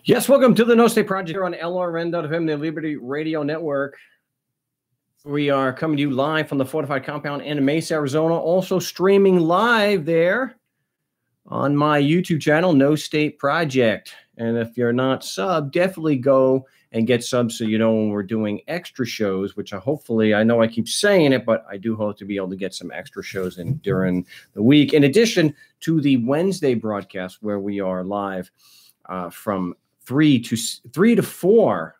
Yes, welcome to the No State Project here on LRN.FM, the Liberty Radio Network. We are coming to you live from the fortified compound in Mesa, Arizona. Also streaming live there on my YouTube channel, No State Project. And if you're not sub, definitely go and get subs so you know when we're doing extra shows, which I know I keep saying it, but I do hope to be able to get some extra shows in during the week, in addition to the Wednesday broadcast where we are live from 3 to 4,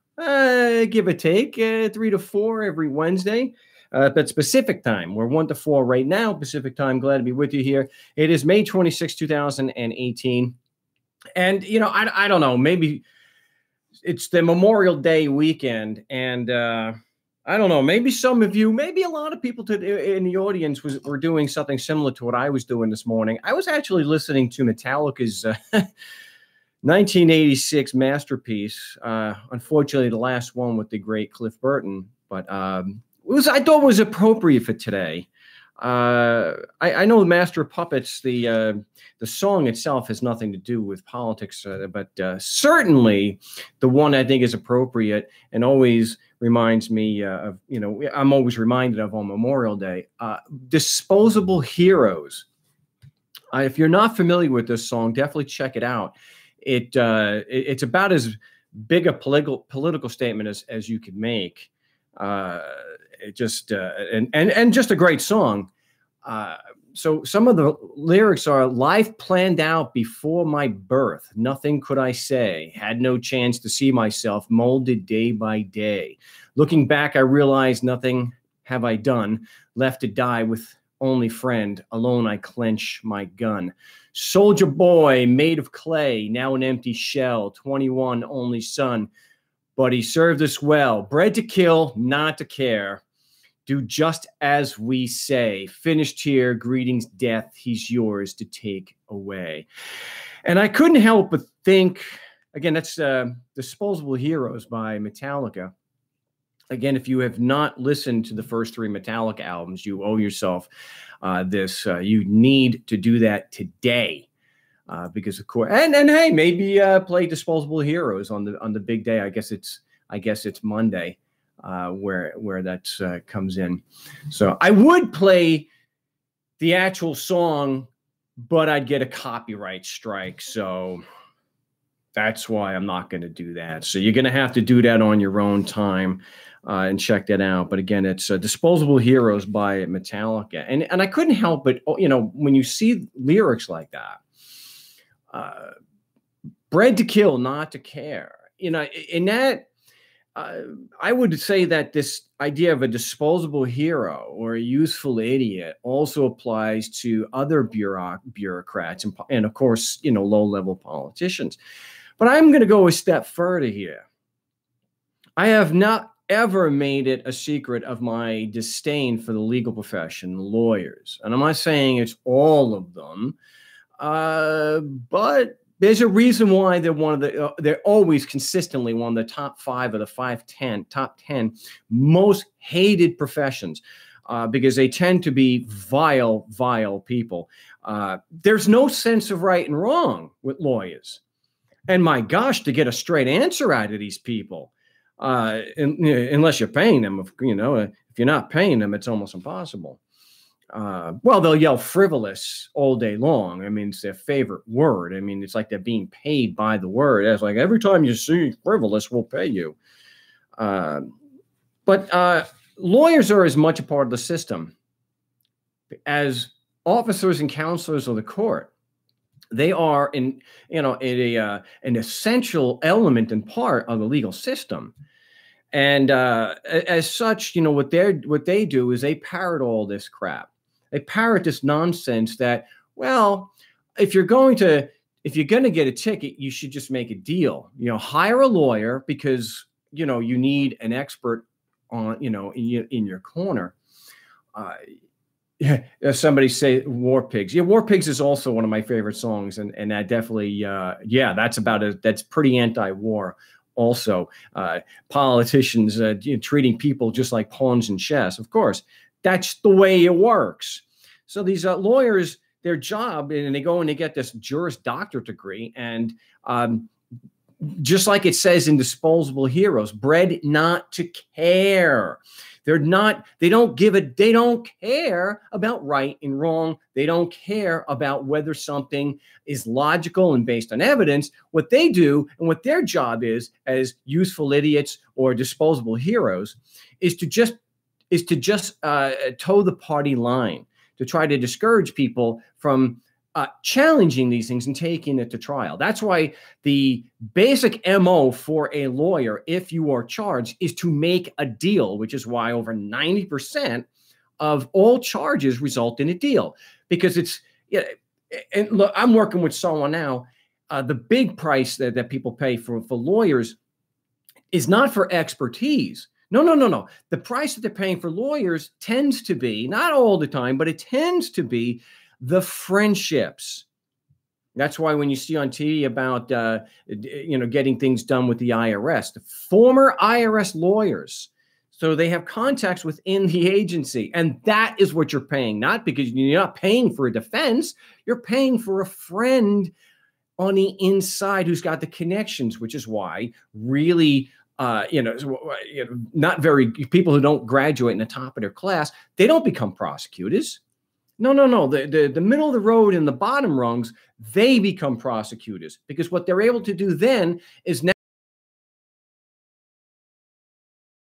give or take, 3 to 4 every Wednesday. That's Pacific time. We're 1 to 4 right now, Pacific time. Glad to be with you here. It is May 26, 2018. And, I don't know, maybe it's the Memorial Day weekend. And I don't know, maybe some of you, maybe a lot of people in the audience were doing something similar to what I was doing this morning. I was actually listening to Metallica's 1986 masterpiece. Unfortunately, the last one with the great Cliff Burton, but I thought it was appropriate for today. I know Master of Puppets, the song itself has nothing to do with politics, but certainly the one I think is appropriate and always reminds me of, I'm always reminded of on Memorial Day, Disposable Heroes. If you're not familiar with this song, definitely check it out. It's about as big a political statement as you could make. And just a great song. So some of the lyrics are: life planned out before my birth, nothing could I say, had no chance to see myself molded day by day. Looking back, I realized nothing have I done, left to die with only friend, alone I clench my gun. Soldier boy, made of clay, now an empty shell, 21, only son, but he served us well. Bred to kill, not to care. Do just as we say. Finished here, greetings, death, he's yours to take away. And I couldn't help but think, again, that's Disposable Heroes by Metallica. Again, if you have not listened to the first 3 Metallica albums, you owe yourself this. You need to do that today, because of course. And hey, maybe play Disposable Heroes on the big day. I guess it's Monday, where that comes in. So I would play the actual song, but I'd get a copyright strike. So that's why I'm not going to do that. So you're going to have to do that on your own time. And check that out. But again, it's Disposable Heroes by Metallica. And I couldn't help but, when you see lyrics like that, bred to kill, not to care, in that, I would say that this idea of a disposable hero or a useful idiot also applies to other bureaucrats and of course, low-level politicians. But I'm going to go a step further here. I have not ever made it a secret of my disdain for the legal profession, lawyers. And I'm not saying it's all of them, but there's a reason why they're always consistently one of the top 5 of the top 10 most hated professions, because they tend to be vile, vile people. There's no sense of right and wrong with lawyers. And my gosh, to get a straight answer out of these people, unless you're paying them, if you're not paying them, it's almost impossible. Well, they'll yell frivolous all day long. I mean, it's their favorite word. I mean, it's like they're being paid by the word. It's like every time you see frivolous, we'll pay you. But lawyers are as much a part of the system as officers and counselors of the court. They are an essential element and part of the legal system. And as such, what they do is they parrot all this crap. They parrot this nonsense that, well, if you're going to get a ticket, you should just make a deal. Hire a lawyer because you need an expert on in your corner. Somebody say War Pigs. Yeah, War Pigs is also one of my favorite songs, and that definitely, that's pretty anti-war. Also, politicians treating people just like pawns in chess. Of course, that's the way it works. So these lawyers, their job, and they go and they get this Juris Doctorate degree, and just like it says in Disposable Heroes, bred not to care. They don't care about right and wrong. They don't care about whether something is logical and based on evidence. What they do and what their job is as useful idiots or disposable heroes is to just toe the party line, to try to discourage people from challenging these things and taking it to trial. That's why the basic MO for a lawyer, if you are charged, is to make a deal, which is why over 90% of all charges result in a deal. Because it's, and look, I'm working with someone now. The big price that people pay for lawyers is not for expertise. No. The price that they're paying for lawyers tends to be, not all the time, but it tends to be the friendships. That's why when you see on TV about, getting things done with the IRS, the former IRS lawyers, so they have contacts within the agency, and that is what you're paying, not because you're not paying for a defense, you're paying for a friend on the inside who's got the connections, which is why really, not very people who don't graduate in the top of their class, they don't become prosecutors. No. The middle of the road and the bottom rungs, they become prosecutors, because what they're able to do then is now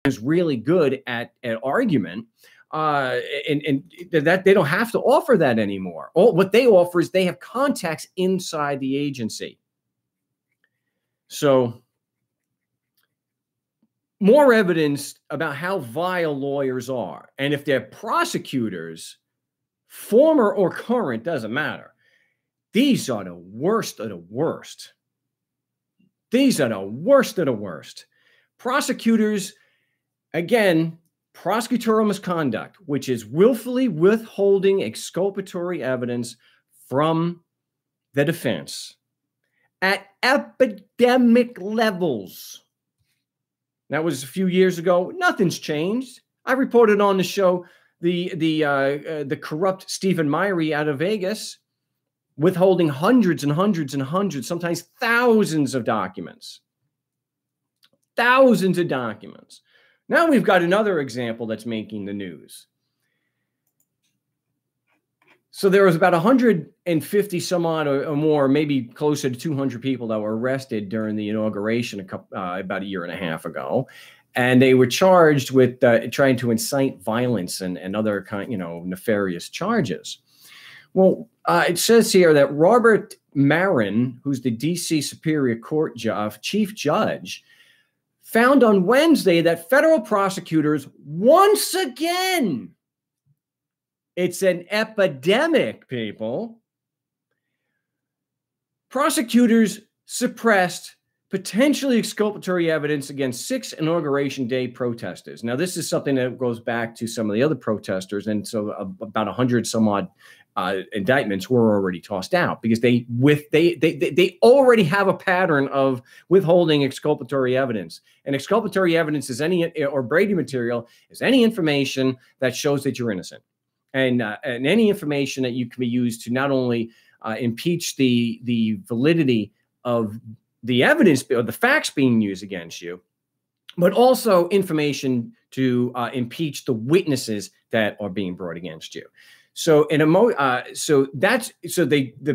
is really good at argument, and that they don't have to offer that anymore. What they offer is they have contacts inside the agency. So more evidence about how vile lawyers are, and if they're prosecutors, former or current, doesn't matter. These are the worst of the worst. These are the worst of the worst. Prosecutors, again, prosecutorial misconduct, which is willfully withholding exculpatory evidence from the defense at epidemic levels. That was a few years ago. Nothing's changed. I reported on the show the corrupt Stephen Myrie out of Vegas, withholding hundreds and hundreds and hundreds, sometimes thousands of documents. Thousands of documents. Now we've got another example that's making the news. So there was about 150 some odd or more, maybe closer to 200 people that were arrested during the inauguration about a year and a half ago. And they were charged with trying to incite violence and other nefarious charges. Well, it says here that Robert Marin, who's the D.C. Superior Court chief judge, found on Wednesday that federal prosecutors, once again, it's an epidemic, people, prosecutors suppressed potentially exculpatory evidence against 6 Inauguration Day protesters. Now, this is something that goes back to some of the other protesters, and so about 100 some odd indictments were already tossed out because they already have a pattern of withholding exculpatory evidence. And exculpatory evidence is or Brady material is any information that shows that you're innocent, and any information that you can be used to not only impeach the validity of the evidence or the facts being used against you, but also information to impeach the witnesses that are being brought against you. So the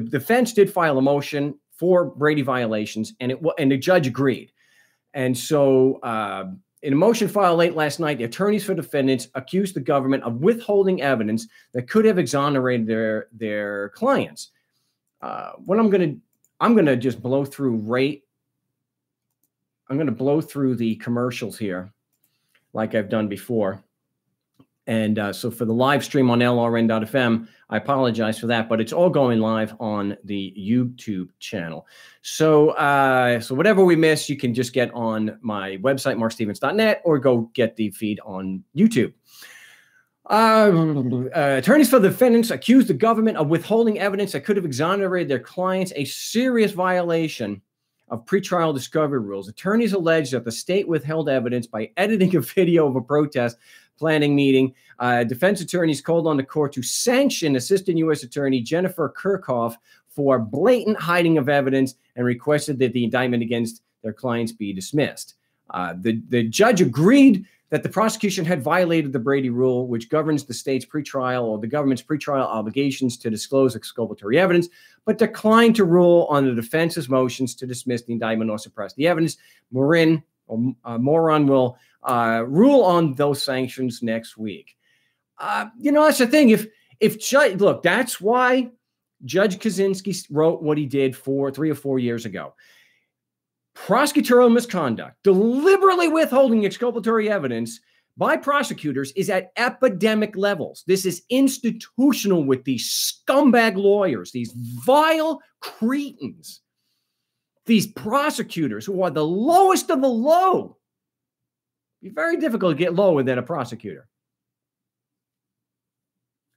defense did file a motion for Brady violations, and the judge agreed. And so in a motion filed late last night, the attorneys for defendants accused the government of withholding evidence that could have exonerated their clients. I'm going to just blow through I'm going to blow through the commercials here like I've done before. And so for the live stream on LRN.FM, I apologize for that, but it's all going live on the YouTube channel. So whatever we miss, you can just get on my website, markstevens.net, or go get the feed on YouTube. Attorneys for the defendants accused the government of withholding evidence that could have exonerated their clients, a serious violation of pretrial discovery rules. Attorneys allege that the state withheld evidence by editing a video of a protest planning meeting. Defense attorneys called on the court to sanction Assistant U.S. Attorney Jennifer Kirchhoff for blatant hiding of evidence and requested that the indictment against their clients be dismissed. The judge agreed that the prosecution had violated the Brady rule, which governs the state's pretrial or the government's pretrial obligations to disclose exculpatory evidence, but declined to rule on the defense's motions to dismiss the indictment or suppress the evidence. Moran will rule on those sanctions next week. That's the thing. Look, that's why Judge Kaczynski wrote what he did 3 or 4 years ago. Prosecutorial misconduct, deliberately withholding exculpatory evidence by prosecutors, is at epidemic levels. This is institutional with these scumbag lawyers, these vile cretins, these prosecutors who are the lowest of the low. It's very difficult to get lower than a prosecutor.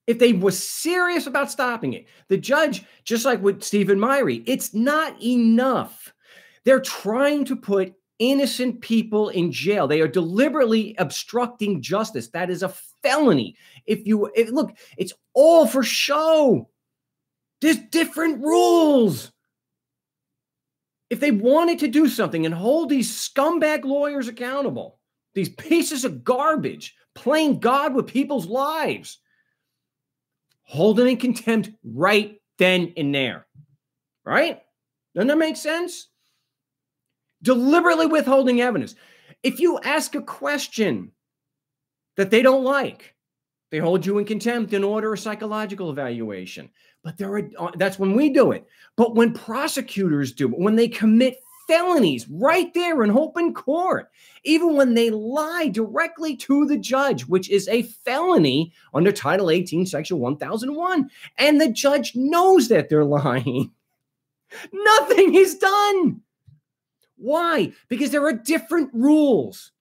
If they were serious about stopping it, the judge, just like with Stephen Myrie, it's not enough. They're trying to put innocent people in jail. They are deliberately obstructing justice. That is a felony. Look, it's all for show. There's different rules. If they wanted to do something and hold these scumbag lawyers accountable, these pieces of garbage, playing God with people's lives, hold them in contempt right then and there. Right? Doesn't that make sense? Deliberately withholding evidence. If you ask a question that they don't like, they hold you in contempt and order a psychological evaluation. But that's when we do it. But when prosecutors do it, when they commit felonies right there in open court, even when they lie directly to the judge, which is a felony under Title 18, Section 1001, and the judge knows that they're lying, nothing is done. Why? Because there are different rules.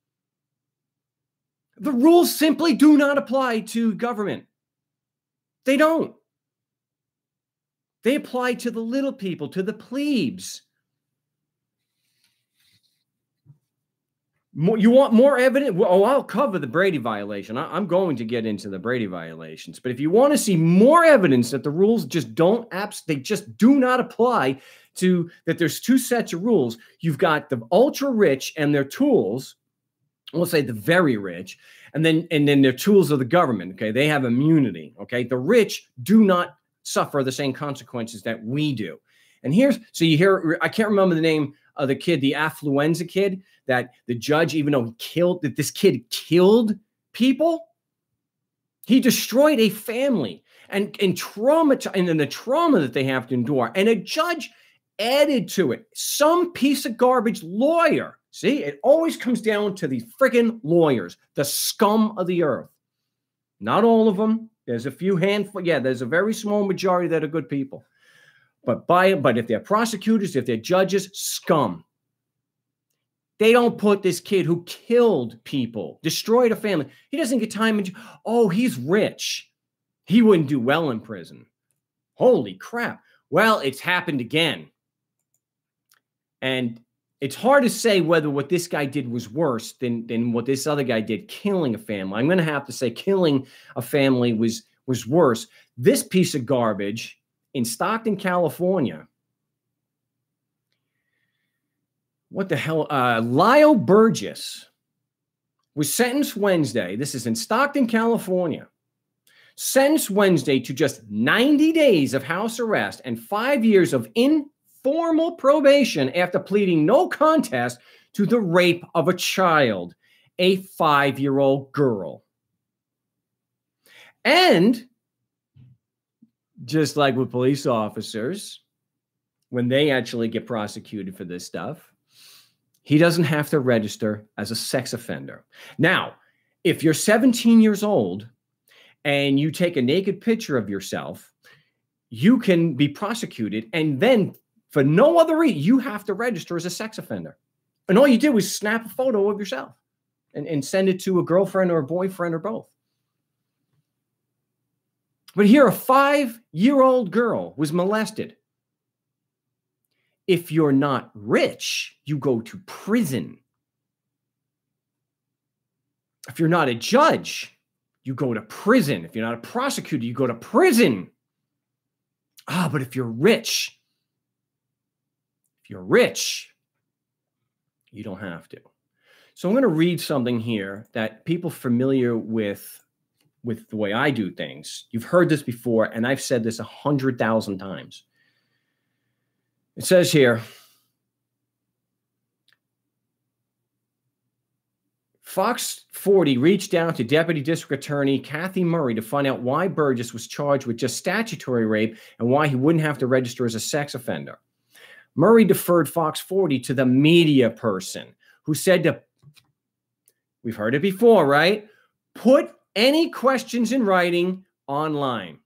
The rules simply do not apply to government. They don't. They apply to the little people, to the plebes. You want more evidence? Well, I'll cover the Brady violation. I'm going to get into the Brady violations. But if you want to see more evidence that the rules just they just do not apply to, that there's two sets of rules. You've got the ultra rich and their tools. We'll say the very rich, and then their tools of the government. Okay, they have immunity. Okay, the rich do not suffer the same consequences that we do. And I can't remember the name of the kid, the affluenza kid, that the judge, even though this kid killed people, he destroyed a family and traumatized, and then the trauma that they have to endure. And a judge added to it some piece of garbage lawyer. See, it always comes down to these friggin' lawyers, the scum of the earth. Not all of them. There's a few handful. Yeah, there's a very small majority that are good people. But if they're prosecutors, if they're judges, scum. They don't put this kid who killed people, destroyed a family. He doesn't get time. Oh, he's rich. He wouldn't do well in prison. Holy crap. Well, it's happened again. And it's hard to say whether what this guy did was worse than what this other guy did, killing a family. I'm going to have to say killing a family was worse. This piece of garbage in Stockton, California, what the hell? Lyle Burgess was sentenced Wednesday. This is in Stockton, California. Sentenced Wednesday to just 90 days of house arrest and 5 years of informal probation after pleading no contest to the rape of a child, a 5-year-old girl. And just like with police officers, when they actually get prosecuted for this stuff, he doesn't have to register as a sex offender. Now, if you're 17 years old and you take a naked picture of yourself, you can be prosecuted, and then for no other reason, you have to register as a sex offender. And all you did was snap a photo of yourself and send it to a girlfriend or a boyfriend or both. But here, a 5-year-old girl was molested. If you're not rich, you go to prison. If you're not a judge, you go to prison. If you're not a prosecutor, you go to prison. But if you're rich, You don't have to. So I'm going to read something here that people familiar with the way I do things. You've heard this before, and I've said this 100,000 times. It says here, Fox 40 reached out to Deputy District Attorney Kathy Murray to find out why Burgess was charged with just statutory rape and why he wouldn't have to register as a sex offender. Murray deferred Fox 40 to the media person who said to, we've heard it before, right? Put any questions in writing online.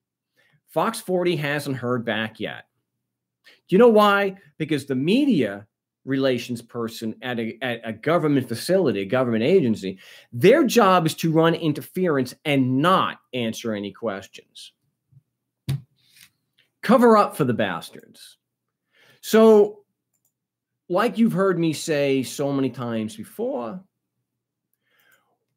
Fox 40 hasn't heard back yet. Do you know why? Because the media relations person at a government facility, a government agency, their job is to run interference and not answer any questions. Cover up for the bastards. So, like you've heard me say so many times before,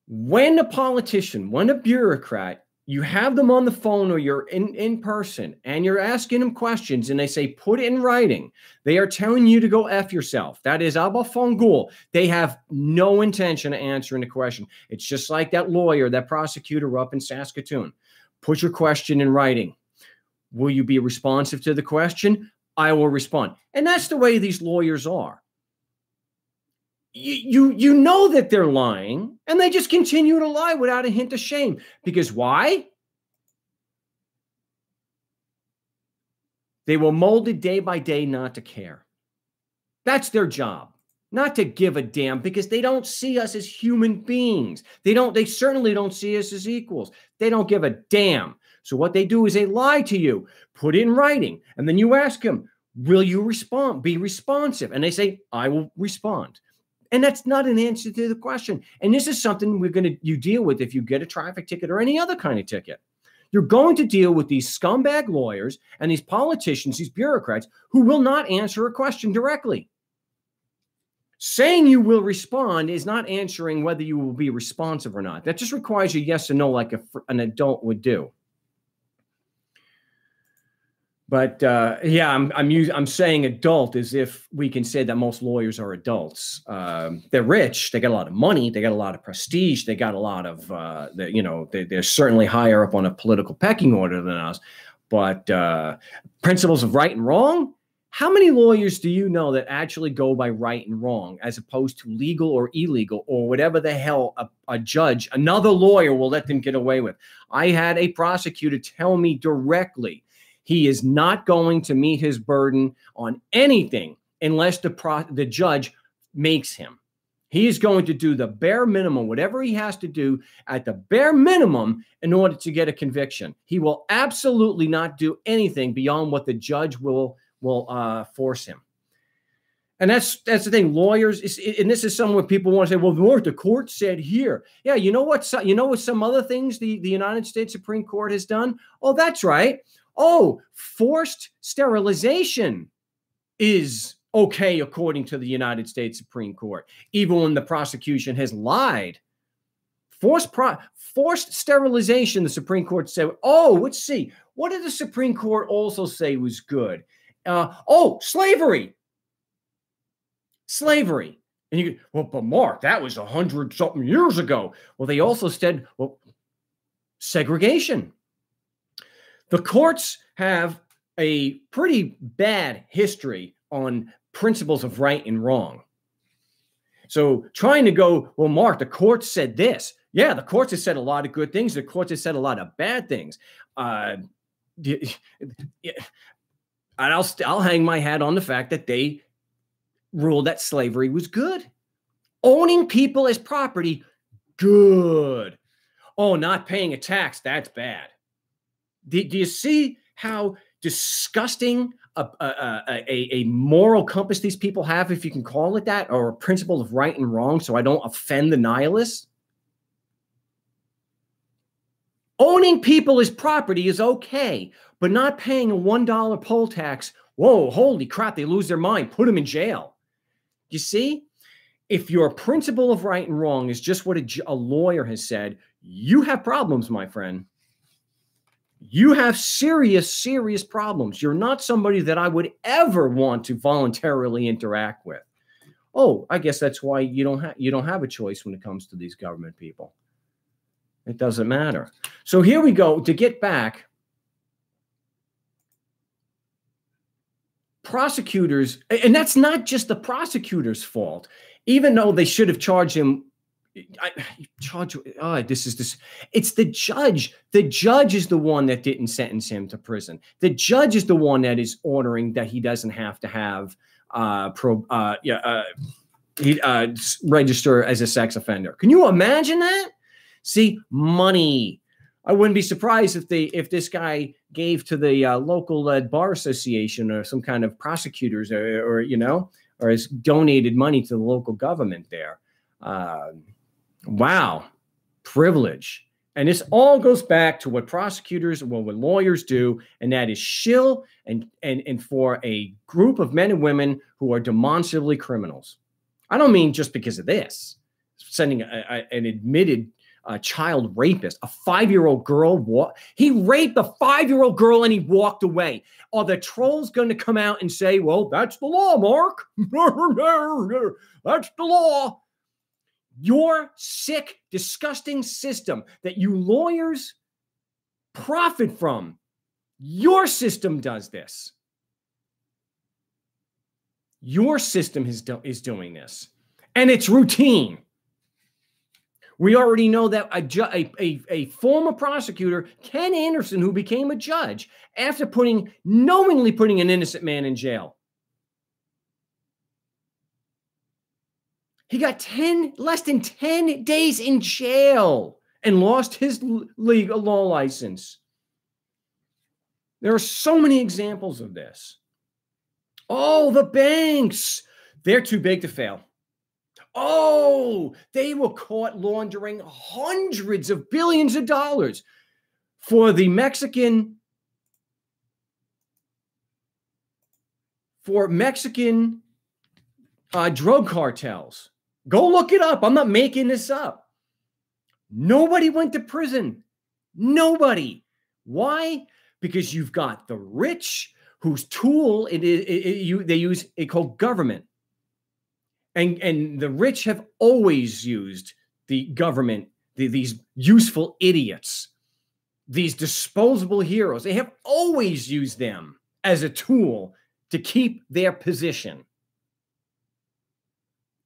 when a politician, when a bureaucrat, you have them on the phone or you're in person and you're asking them questions and they say, put it in writing. They are telling you to go F yourself. That is abafangul. They have no intention of answering the question. It's just like that lawyer, that prosecutor up in Saskatoon. Put your question in writing. Will you be responsive to the question? I will respond. And that's the way these lawyers are. You know that they're lying, and they just continue to lie without a hint of shame. Because why? They were molded day by day not to care. That's their job, not to give a damn, because they don't see us as human beings. They certainly don't see us as equals. They don't give a damn. So what they do is they lie to you, put it in writing, and then you ask them, will you respond? Be responsive. And they say, I will respond. And that's not an answer to the question. And this is something you deal with if you get a traffic ticket or any other kind of ticket. You're going to deal with these scumbag lawyers and these politicians, these bureaucrats who will not answer a question directly. Saying you will respond is not answering whether you will be responsive or not. That just requires a yes or no, like an adult would do. But yeah, I'm saying adult as if we can say that most lawyers are adults. They're rich, they got a lot of money, they got a lot of prestige, they got a lot of they're certainly higher up on a political pecking order than us. But principles of right and wrong. How many lawyers do you know that actually go by right and wrong as opposed to legal or illegal or whatever the hell a judge, another lawyer will let them get away with? I had a prosecutor tell me directly he is not going to meet his burden on anything unless the judge makes him. He is going to do the bare minimum, whatever he has to do at the bare minimum in order to get a conviction. He will absolutely not do anything beyond what the judge will force him. And that's the thing. Lawyers, and this is somewhere people want to say, well, Lord, the court said here. Yeah, you know what some other things the United States Supreme Court has done? Oh, that's right. Oh, forced sterilization is okay according to the United States Supreme Court, even when the prosecution has lied. Forced sterilization, the Supreme Court said, oh, let's see. What did the Supreme Court also say was good? Slavery. Slavery. And you go, well, but Mark, that was 100-something years ago. Well, they also said, well, segregation. The courts have a pretty bad history on principles of right and wrong. So trying to go, well, Mark, the court said this. Yeah, the courts have said a lot of good things. The courts have said a lot of bad things. And I'll hang my hat on the fact that they ruled that slavery was good. Owning people as property, good. Oh, not paying a tax, that's bad. Do you see how disgusting a moral compass these people have, if you can call it that, or a principle of right and wrong, so I don't offend the nihilists? Owning people as property is okay, but not paying a $1 poll tax, whoa, holy crap, they lose their mind, put them in jail. You see, if your principle of right and wrong is just what a lawyer has said, you have problems, my friend. You have serious, serious problems. You're not somebody that I would ever want to voluntarily interact with. Oh, I guess that's why you don't have a choice when it comes to these government people. It doesn't matter. So here we go. To get back, prosecutors, and that's not just the prosecutor's fault, even though they should have charged him. It's the judge. The judge is the one that didn't sentence him to prison. The judge is the one that is ordering that he doesn't have to have register as a sex offender. Can you imagine that? See, money. I wouldn't be surprised if this guy gave to the local bar association or some kind of prosecutors or has donated money to the local government there. Wow, privilege. And this all goes back to what what lawyers do, and that is shill and for a group of men and women who are demonstrably criminals. I don't mean just because of this, sending an admitted child rapist, a 5-year-old girl. He raped a 5-year-old girl and he walked away. Are the trolls going to come out and say, well, that's the law, Mark? That's the law. Your sick, disgusting system that you lawyers profit from, your system does this. Your system is doing this, and it's routine. We already know that a former prosecutor, Ken Anderson, who became a judge after knowingly putting an innocent man in jail, he got less than 10 days in jail and lost his legal law license. There are so many examples of this. Oh, the banks, they're too big to fail. Oh, they were caught laundering hundreds of billions of dollars for Mexican drug cartels. Go look it up. I'm not making this up. Nobody went to prison. Nobody. Why? Because you've got the rich whose tool they use it called government. And the rich have always used the government, these useful idiots, these disposable heroes. They have always used them as a tool to keep their position.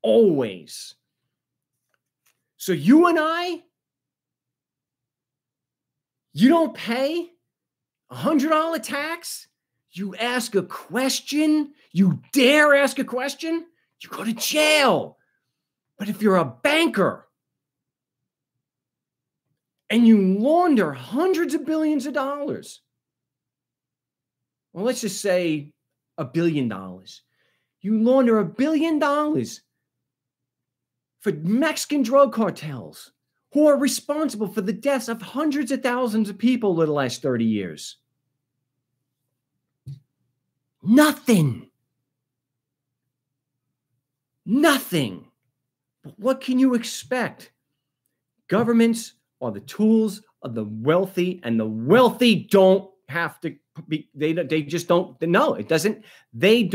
Always. So you and I, you don't pay $100 tax? You ask a question? You dare ask a question? You go to jail. But if you're a banker and you launder hundreds of billions of dollars, well, let's just say $1 billion. You launder $1 billion for Mexican drug cartels who are responsible for the deaths of hundreds of thousands of people over the last 30 years. Nothing. Nothing. But what can you expect? Governments are the tools of the wealthy, and the wealthy don't have to be, they just don't, no, it doesn't, they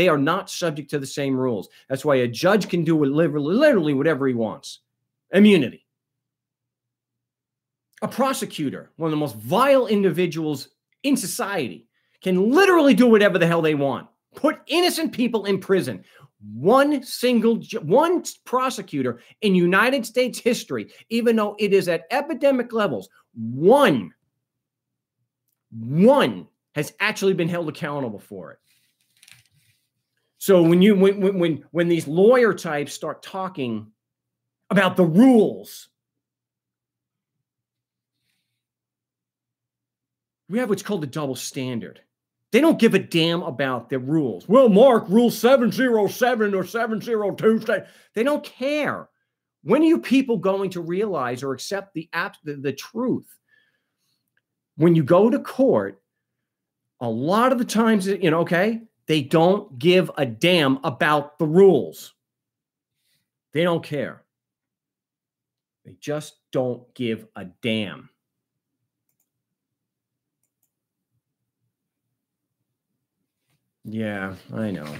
are not subject to the same rules. That's why a judge can do literally whatever he wants. Immunity. A prosecutor, one of the most vile individuals in society, can literally do whatever the hell they want. Put innocent people in prison. One prosecutor in United States history, even though it is at epidemic levels, one has actually been held accountable for it. So when these lawyer types start talking about the rules, we have what's called the double standard. They don't give a damn about the rules. Well, Mark, rule 707 or 702, they don't care. When are you people going to realize or accept the truth? When you go to court, a lot of the times, they don't give a damn about the rules. They don't care. They just don't give a damn. Yeah, I know.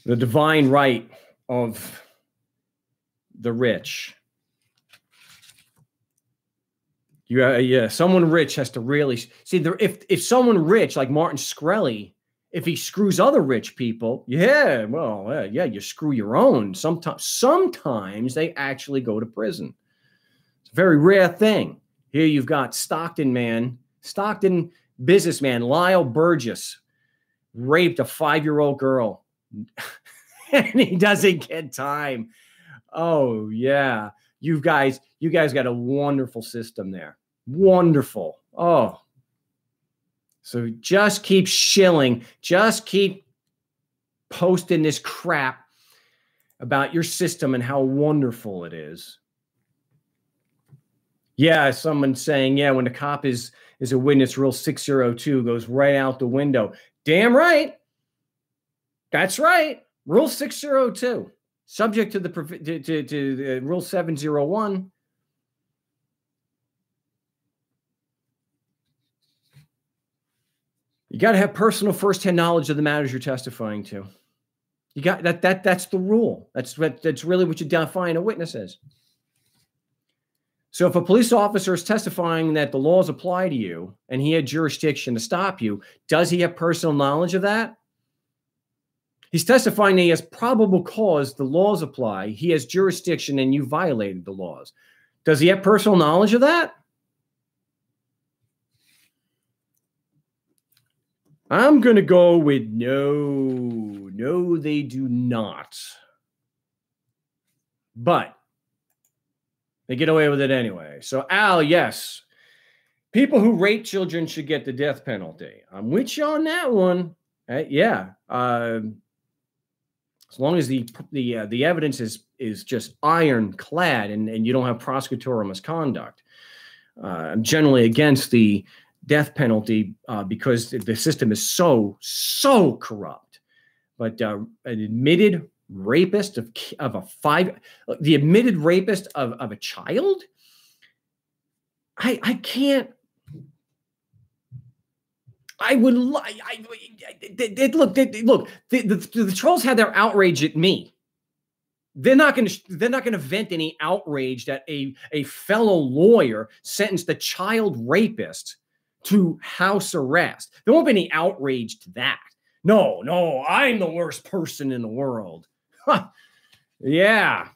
The divine right of the rich. Someone rich has to really see there. If someone rich like Martin Shkreli, if he screws other rich people, you screw your own. Sometimes they actually go to prison. It's a very rare thing. Here you've got Stockton businessman Lyle Burgess raped a 5-year-old girl, and he doesn't get time. Oh yeah, you guys got a wonderful system there. Wonderful. Oh, so just keep shilling. Just keep posting this crap about your system and how wonderful it is. Yeah, someone saying, yeah, when the cop is a witness, Rule 602 goes right out the window. Damn right. That's right. Rule 602, subject to the Rule 701. You got to have personal first-hand knowledge of the matters you're testifying to. You got that's the rule. That's really what you define a witness as. So if a police officer is testifying that the laws apply to you and he had jurisdiction to stop you, does he have personal knowledge of that? He's testifying that he has probable cause, the laws apply, he has jurisdiction, and you violated the laws. Does he have personal knowledge of that? I'm going to go with no. No, they do not. But they get away with it anyway. So, Al, yes. People who rape children should get the death penalty. I'm with you on that one. Yeah. As long as the evidence is just ironclad and you don't have prosecutorial misconduct. I'm generally against the death penalty because the system is so corrupt. But an admitted rapist of the admitted rapist of a child, I can't. I would look. The trolls had their outrage at me. They're not going to vent any outrage that a fellow lawyer sentenced a child rapist to house arrest. There won't be any outrage to that. No, I'm the worst person in the world. Huh. Yeah.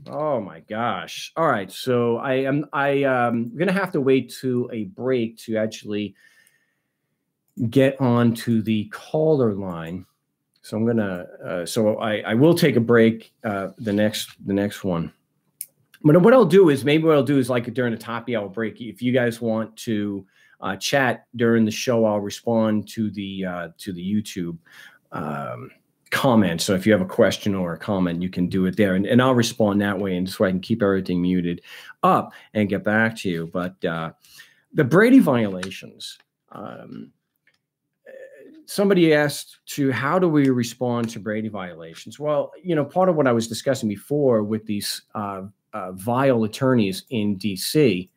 Oh my gosh. All right. So I'm going to have to wait to a break to actually get on to the caller line. So I'm going to, I will take a break, the next one. But what I'll do is like during the top of the hour break, if you guys want to chat during the show, I'll respond to the YouTube comment. So if you have a question or a comment, you can do it there, and I'll respond that way, and so I can keep everything muted up and get back to you. But the Brady violations. Somebody asked how do we respond to Brady violations? Well, part of what I was discussing before with these vile attorneys in DC,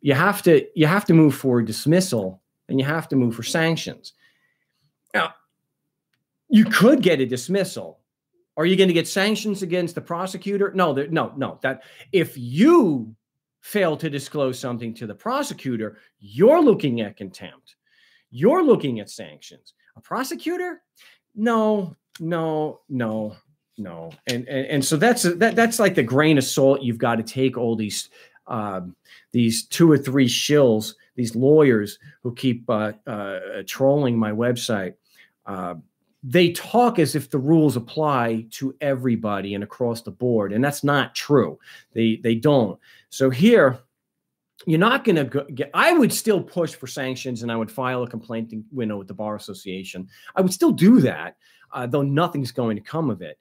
you have to move for dismissal and you have to move for sanctions. Now, you could get a dismissal. Are you going to get sanctions against the prosecutor? No. That if you fail to disclose something to the prosecutor, you're looking at contempt. You're looking at sanctions. A prosecutor? No. And so that's like the grain of salt you've got to take all these 2 or 3 shills, these lawyers who keep trolling my website. They talk as if the rules apply to everybody and across the board, and that's not true. They don't. So here, you're not going to get. I would still push for sanctions, and I would file a complaint with the Bar Association. I would still do that, though nothing's going to come of it.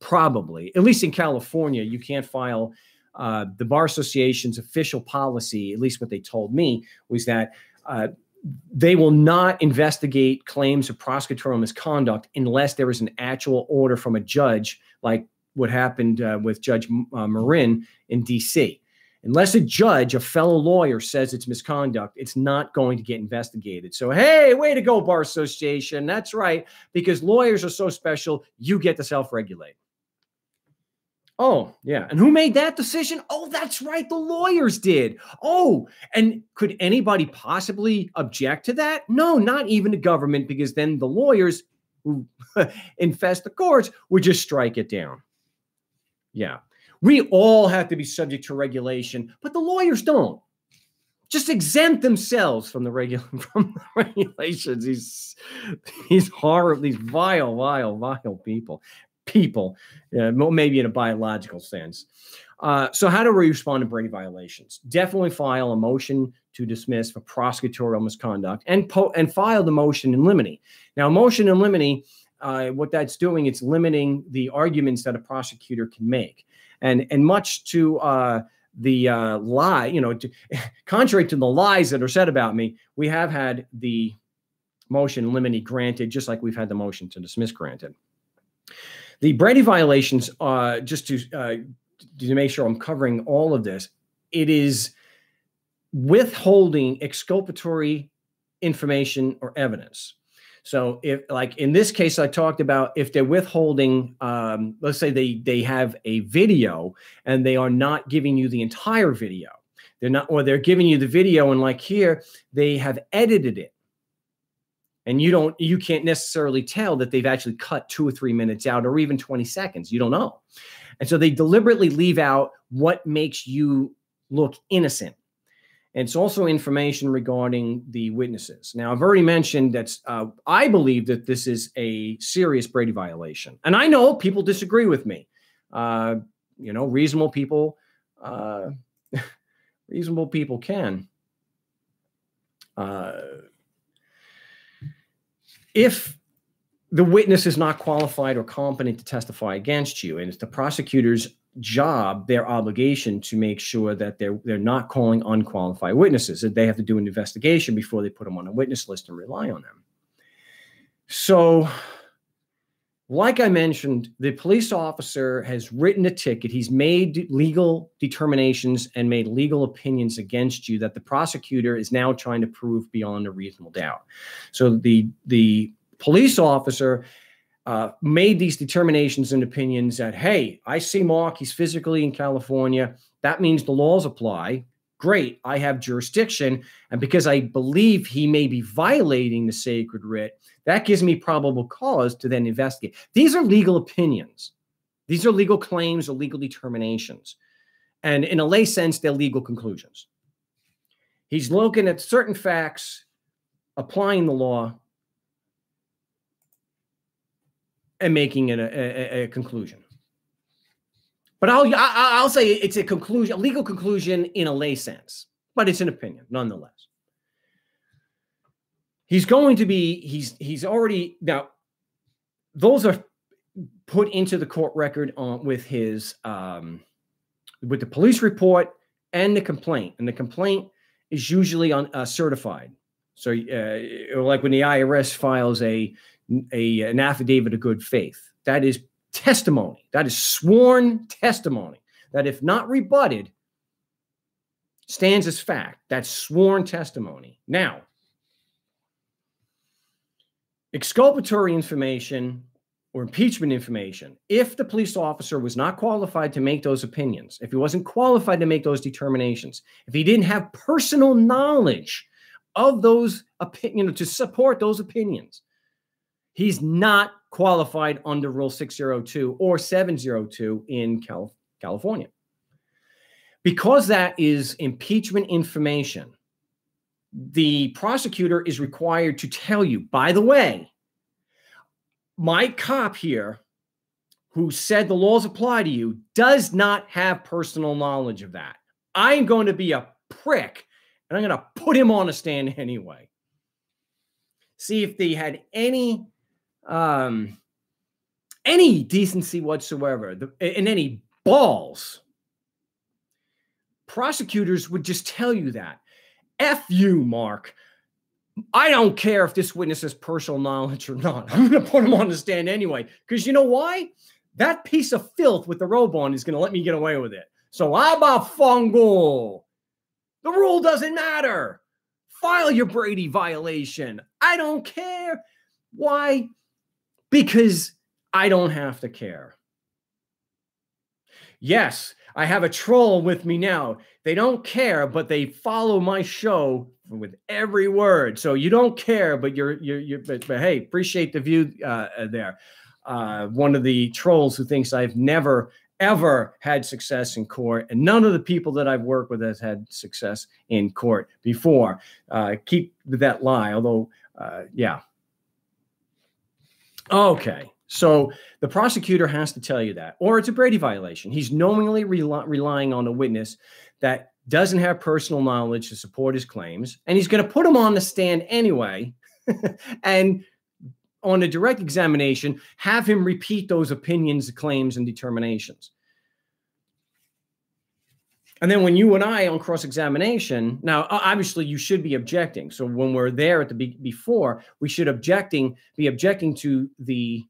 Probably, at least in California, you can't file. The Bar Association's official policy, at least what they told me, was that they will not investigate claims of prosecutorial misconduct unless there is an actual order from a judge, like what happened with Judge Marin in D.C. Unless a judge, a fellow lawyer, says it's misconduct, it's not going to get investigated. So, hey, way to go, Bar Association. That's right. Because lawyers are so special, you get to self-regulate. Oh, yeah. And who made that decision? Oh, that's right. The lawyers did. Oh, and could anybody possibly object to that? No, not even the government, because then the lawyers who infest the courts would just strike it down. Yeah. We all have to be subject to regulation, but the lawyers don't. Just exempt themselves from the regulations. These horrible, these vile people, maybe in a biological sense. So how do we respond to Brady violations? Definitely file a motion to dismiss for prosecutorial misconduct and file the motion in limine. Now, motion in limine, what that's doing, it's limiting the arguments that a prosecutor can make. And much to the lie, contrary to the lies that are said about me, we have had the motion in limine granted, just like we've had the motion to dismiss granted. The Brady violations, just to make sure I'm covering all of this, it is withholding exculpatory information or evidence. So if, like in this case, I talked about if they're withholding, let's say they have a video and they are not giving you the entire video. They're giving you the video, and like here, they have edited it. And you can't necessarily tell that they've actually cut 2 or 3 minutes out, or even 20 seconds. You don't know. And so they deliberately leave out what makes you look innocent. And it's also information regarding the witnesses. Now, I've already mentioned that I believe that this is a serious Brady violation. And I know people disagree with me. Reasonable people can. If the witness is not qualified or competent to testify against you, and it's the prosecutor's job, their obligation, to make sure that they're not calling unqualified witnesses, that they have to do an investigation before they put them on a witness list and rely on them. So, like I mentioned, the police officer has written a ticket. He's made legal determinations and made legal opinions against you that the prosecutor is now trying to prove beyond a reasonable doubt. So the police officer made these determinations and opinions that, hey, I see Mark, he's physically in California. That means the laws apply. Great, I have jurisdiction. And because I believe he may be violating the sacred writ, that gives me probable cause to then investigate. These are legal opinions. These are legal claims or legal determinations. And in a lay sense, they're legal conclusions. He's looking at certain facts, applying the law, and making it a conclusion. But I'll say it's a conclusion, a legal conclusion in a lay sense, but it's an opinion nonetheless. He's going to be, he's already, now, those are put into the court record with his, with the police report and the complaint. And the complaint is usually certified. So like when the IRS files an affidavit of good faith, that is testimony. That is sworn testimony that, if not rebutted, stands as fact. That's sworn testimony. Now, exculpatory information or impeachment information, if the police officer was not qualified to make those opinions, if he wasn't qualified to make those determinations, if he didn't have personal knowledge of those opinions to support those opinions, he's not qualified under Rule 602 or 702 in California. Because that is impeachment information, the prosecutor is required to tell you, by the way, my cop here who said the laws apply to you does not have personal knowledge of that. I'm going to be a prick, and I'm going to put him on a stand anyway. See if they had any decency whatsoever and any balls. Prosecutors would just tell you that. F you, Mark. I don't care if this witness has personal knowledge or not. I'm going to put him on the stand anyway. Because you know why? That piece of filth with the robe on is going to let me get away with it. So how about fungal? The rule doesn't matter. File your Brady violation. I don't care. Why? Because I don't have to care. Yes, I have a troll with me now. They don't care, but they follow my show with every word. So you don't care, but but hey, appreciate the view there. One of the trolls who thinks I've never ever had success in court, and none of the people that I've worked with has had success in court before. Keep that lie, although, yeah. Okay. So the prosecutor has to tell you that, or it's a Brady violation. He's knowingly relying on a witness that doesn't have personal knowledge to support his claims, and he's going to put him on the stand anyway. And on a direct examination, have him repeat those opinions, claims, and determinations. And then when you and I on cross-examination, now obviously you should be objecting. So when we're there at the before, we should be objecting to the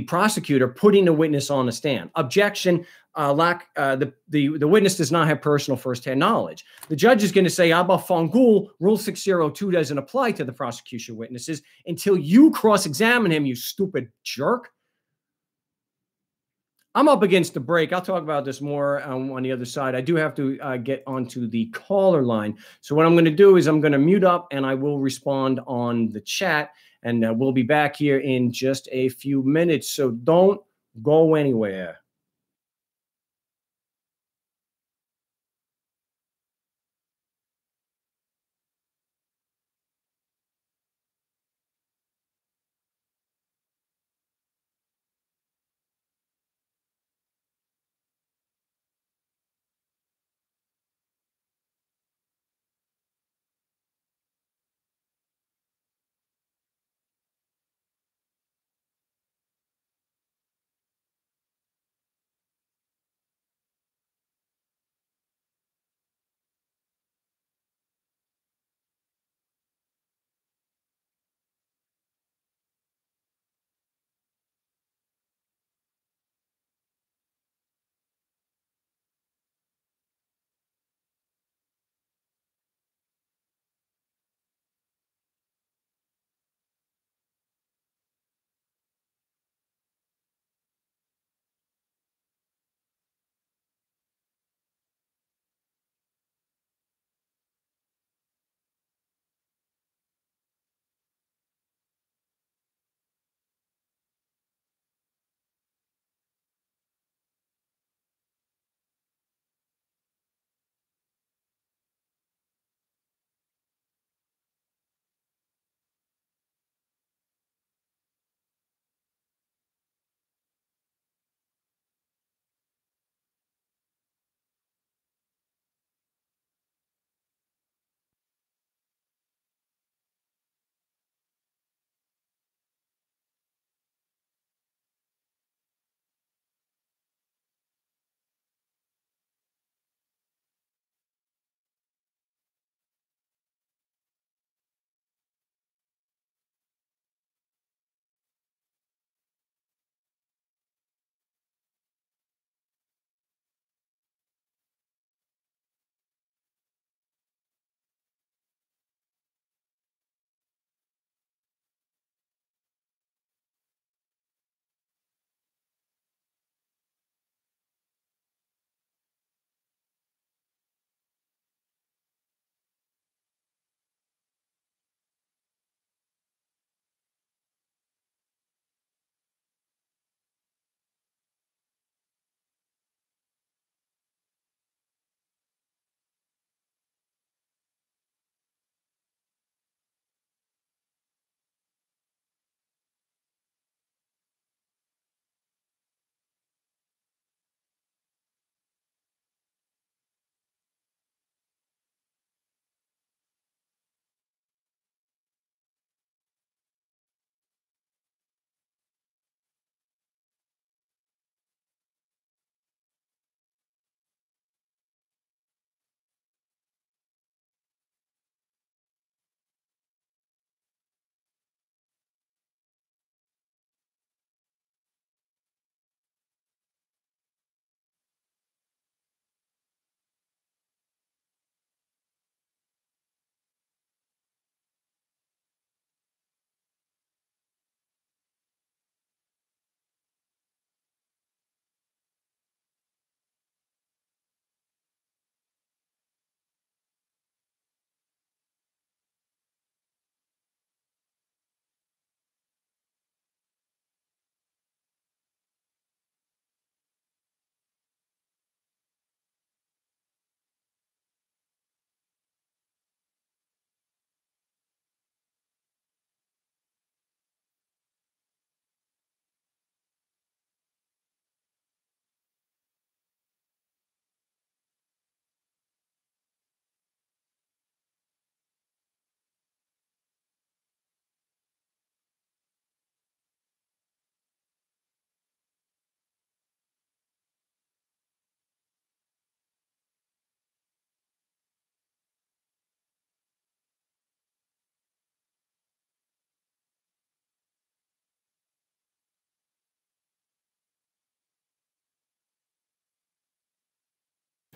prosecutor putting the witness on the stand. Objection, the witness does not have personal firsthand knowledge. The judge is going to say, Abba Fangul, Rule 602 doesn't apply to the prosecution witnesses until you cross-examine him, you stupid jerk. I'm up against the break. I'll talk about this more on the other side. I do have to get onto the caller line. So what I'm going to do is I'm going to mute up and I will respond on the chat. And we'll be back here in just a few minutes. So don't go anywhere.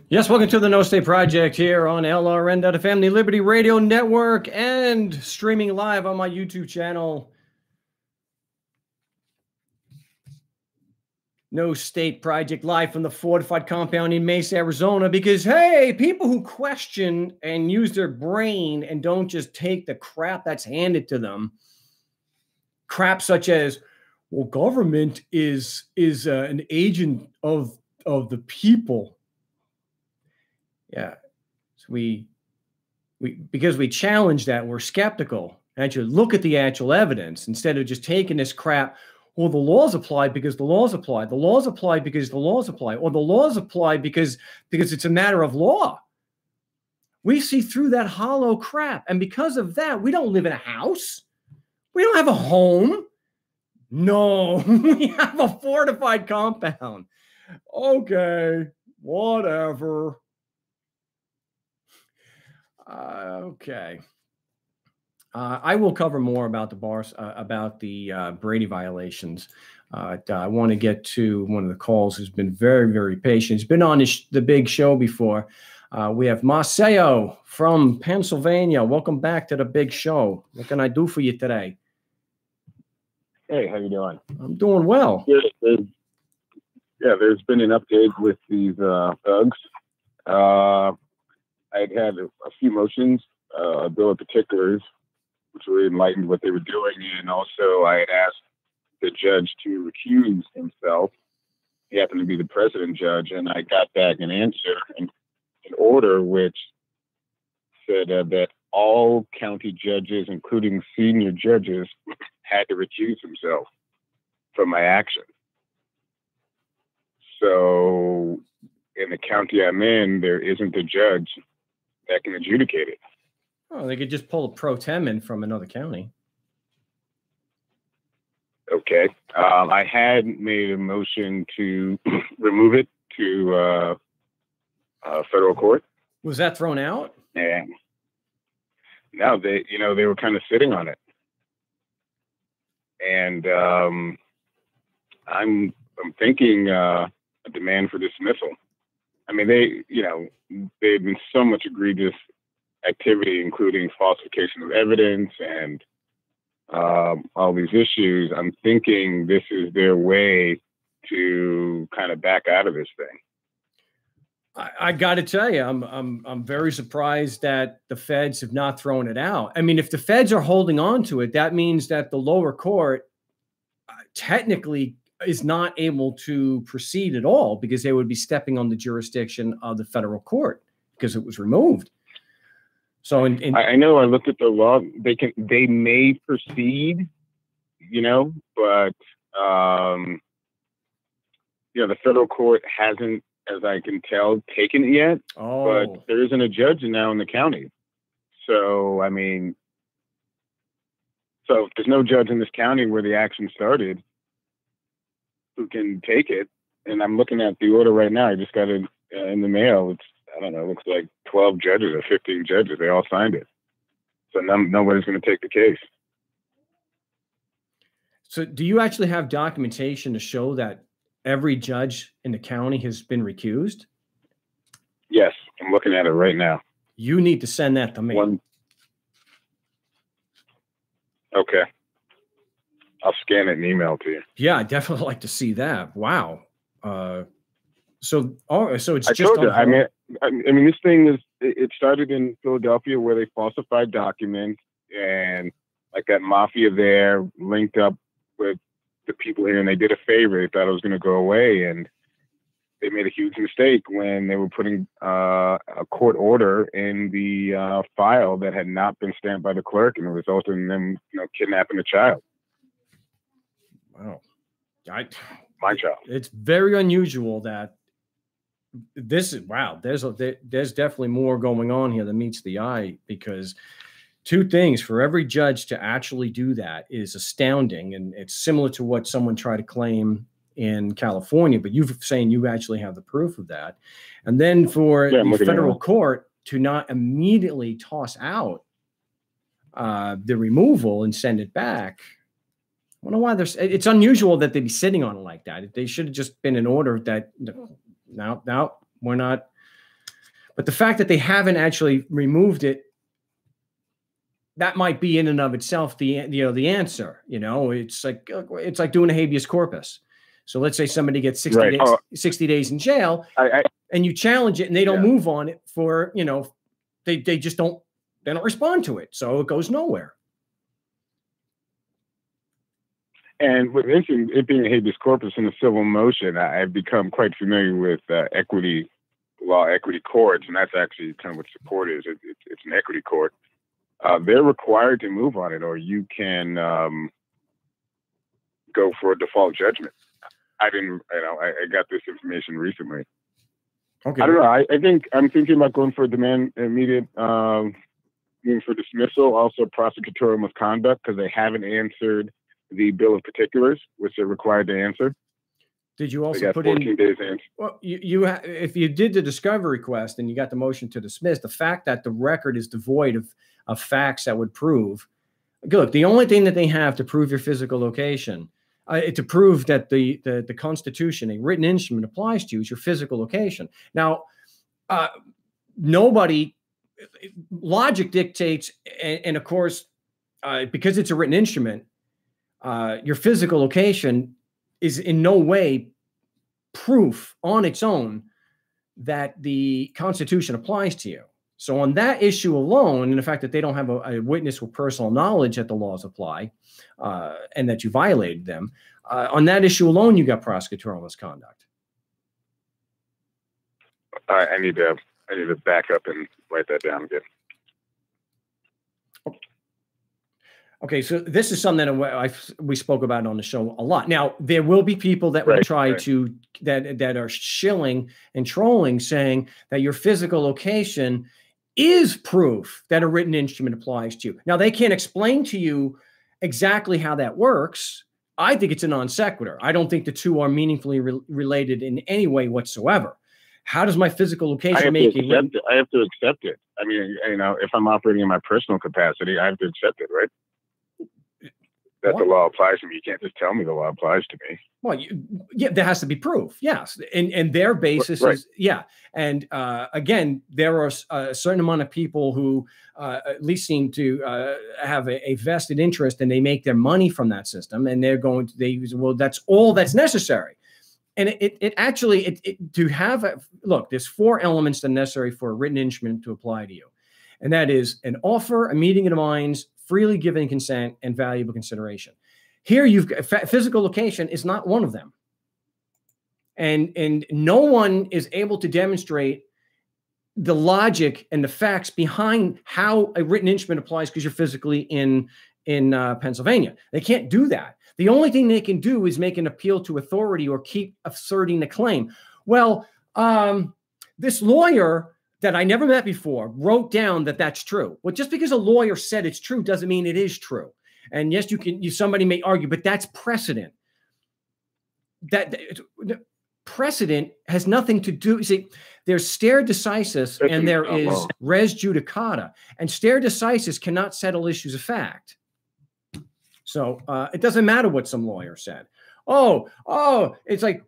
Yes, welcome to the No State Project here on LRN, the Family Liberty Radio Network, and streaming live on my YouTube channel. No State Project, live from the fortified compound in Mesa, Arizona, because, hey, people who question and use their brain and don't just take the crap that's handed to them, crap such as, well, government is an agent of the people. Yeah, so because we challenge that, we're skeptical. Actually, look at the actual evidence instead of just taking this crap. Well, the laws apply because the laws apply. The laws apply because the laws apply. Or the laws apply because it's a matter of law. We see through that hollow crap. And because of that, we don't live in a house. We don't have a home. No, we have a fortified compound. Okay, whatever. Okay. I will cover more about the Brady violations. I want to get to one of the calls who's been very, very patient. He's been on the big show before. We have Marcelo from Pennsylvania. Welcome back to the big show. What can I do for you today? Hey, how you doing? I'm doing well. There's been an update with these thugs. I'd had a few motions, a bill of particulars, which really enlightened what they were doing. And also I had asked the judge to recuse himself. He happened to be the president judge. And I got back an answer, an order, which said that all county judges, including senior judges, had to recuse themselves from my action. So in the county I'm in, there isn't a judge that can adjudicate it. Oh, they could just pull a pro tem in from another county. Okay. I had made a motion to remove it to federal court. Was that thrown out? And no, they were kind of sitting on it. And I'm thinking a demand for dismissal. I mean, they've been so much egregious activity, including falsification of evidence and all these issues. I'm thinking this is their way to kind of back out of this thing. I got to tell you, I'm very surprised that the feds have not thrown it out. I mean, if the feds are holding on to it, that means that the lower court technically is not able to proceed at all, because they would be stepping on the jurisdiction of the federal court because it was removed. So I know I looked at the law. They may proceed, but the federal court hasn't, as I can tell, taken it yet. Oh. But there isn't a judge now in the county. So, I mean, there's no judge in this county where the action started who can take it. And I'm looking at the order right now. I just got it in the mail. It's, I don't know, it looks like 12 judges or 15 judges. They all signed it. So nobody's going to take the case. So do you actually have documentation to show that every judge in the county has been recused? Yes, I'm looking at it right now. You need to send that to me. Okay. I'll scan it and email it to you. Yeah, I'd definitely like to see that. Wow. So it's I just. Told you, I mean, this thing it started in Philadelphia where they falsified documents, and like that mafia there linked up with the people here, and they did a favor. They thought it was going to go away, and they made a huge mistake when they were putting a court order in the file that had not been stamped by the clerk, and it resulted in them, kidnapping a child. Wow. My child. It's very unusual that this is, wow, there's definitely more going on here than meets the eye, because two things: for every judge to actually do that is astounding. And it's similar to what someone tried to claim in California, but you're saying you actually have the proof of that. And then for the federal court to not immediately toss out the removal and send it back. I wonder why it's unusual that they'd be sitting on it like that. They should have just been in order that no, we're not But the fact that they haven't actually removed it, that might be in and of itself the answer. It's like doing a habeas corpus. So let's say somebody gets 60 days in jail, and you challenge it, and they don't move on it for they just don't respond to it, so it goes nowhere. And with it being a habeas corpus in a civil motion, I've become quite familiar with equity courts, and that's actually kind of what support is. It's an equity court. They're required to move on it, or you can go for a default judgment. I got this information recently. Okay. I don't know. I think I'm thinking about going for immediate moving for dismissal, also prosecutorial misconduct, because they haven't answered the bill of particulars, which they're required to answer. Did you also put 14 days answer? Well, if you did the discovery request and you got the motion to dismiss, the fact that the record is devoid of facts that would prove, look, the only thing that they have to prove your physical location, to prove that the Constitution, a written instrument, applies to you is your physical location. Now, logic dictates, and of course, because it's a written instrument, your physical location is in no way proof on its own that the Constitution applies to you. So on that issue alone, and the fact that they don't have a witness with personal knowledge that the laws apply and that you violated them, on that issue alone, you got prosecutorial misconduct. I need to back up and write that down again. Okay, so this is something that we spoke about on the show a lot. Now, there will be people that will try to that are shilling and trolling, saying that your physical location is proof that a written instrument applies to you. Now, they can't explain to you exactly how that works. I think it's a non sequitur. I don't think the two are meaningfully related in any way whatsoever. How does my physical location make it? I have to accept it. I mean, if I'm operating in my personal capacity, I have to accept it, right? That the law applies to me. You can't just tell me the law applies to me. Well, there has to be proof. Yes. And their basis is, And again, there are a certain amount of people who at least seem to have a vested interest, and they make their money from that system. And they're going to, that's all that's necessary. And look, there's 4 elements that are necessary for a written instrument to apply to you. And that is an offer, a meeting of the minds, freely given consent, and valuable consideration. Here, you've got physical location is not one of them. And no one is able to demonstrate the logic and the facts behind how a written instrument applies because you're physically in Pennsylvania. They can't do that. The only thing they can do is make an appeal to authority or keep asserting the claim. Well, this lawyer that I never met before wrote down that that's true. Well, just because a lawyer said it's true doesn't mean it is true. And yes, somebody may argue, but that's precedent. That precedent has nothing to do. See, there's stare decisis and there is res judicata, and stare decisis cannot settle issues of fact. So it doesn't matter what some lawyer said. Oh, it's like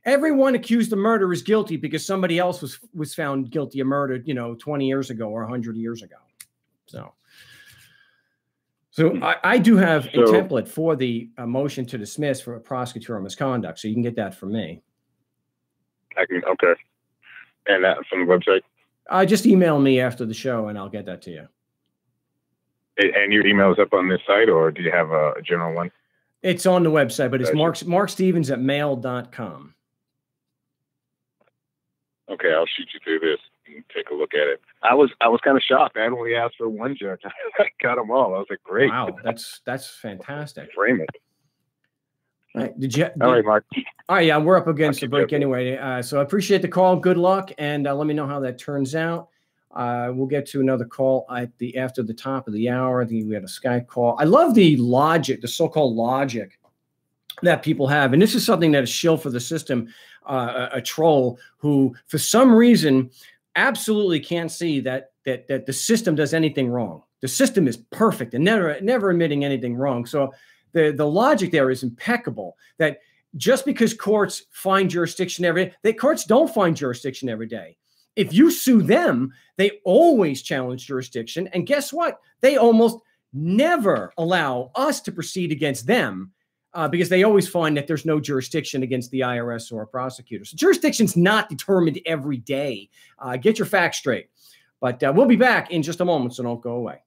everyone accused of murder is guilty because somebody else was found guilty of murder, 20 years ago or 100 years ago. So I do have a template for the motion to dismiss for prosecutorial misconduct, so you can get that from me. Okay. And that from the website? Just email me after the show, and I'll get that to you. And your email is up on this site, or do you have a general one? It's on the website, but it's markstevens@mail.com. Okay, I'll shoot you through this and take a look at it. I was kind of shocked. I had only asked for one judge. I got them all. I was like, great. Wow, that's fantastic. Frame it. All right. All right, Mark. All right, yeah, we're up against the break anyway. So I appreciate the call. Good luck, and let me know how that turns out. We'll get to another call after the top of the hour. I think we had a Skype call. I love the logic, the so-called logic that people have. And this is something that is shill for the system, a troll who, for some reason, absolutely can't see that the system does anything wrong. The system is perfect and never admitting anything wrong. So the logic there is impeccable, that just because courts find jurisdiction every day, courts don't find jurisdiction every day. If you sue them, they always challenge jurisdiction. And guess what? They almost never allow us to proceed against them because they always find that there's no jurisdiction against the IRS or a prosecutor. So jurisdiction's not determined every day. Get your facts straight. But we'll be back in just a moment, so don't go away.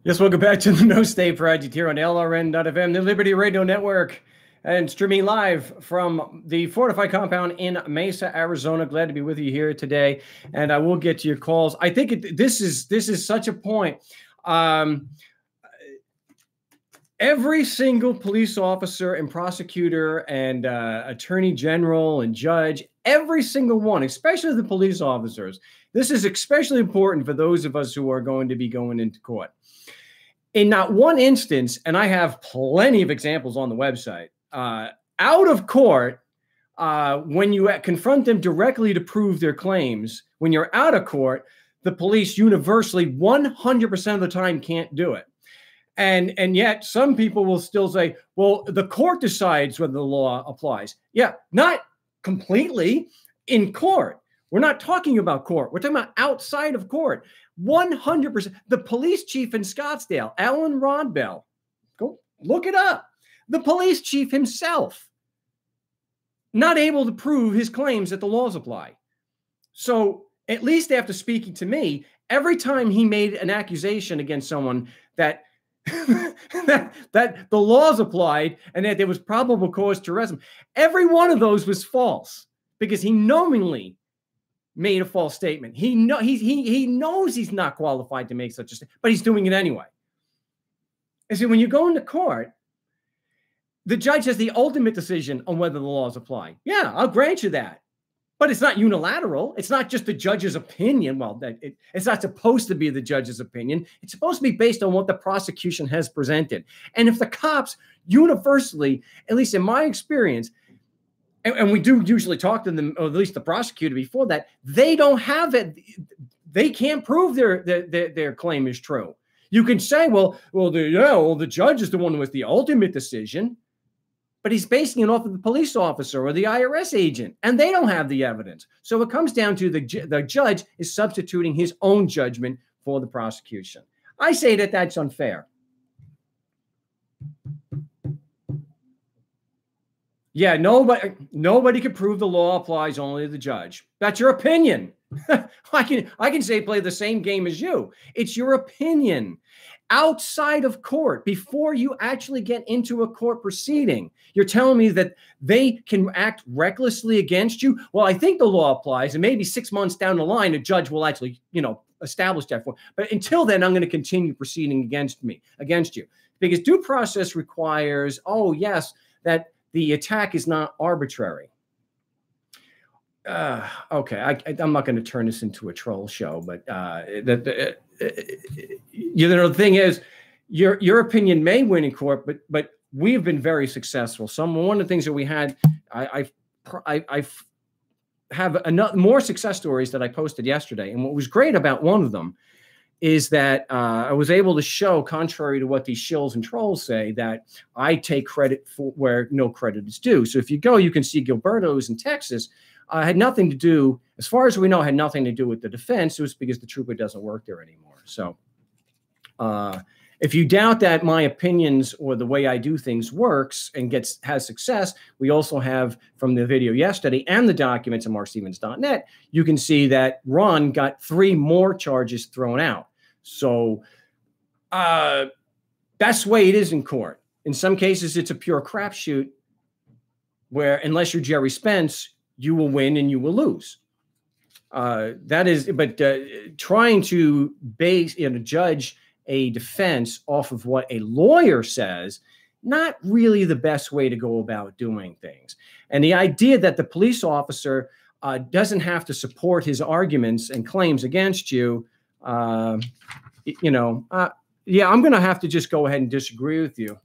Yes, welcome back to the No State Project here on LRN.FM, the Liberty Radio Network, and streaming live from the Fortify compound in Mesa, Arizona. Glad to be with you here today, and I will get to your calls. I think this is such a point. Every single police officer and prosecutor and attorney general and judge, every single one, especially the police officers, this is especially important for those of us who are going to be going into court. In not one instance, and I have plenty of examples on the website, out of court, when you confront them directly to prove their claims, when you're out of court, the police universally 100% of the time can't do it. And yet some people will still say, well, the court decides whether the law applies. Yeah, not completely in court. We're not talking about court. We're talking about outside of court. 100%. The police chief in Scottsdale, Alan Rodbell, go look it up. The police chief himself, not able to prove his claims that the laws apply. So at least after speaking to me, every time he made an accusation against someone that that the laws applied and that there was probable cause to arrest him, every one of those was false because he knowingly made a false statement. He knows he's not qualified to make such a statement, but he's doing it anyway. And so when you go into court, the judge has the ultimate decision on whether the laws apply. Yeah, I'll grant you that. But it's not unilateral. It's not just the judge's opinion. Well, it's not supposed to be the judge's opinion. It's supposed to be based on what the prosecution has presented. And if the cops universally, at least in my experience, and we do usually talk to them, or at least the prosecutor before that, they don't have it. They can't prove their claim is true. You can say, well, the judge is the one with the ultimate decision, but he's basing it off of the police officer or the IRS agent, and they don't have the evidence. So it comes down to the judge is substituting his own judgment for the prosecution. I say that that's unfair. Yeah, nobody can prove the law applies only to the judge. That's your opinion. I can say play the same game as you. It's your opinion. Outside of court, before you actually get into a court proceeding, you're telling me that they can act recklessly against you. Well, I think the law applies, and maybe 6 months down the line, a judge will actually, establish that for. But until then, I'm going to continue proceeding against you, because due process requires, that the attack is not arbitrary. Okay, I'm not going to turn this into a troll show, but the thing is, your opinion may win in court, but we've been very successful. One of the things that we had, I have more success stories that I posted yesterday, and what was great about one of them is that I was able to show, contrary to what these shills and trolls say, that I take credit for where no credit is due. So if you go, you can see Gilberto's in Texas. Had nothing to do, as far as we know, had nothing to do with the defense. It was because the trooper doesn't work there anymore. So if you doubt that my opinions or the way I do things works and has success, we also have from the video yesterday and the documents on markstevens.net, you can see that Ron got 3 more charges thrown out. So that's the way it is in court. In some cases, it's a pure crapshoot where unless you're Jerry Spence, you will win and you will lose. Trying to judge a defense off of what a lawyer says, not really the best way to go about doing things. And the idea that the police officer doesn't have to support his arguments and claims against you, I'm going to have to just go ahead and disagree with you.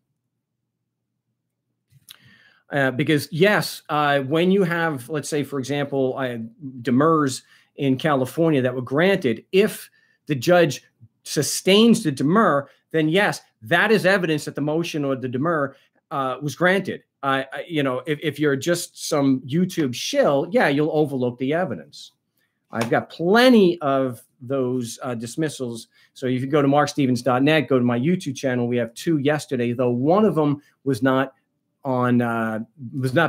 Because yes, when you have, let's say, for example, demurs in California that were granted, if the judge sustains the demur, then yes, that is evidence that the motion or the demur was granted. If you're just some YouTube shill, yeah, you'll overlook the evidence. I've got plenty of those dismissals. So if you go to markstevens.net, go to my YouTube channel, we have 2 yesterday, though one of them was not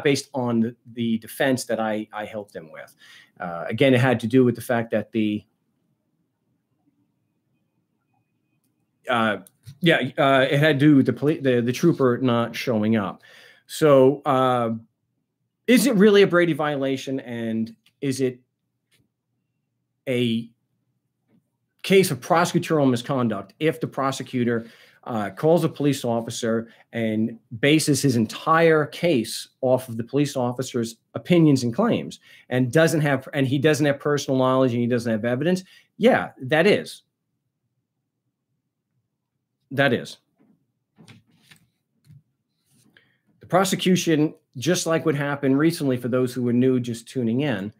based on the defense that I helped them with. Again, it had to do with the fact that Yeah, it had to do with the trooper not showing up. So, is it really a Brady violation, and is it a case of prosecutorial misconduct if the prosecutor calls a police officer and bases his entire case off of the police officer's opinions and claims, and he doesn't have personal knowledge and he doesn't have evidence? Yeah, that is. The prosecution, just like what happened recently for those who were new just tuning in,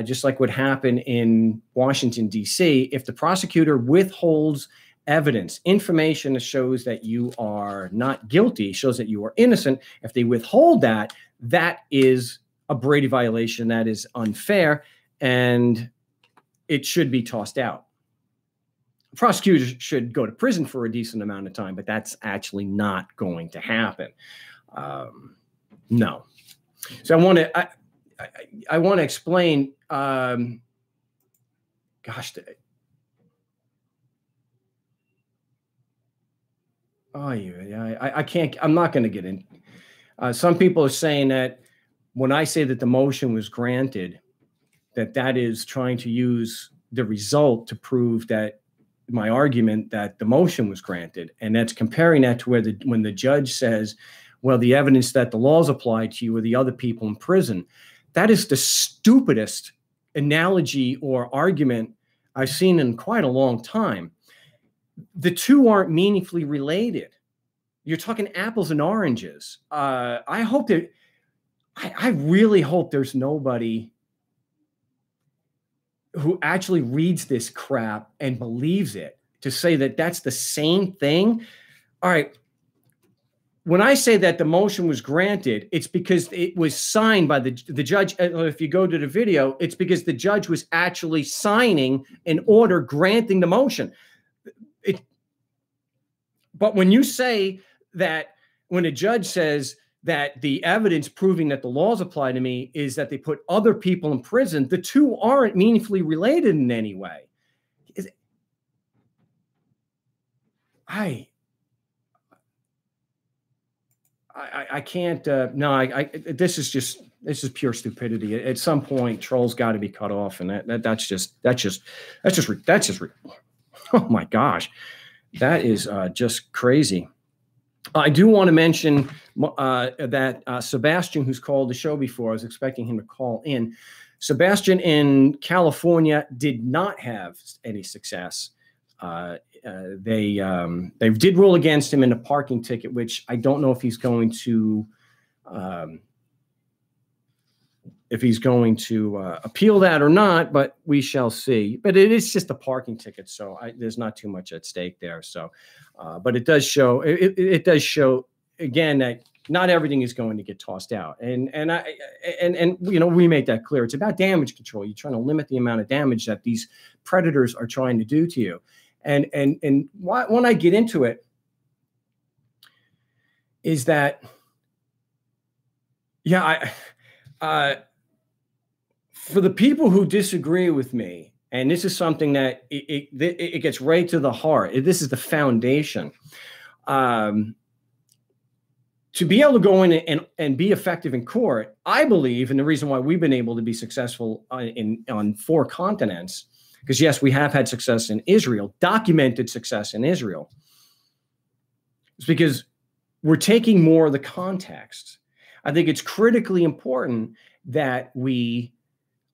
just like what happened in Washington, D.C., if the prosecutor withholds evidence, information that shows that you are not guilty, shows that you are innocent, if they withhold that, that is a Brady violation. That is unfair, and it should be tossed out. Prosecutors should go to prison for a decent amount of time, but that's actually not going to happen. No. So I want to explain. Gosh, I can't. I'm not going to get in. Some people are saying that when I say that the motion was granted, that is trying to use the result to prove that my argument that the motion was granted, and that's comparing that to when the judge says, well, the evidence that the laws apply to you or the other people in prison. That is the stupidest analogy or argument I've seen in quite a long time. The two aren't meaningfully related. You're talking apples and oranges. I really hope there's nobody who actually reads this crap and believes it to say that that's the same thing. All right. When I say that the motion was granted, it's because it was signed by the judge. If you go to the video, it's because the judge was actually signing an order granting the motion. But when you say that, when a judge says that the evidence proving that the laws apply to me is that they put other people in prison, the two aren't meaningfully related in any way. I can't. No, this is pure stupidity. At some point, trolls got to be cut off, and that's just. Oh my gosh, that is just crazy. I do want to mention that Sebastian, who's called the show before, I was expecting him to call in. Sebastian in California did not have any success. They did rule against him in a parking ticket, which I don't know if he's going to appeal that or not, but we shall see. But it is just a parking ticket, so there's not too much at stake there. So, but it does show again that not everything is going to get tossed out, and we make that clear. It's about damage control. You're trying to limit the amount of damage that these predators are trying to do to you. And when I get into it, is that, for the people who disagree with me, and this is something that it gets right to the heart. This is the foundation. To be able to go in and be effective in court, I believe, and the reason why we've been able to be successful on 4 continents, because yes, we have had success in Israel, documented success in Israel. It's because we're taking more of the context. I think it's critically important that we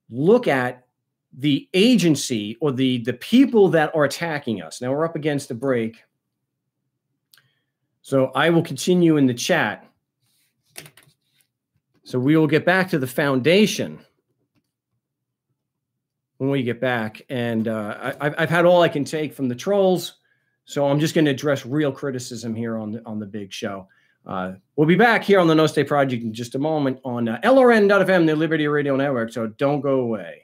look at the agency or the people that are attacking us. Now we're up against the break, so I will continue in the chat. So we will get back to the foundation when we get back. And I've had all I can take from the trolls, so I'm just going to address real criticism here on the big show. We'll be back here on the No State Project in just a moment on LRN.FM, the Liberty Radio Network, so don't go away.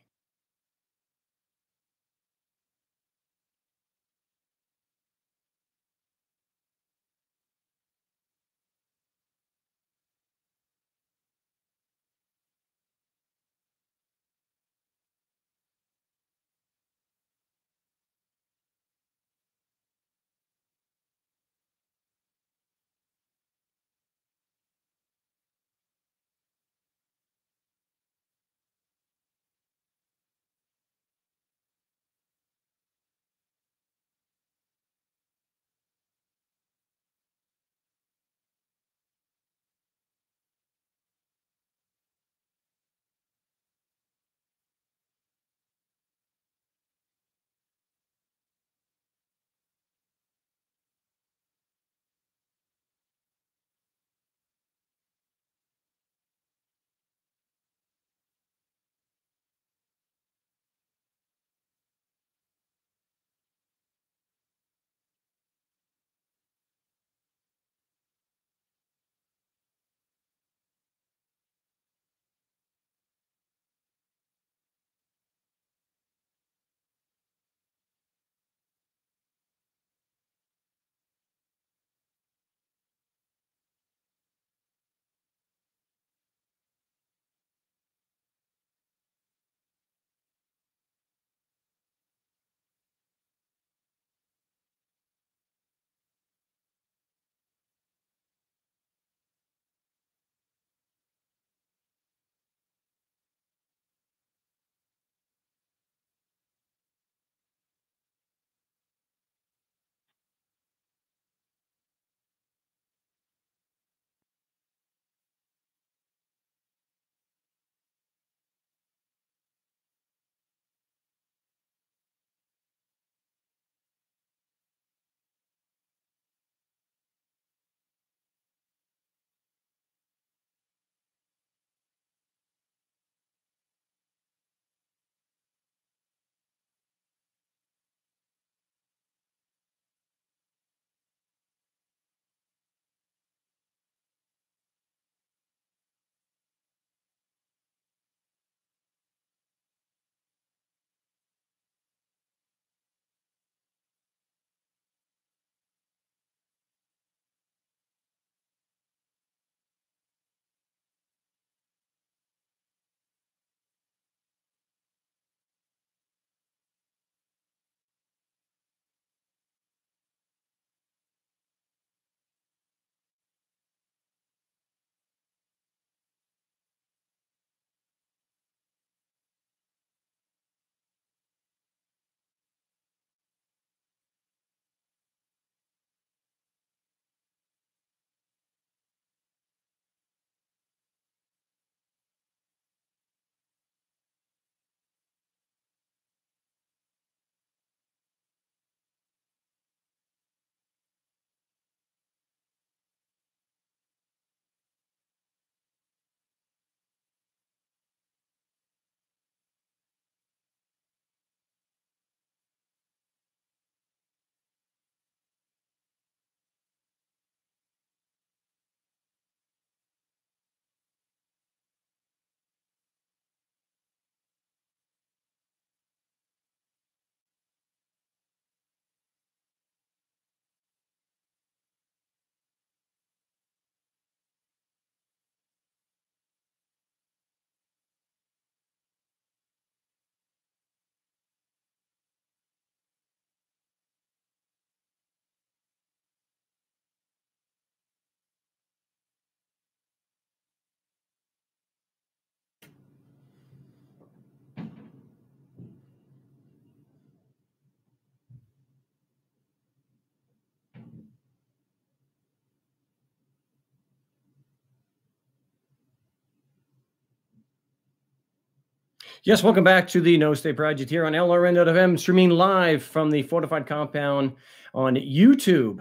Yes, welcome back to the No State Project here on LRN.FM, streaming live from the Fortified Compound on YouTube.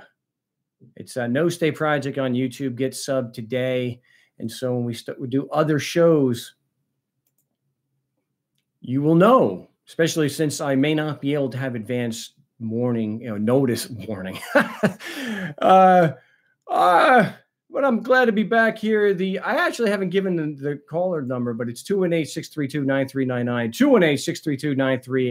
It's a No State Project on YouTube. Get sub today. And so when we do other shows, you will know, especially since I may not be able to have advanced morning, notice warning. But I'm glad to be back here. I actually haven't given the caller number, but it's 218-632-9399,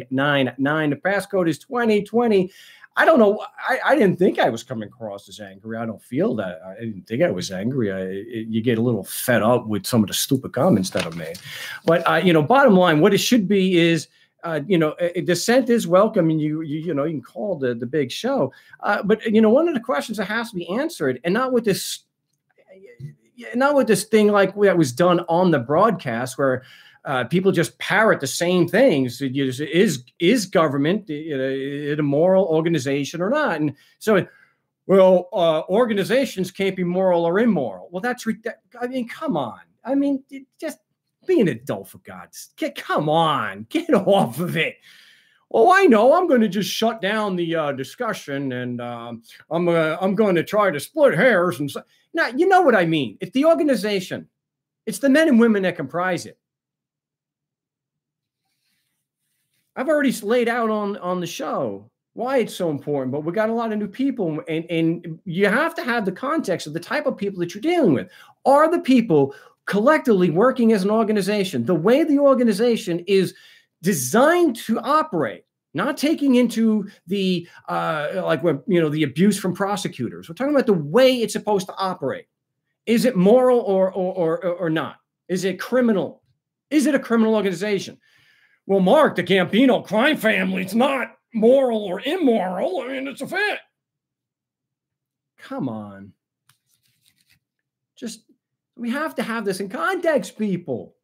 218-632-9399. The passcode is 2020. I don't know. I didn't think I was coming across as angry. I don't feel that. I didn't think I was angry. You get a little fed up with some of the stupid comments that I've made. But, bottom line, what it should be is, dissent is welcome, and you can call the big show. But one of the questions that has to be answered, and not with this thing like that was done on the broadcast where people just parrot the same things. Is government a moral organization or not? And so, organizations can't be moral or immoral. Well, I mean, come on. I mean, just be an adult, for God's sake. Come on, get off of it. Oh, I know. I'm going to just shut down the discussion, and I'm going to try to split hairs. And so, now, you know what I mean. It's the organization. It's the men and women that comprise it. I've already laid out on the show why it's so important, but we got a lot of new people, and you have to have the context of the type of people that you're dealing with. Are the people collectively working as an organization, the way the organization is designed to operate, not taking into the the abuse from prosecutors. We're talking about the way it's supposed to operate. Is it moral or not? Is it criminal? Is it a criminal organization? Well, Mark, the Gambino crime family, it's not moral or immoral. I mean, it's a fact. Come on. We have to have this in context, people.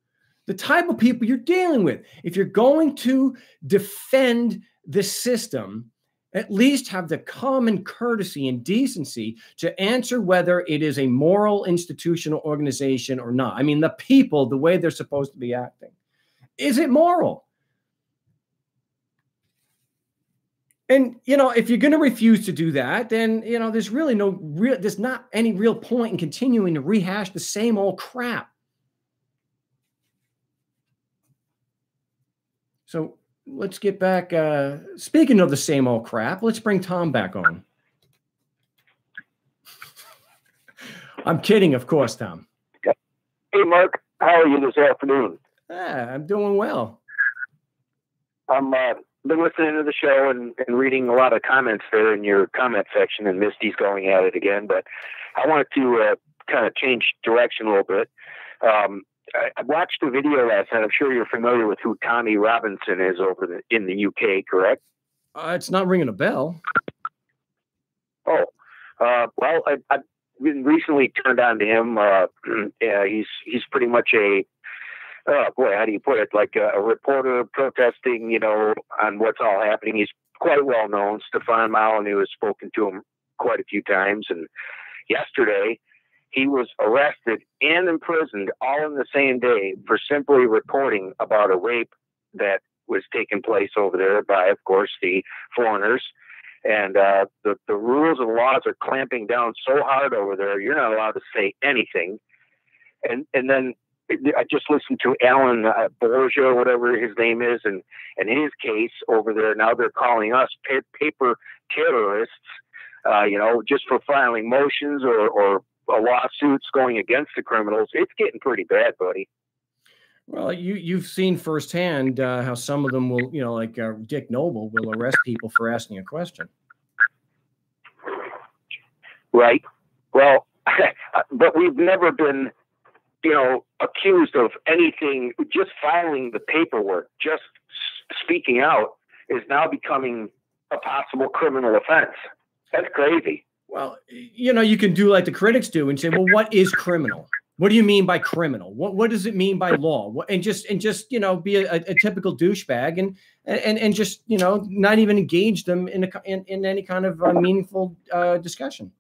The type of people you're dealing with. If you're going to defend the system, at least have the common courtesy and decency to answer whether it is a moral institutional organization or not. I mean, the people, the way they're supposed to be acting. Is it moral? And, if you're going to refuse to do that, then, there's really there's not any real point in continuing to rehash the same old crap. So let's get back. Speaking of the same old crap, let's bring Tom back on. I'm kidding, of course, Tom. Hey, Mark. How are you this afternoon? I'm doing well. I'm been listening to the show and reading a lot of comments there in your comment section, and Misty's going at it again. But I wanted to kind of change direction a little bit. I watched a video last night. I'm sure you're familiar with who Tommy Robinson is in the UK, correct? It's not ringing a bell. Oh, well, I've been recently turned on to him. He's pretty much how do you put it? Like a reporter protesting, on what's all happening. He's quite well known. Stefan Molyneux has spoken to him quite a few times. And yesterday, he was arrested and imprisoned all in the same day for simply reporting about a rape that was taking place over there by, of course, the foreigners. And the rules and laws are clamping down so hard over there, you're not allowed to say anything. And then I just listened to Alan Borgia, or whatever his name is, and his case over there. Now they're calling us paper terrorists, just for filing motions or lawsuits going against the criminals. It's getting pretty bad, buddy. Well, you've seen firsthand how some of them will, like Dick Noble will arrest people for asking a question. Right. Well, but we've never been, accused of anything. Just filing the paperwork, just speaking out is now becoming a possible criminal offense. That's crazy. Well, you can do like the critics do and say, well, what is criminal? What do you mean by criminal? What does it mean by law? And just be a typical douchebag and just not even engage them in any kind of meaningful discussion.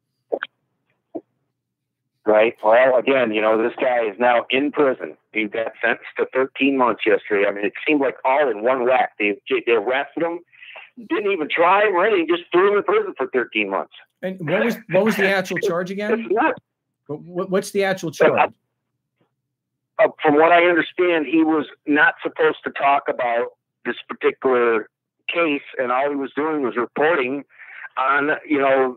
Right. Well, again, this guy is now in prison. He got sentenced to 13 months yesterday. I mean, it seemed like all in one whack. They arrested him, didn't even try him or anything, just threw him in prison for 13 months. And what was the actual charge again? What's the actual charge? From what I understand, he was not supposed to talk about this particular case, and all he was doing was reporting on, they're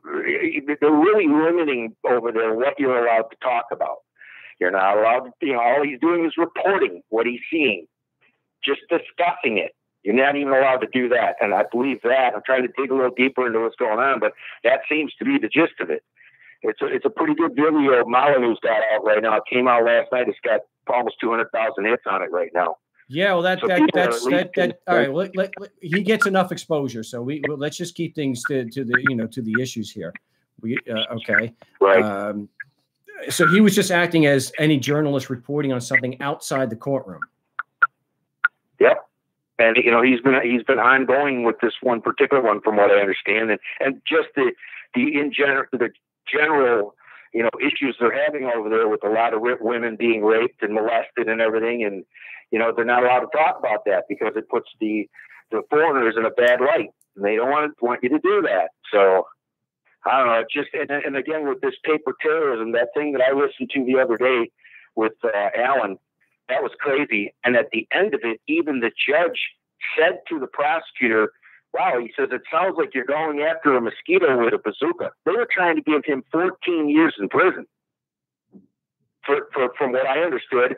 really limiting over there what you're allowed to talk about. You're not allowed to, all he's doing is reporting what he's seeing, just discussing it. You're not even allowed to do that. And I believe that. I'm trying to dig a little deeper into what's going on, but that seems to be the gist of it. It's a pretty good video Molyneux's got out right now. It came out last night. It's got almost 200,000 hits on it right now. Yeah, well, that's all right. Well, he gets enough exposure, so let's just keep things to the issues here. Okay, right. So he was just acting as any journalist reporting on something outside the courtroom. Yep, and he's been ongoing with this one particular one, from what I understand, and just the general issues they're having over there with a lot of women being raped and molested and everything, and they're not allowed to talk about that because it puts the foreigners in a bad light, and they don't want you to do that. So I don't know. It's just and again with this paper terrorism, that thing that I listened to the other day with Alan, that was crazy. And at the end of it, even the judge said to the prosecutor, "Wow," he says, "it sounds like you're going after a mosquito with a bazooka." They were trying to give him 14 years in prison from what I understood,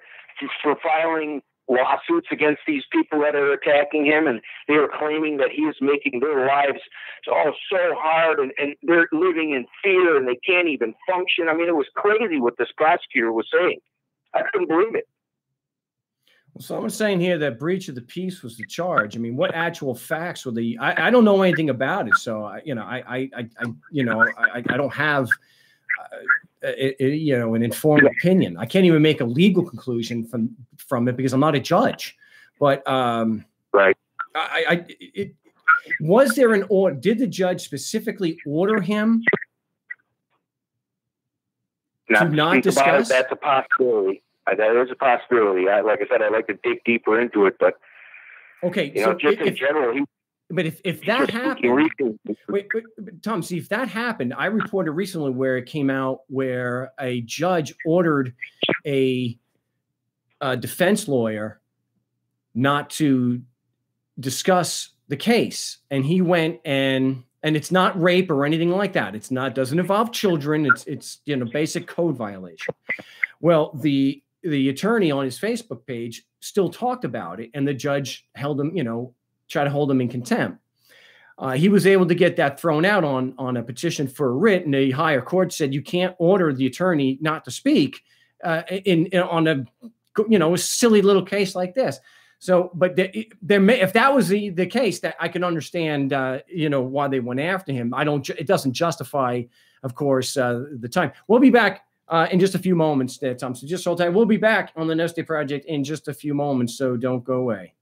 for filing lawsuits against these people that are attacking him, and they were claiming that he is making their lives so hard, and they're living in fear, and they can't even function. I mean, it was crazy what this prosecutor was saying. I couldn't believe it. Well, someone's saying here that breach of the peace was the charge. I mean, what actual facts were the? I don't know anything about it, so I don't have an informed opinion. I can't even make a legal conclusion from it because I'm not a judge. But right, was there an order? Did the judge specifically order him to not discuss? That's a possibility. That is a possibility. Like I said, I'd like to dig deeper into it, but okay. So just in general, but if that happened, wait, Tom, see, if that happened, I reported recently where it came out where a judge ordered a defense lawyer not to discuss the case, and he went and it's not rape or anything like that. It's not, doesn't involve children. It's basic code violation. Well, the attorney on his Facebook page still talked about it, and the judge held him, try to hold him in contempt. He was able to get that thrown out on a petition for a writ, and the higher court said you can't order the attorney not to speak on a silly little case like this. So, but if that was the case, that I can understand, why they went after him. It doesn't justify, of course, the time. We'll be back in just a few moments, Tom. So just hold tight. We'll be back on the Nest Day Project in just a few moments. So don't go away.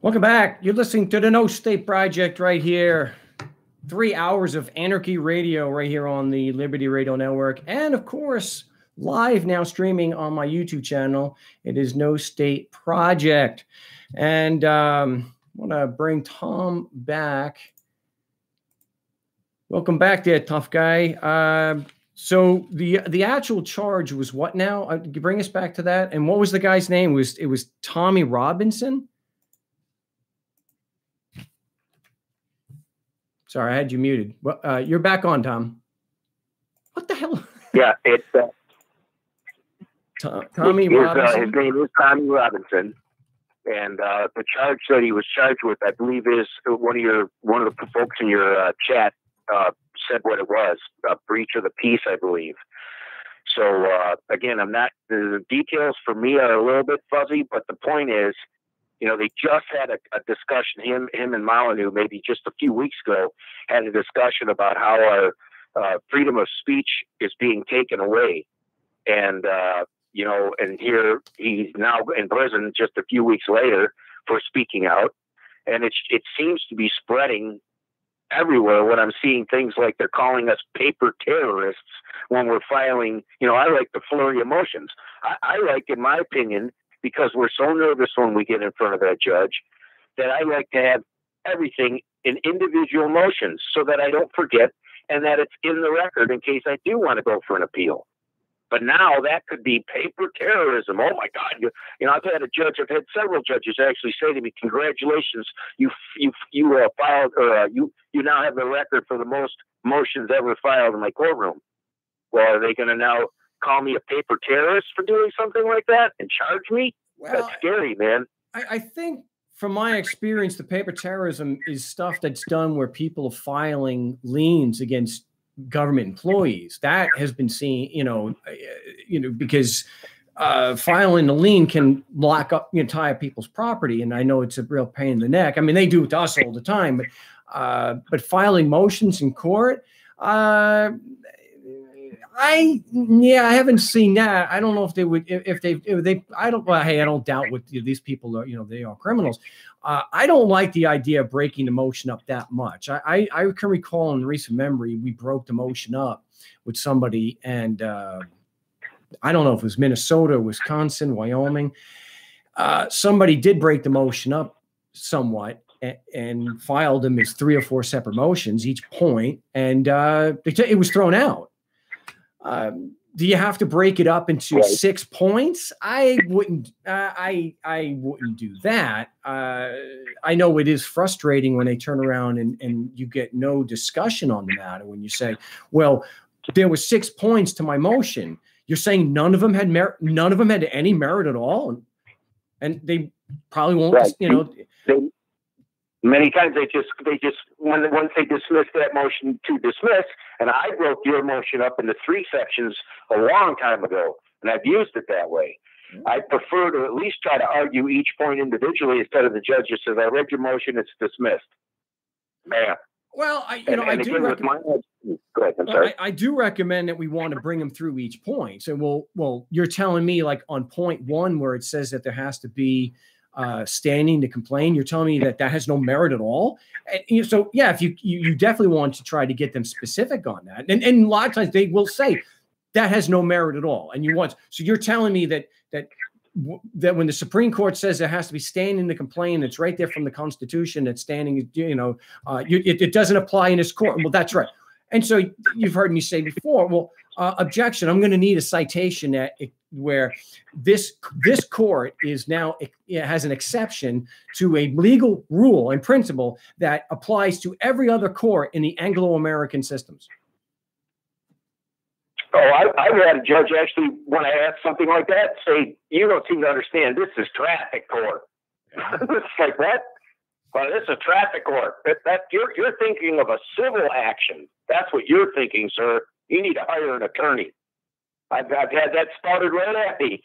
Welcome back. You're listening to the No State Project right here. 3 hours of anarchy radio right here on the Liberty Radio Network. And of course, live now streaming on my YouTube channel. It is No State Project. And I want to bring Tom back. Welcome back there, tough guy. So the actual charge was what now? Bring us back to that. And what was the guy's name? It was Tommy Robinson? Sorry, I had you muted. Well, you're back on, Tom. What the hell? Yeah, it's Tommy Robinson. His name is Tommy Robinson, and the charge that he was charged with, I believe, is one of the folks in your chat said what it was, a breach of the peace, I believe. So again, the details for me are a little bit fuzzy, but the point is, you know, they just had a discussion, him and Molyneux, maybe just a few weeks ago, had a discussion about how our freedom of speech is being taken away. And, you know, and here he's now in prison just a few weeks later for speaking out. And it seems to be spreading everywhere when I'm seeing things like they're calling us paper terrorists when we're filing. You know, I like the flurry of motions. I like, in my opinion, because we're so nervous when we get in front of that judge, that I like to have everything in individual motions so that I don't forget and that it's in the record in case I do want to go for an appeal. But now that could be paper terrorism. Oh my God! You know, I've had several judges actually say to me, "Congratulations, you filed, or you now have the record for the most motions ever filed in my courtroom." Well, are they going to now call me a paper terrorist for doing something like that and charge me? Well, that's scary, man. I think from my experience, the paper terrorism is stuff that's done where people are filing liens against government employees. That has been seen, because filing a lien can lock up, tie up people's property. And I know it's a real pain in the neck. I mean, they do it to us all the time, but filing motions in court, I haven't seen that. I don't know if they would, I don't doubt what these people are, they are criminals. I don't like the idea of breaking the motion up that much. I can recall in recent memory, we broke the motion up with somebody, and I don't know if it was Minnesota, Wisconsin, Wyoming. Somebody did break the motion up somewhat and filed them as 3 or 4 separate motions, each point, and it was thrown out. Do you have to break it up into 6 points? I wouldn't. I wouldn't do that. I know it is frustrating when they turn around and you get no discussion on the matter. When you say, "Well, there was 6 points to my motion," you're saying none of them had merit. None of them had any merit at all, and they probably won't. Right. Many times they just once they dismiss that motion to dismiss, and I broke your motion up into 3 sections a long time ago, and I've used it that way. I prefer to at least try to argue each point individually instead of the judge just says, "I read your motion, it's dismissed." Man. Well, I do recommend that we want to bring them through each point. So, well, you're telling me like on point 1 where it says that there has to be standing to complain, you're telling me that has no merit at all. And, so yeah, if you definitely want to try to get them specific on that, and a lot of times they will say that has no merit at all. And so you're telling me that when the Supreme Court says there has to be standing to complain, it's right there from the Constitution that standing, it doesn't apply in this court. Well, that's right. And so you've heard me say before, well, objection, I'm going to need a citation where this court is now, it has an exception to a legal rule and principle that applies to every other court in the Anglo-American systems. Oh, I've had a judge actually, when I ask something like that, say, "You don't seem to understand. This is traffic court." It's like, what? Well, this is a traffic court. You're thinking of a civil action. That's what you're thinking, sir. You need to hire an attorney. I've had that started right at me.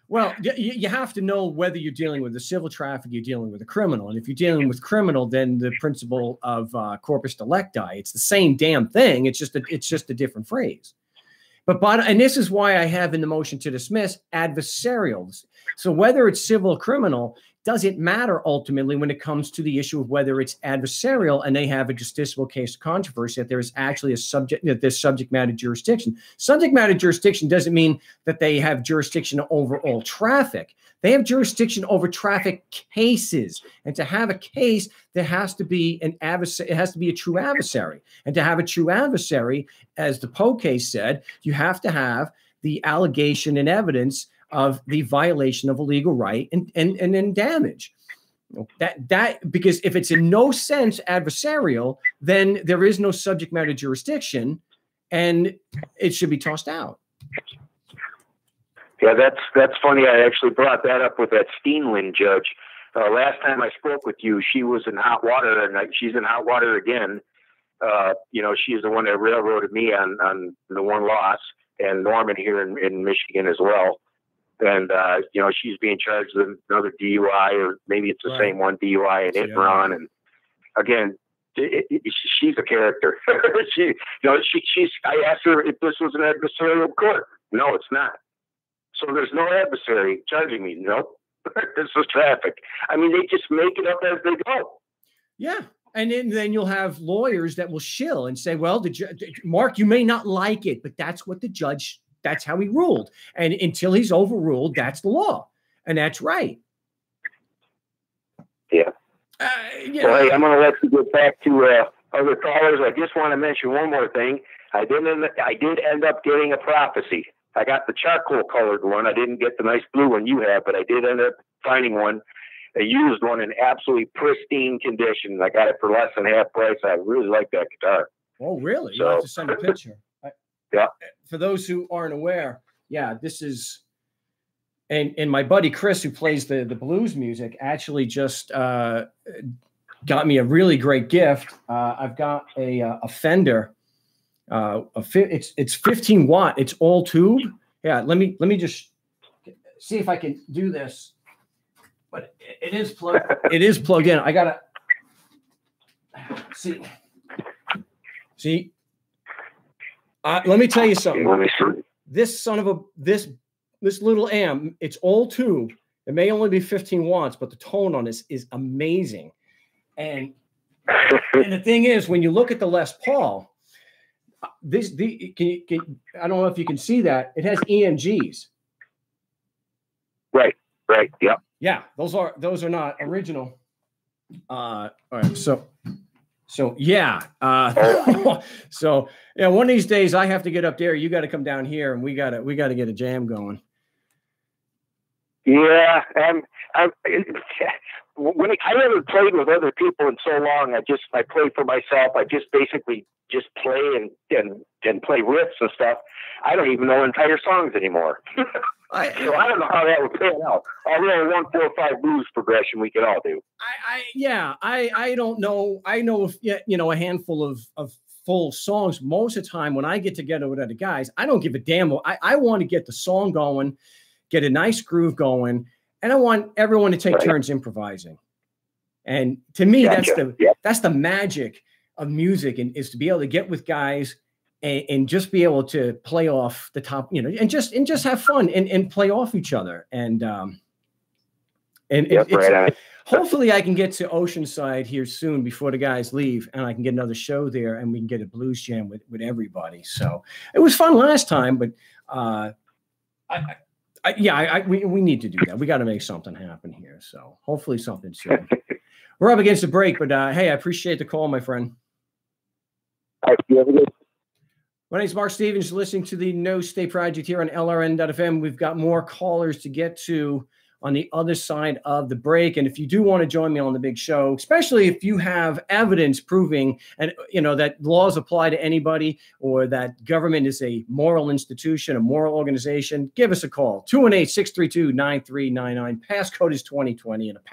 Well, you have to know whether you're dealing with a civil traffic, you're dealing with a criminal. And if you're dealing with criminal, then the principle of corpus delicti, it's the same damn thing. It's just a different phrase. and this is why I have in the motion to dismiss adversarial. So whether it's civil or criminal doesn't matter ultimately when it comes to the issue of whether it's adversarial and they have a justiciable case of controversy, that there's actually that there's subject matter jurisdiction. Subject matter jurisdiction doesn't mean that they have jurisdiction over all traffic. They have jurisdiction over traffic cases. And to have a case, there has to be an adversary. It has to be a true adversary. And to have a true adversary, as the Poe case said, you have to have the allegation and evidence of the violation of a legal right and then damage. That because if it's in no sense adversarial, then there is no subject matter jurisdiction, and it should be tossed out. Yeah, that's funny. I actually brought that up with that Steenland judge. Last time I spoke with you, she was in hot water, and she's in hot water again. She's the one that railroaded me on the one loss, and Norman here in Michigan as well. And, she's being charged with another DUI, or maybe it's the same one, DUI and hit and run. And again, she's a character. I asked her if this was an adversarial court. No, it's not. So there's no adversary charging me. Nope. This is traffic. I mean, they just make it up as they go. Yeah. And then you'll have lawyers that will shill and say, well, Mark, you may not like it, but that's what the judge, that's how he ruled. And until he's overruled, that's the law. And that's right. Yeah. Well, hey, I'm going to let you get back to other callers. I just want to mention one more thing. I did end up getting a prophecy. I got the charcoal colored one. I didn't get the nice blue one you have, but I did end up finding one, a used one in absolutely pristine condition. I got it for less than half price. I really like that guitar. Oh, really? So, you have to send a picture. Yeah. For those who aren't aware, this is, and my buddy Chris, who plays the blues music, actually just got me a really great gift. I've got a Fender. It's 15 watt. It's all tube. Yeah. Let me just see if I can do this. But it is plugged. It is plugged in. I gotta see. Let me tell you something. This son of a this little amp. It's all tube. It may only be 15 watts, but the tone on this is amazing. And the thing is, when you look at the Les Paul, I don't know if you can see that it has EMGs. Right. Yep. Yeah. Those are not original. All right. So yeah. So yeah. One of these days I have to get up there. You got to come down here, and we got to get a jam going. Yeah. When I haven't played with other people in so long, I play for myself. I just basically just play and play riffs and stuff. I don't even know entire songs anymore. So I don't know how that would pan out. Although 1, 4, 5 blues progression we could all do. I don't know. I know a handful of full songs. Most of the time when I get together with other guys, I don't give a damn. I want to get the song going, get a nice groove going, and I want everyone to take turns improvising. And to me, that's the magic of music, and is to be able to get with guys and just be able to play off the top, and just have fun and play off each other. And hopefully I can get to Oceanside here soon before the guys leave, and I can get another show there, and we can get a blues jam with everybody. So it was fun last time, but we need to do that. We got to make something happen here. So hopefully something soon. We're up against the break, but hey, I appreciate the call, my friend. All right, you have a good. My name's Mark Stevens, listening to the No State Project here on LRN.FM. We've got more callers to get to on the other side of the break. And if you do want to join me on the big show, especially if you have evidence proving that laws apply to anybody, or that government is a moral institution, a moral organization, give us a call. 218-632-9399. Passcode is 2020 and a #.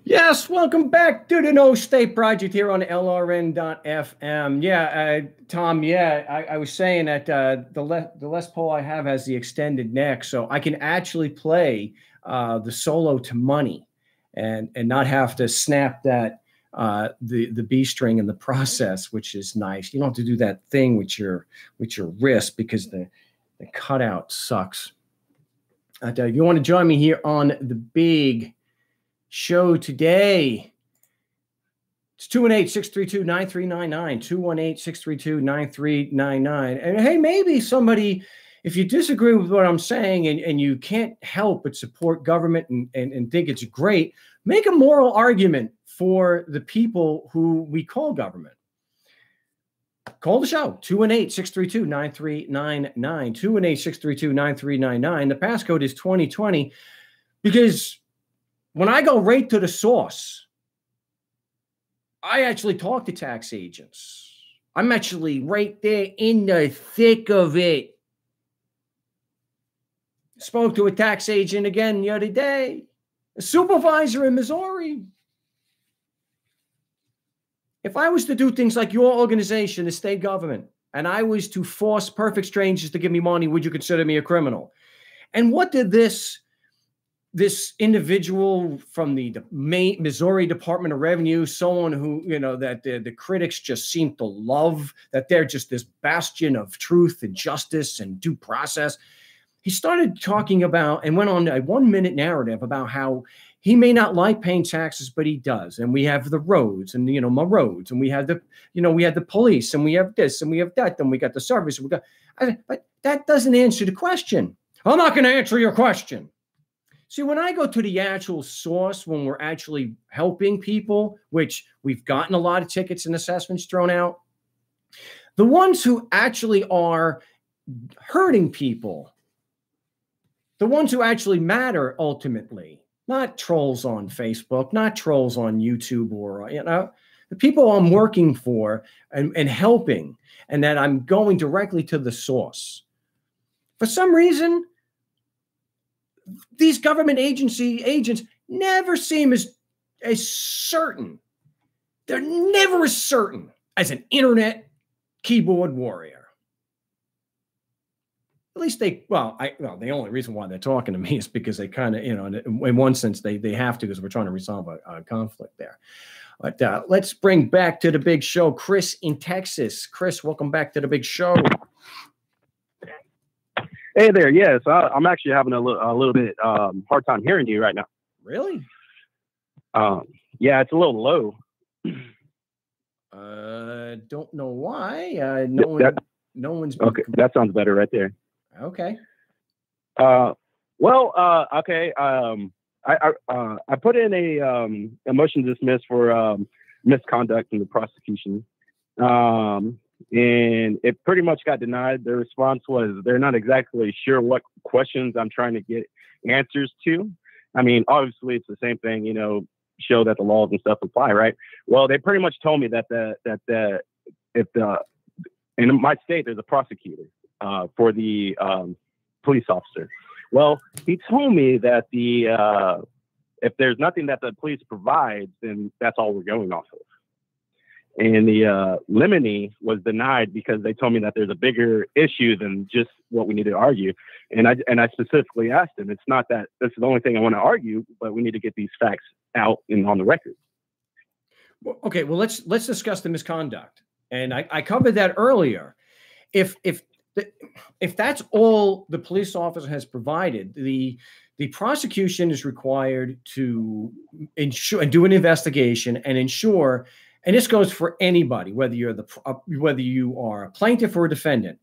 Yes, welcome back to the No State Project here on LRN.FM. Yeah, Tom, I was saying that the Les Paul I have has the extended neck, so I can actually play the solo to money and not have to snap that the B string in the process, which is nice. You don't have to do that thing with your wrist because the cutout sucks. If you want to join me here on the big show today, it's 218-632-9399, 218-632-9399. And hey, maybe somebody, if you disagree with what I'm saying and you can't help but support government and think it's great, make a moral argument for the people who we call government. Call the show, 218-632-9399, 218-632-9399. The passcode is 2020 because when I go right to the source, I actually talk to tax agents. I'm actually right there in the thick of it. Spoke to a tax agent again the other day, a supervisor in Missouri. If I was to do things like your organization, the state government, and I was to force perfect strangers to give me money, would you consider me a criminal? And what did this individual from the Missouri Department of Revenue, someone who, that the critics just seem to love, that they're just this bastion of truth and justice and due process. He started talking about and went on a 1-minute narrative about how he may not like paying taxes, but he does. And we have the roads and, my roads, and we have we have the police, and we have this and we have that, and we got the service. But that doesn't answer the question. I'm not going to answer your question. See, when I go to the actual source, when we're actually helping people, which we've gotten a lot of tickets and assessments thrown out, the ones who actually are hurting people, the ones who actually matter ultimately, not trolls on Facebook, not trolls on YouTube, or, the people I'm working for and helping, and that I'm going directly to the source. For some reason, these government agents never seem as certain. They're never as certain as an internet keyboard warrior. At least the only reason why they're talking to me is because they kind of, in one sense, they have to, because we're trying to resolve a conflict there. But let's bring back to the big show Chris in Texas. Chris, welcome back to the big show. Hey there. Yes, I'm actually having a little bit hard time hearing you right now. Really? Yeah, it's a little low. Don't know why. No one's been okay. That sounds better right there. Okay. Okay. I put in a motion to dismiss for misconduct in the prosecution. And it pretty much got denied. The response was they're not exactly sure what questions I'm trying to get answers to. I mean, obviously it's the same thing, show that the laws and stuff apply, right? Well, they pretty much told me that in my state there's a prosecutor for the police officer. Well, he told me that if there's nothing that the police provides, then that's all we're going off of. And the limine was denied because they told me that there's a bigger issue than just what we need to argue. And I specifically asked him, it's not that this is the only thing I want to argue, but we need to get these facts out and on the record. Well, okay, well, let's discuss the misconduct. And I covered that earlier. If that's all the police officer has provided, the prosecution is required to ensure and do an investigation and ensure. And this goes for anybody, whether you are a plaintiff or a defendant.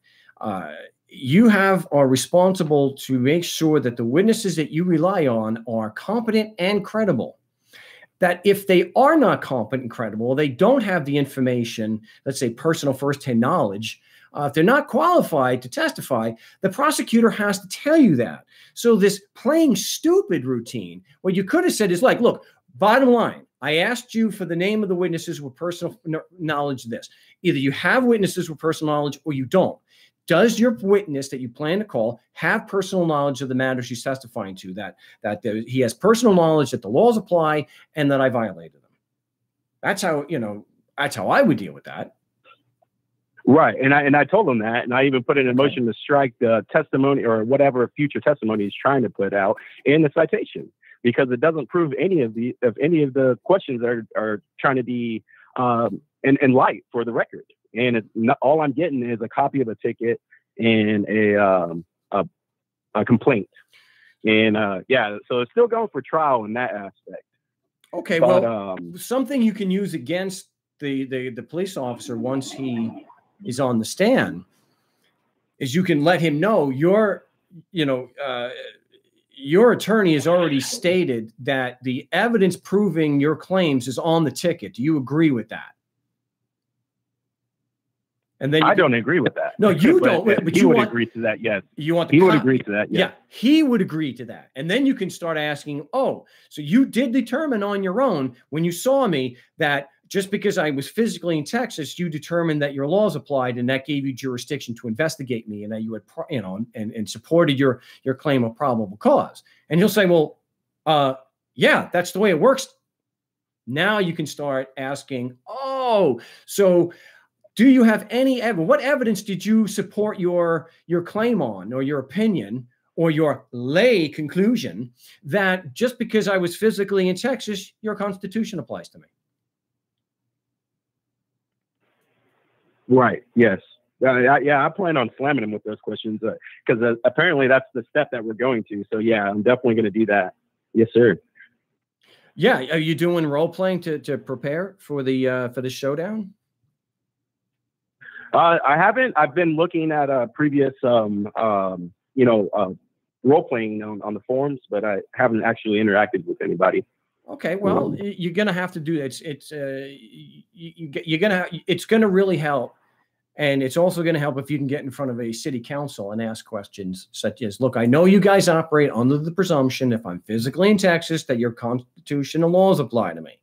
You are responsible to make sure that the witnesses that you rely on are competent and credible. That if they are not competent and credible, they don't have the information, let's say personal first-hand knowledge, if they're not qualified to testify, the prosecutor has to tell you that. So this playing stupid routine, what you could have said is like, look, bottom line, I asked you for the name of the witnesses with personal knowledge of this. Either you have witnesses with personal knowledge or you don't. Does your witness that you plan to call have personal knowledge of the matter she's testifying to, that he has personal knowledge that the laws apply and that I violated them? That's how, that's how I would deal with that. Right. And I told him that, and I even put it in motion to strike the testimony or whatever future testimony he's trying to put out in the citation, because it doesn't prove any of the questions that are trying to be in light for the record. And it's not, all I'm getting is a copy of a ticket and a complaint. And so it's still going for trial in that aspect. Okay, but, well, something you can use against the police officer once he is on the stand is you can let him know your attorney has already stated that the evidence proving your claims is on the ticket. Do you agree with that? And then I don't agree with that. No, you don't. But he would agree to that. Yes. You want he would agree to that. Yes. Yeah, he would agree to that. And then you can start asking, oh, so you did determine on your own when you saw me that just because I was physically in Texas, you determined that your laws applied, and that gave you jurisdiction to investigate me, and that you had, and supported your claim of probable cause. And he'll say, well, yeah, that's the way it works. Now you can start asking, oh, so do you have any evidence? What evidence did you support your claim on, or your opinion, or your lay conclusion that just because I was physically in Texas, your Constitution applies to me? Right. Yes. I plan on slamming him with those questions because apparently that's the step that we're going to. So yeah, I'm definitely going to do that. Yes, sir. Yeah. Are you doing role playing to prepare for the showdown? I haven't. I've been looking at previous role playing on the forums, but I haven't actually interacted with anybody. Okay, well, you're gonna have to do that. It's gonna really help, and it's also gonna help if you can get in front of a city council and ask questions such as, "Look, I know you guys operate under the presumption if I'm physically in Texas that your constitutional laws apply to me.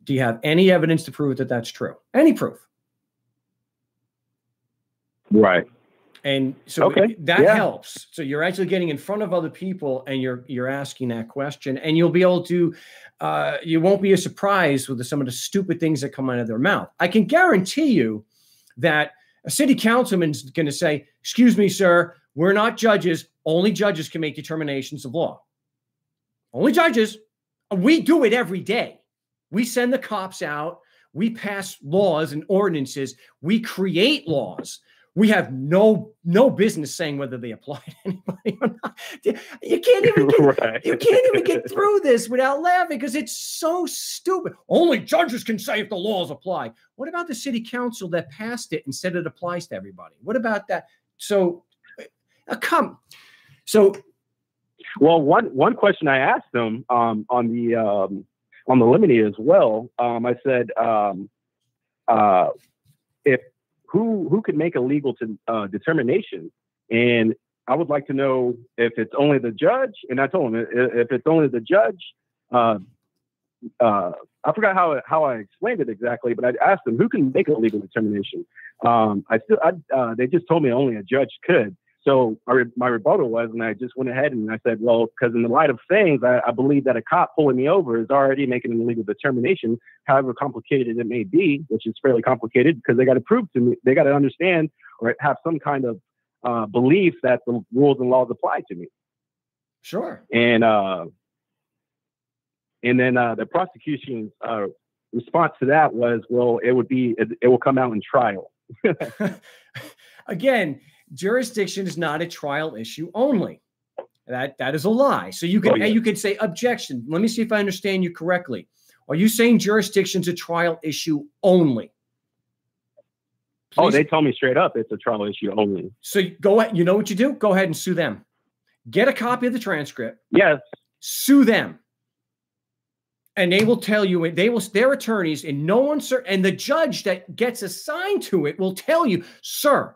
Do you have any evidence to prove that that's true? Any proof?" Right. And so that helps. So you're actually getting in front of other people and you're asking that question, and you'll be able to, you won't be as surprised with some of the stupid things that come out of their mouth. I can guarantee you that a city councilman's going to say, "Excuse me, sir, we're not judges. Only judges can make determinations of law. Only judges. We do it every day. We send the cops out. We pass laws and ordinances. We create laws. We have no business saying whether they apply to anybody or not." You can't even get through this without laughing because it's so stupid. Only judges can say if the laws apply. What about the city council that passed it and said it applies to everybody? What about that? So, well, one question I asked them on the limine as well. I said, if who could make a legal determination, and I would like to know if it's only the judge. And I told him if it's only the judge. I forgot how I explained it exactly, but I asked them who can make a legal determination. They just told me only a judge could. So my rebuttal was, and I just went ahead and I said, well, because in the light of things, I believe that a cop pulling me over is already making an illegal determination, however complicated it may be, which is fairly complicated because they got to prove to me, they got to understand or have some kind of belief that the rules and laws apply to me. Sure. And then the prosecution's response to that was, well, it will come out in trial. Again, jurisdiction is not a trial issue only. That is a lie. So you can say objection. Let me see if I understand you correctly. Are you saying jurisdiction's a trial issue only? Please? Oh, they told me straight up it's a trial issue only. So go ahead. You know what you do? Go ahead and sue them. Get a copy of the transcript. Yes. Sue them. And they will tell you, their attorneys in no uncertain, and the judge that gets assigned to it will tell you, sir,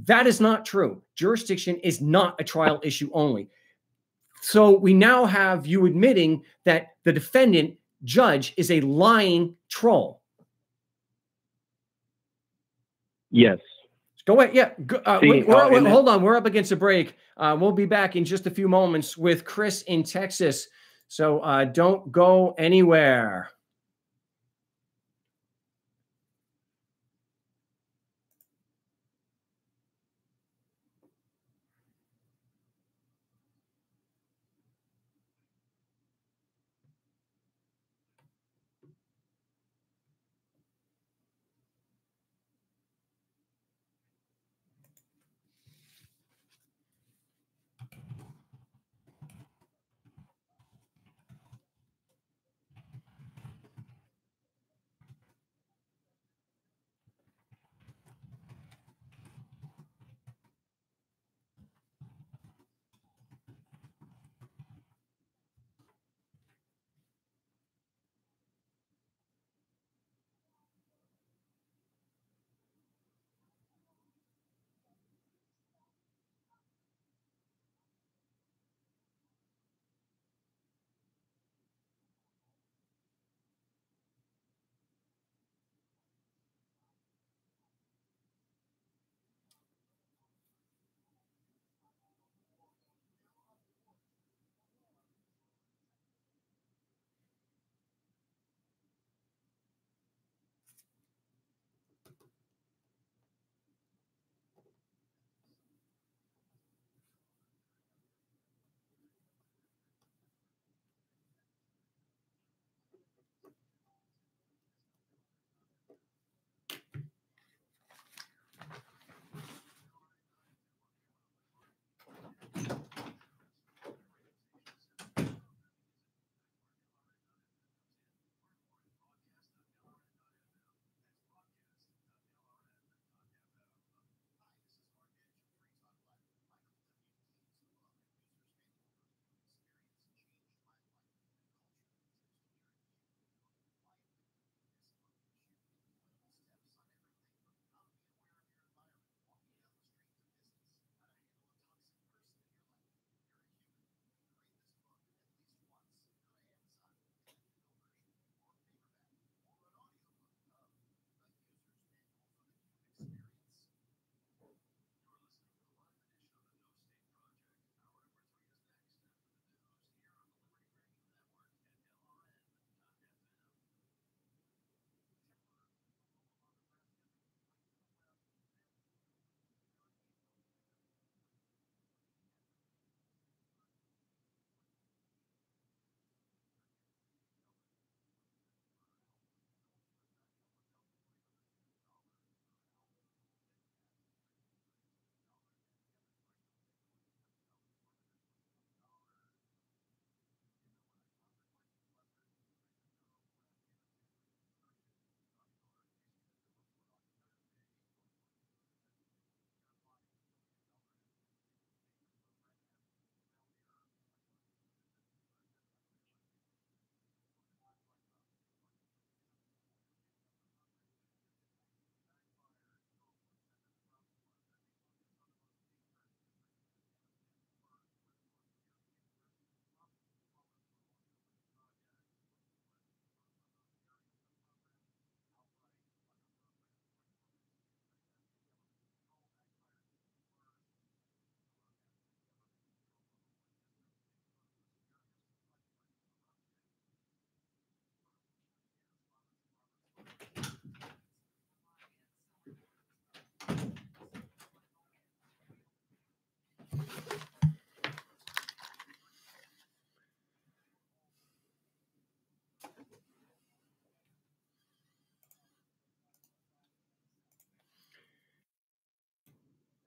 that is not true. Jurisdiction is not a trial issue only. So we now have you admitting that the defendant judge is a lying troll. Yes. Go ahead. Yeah. See, Hold on. We're up against a break. We'll be back in just a few moments with Chris in Texas. So don't go anywhere.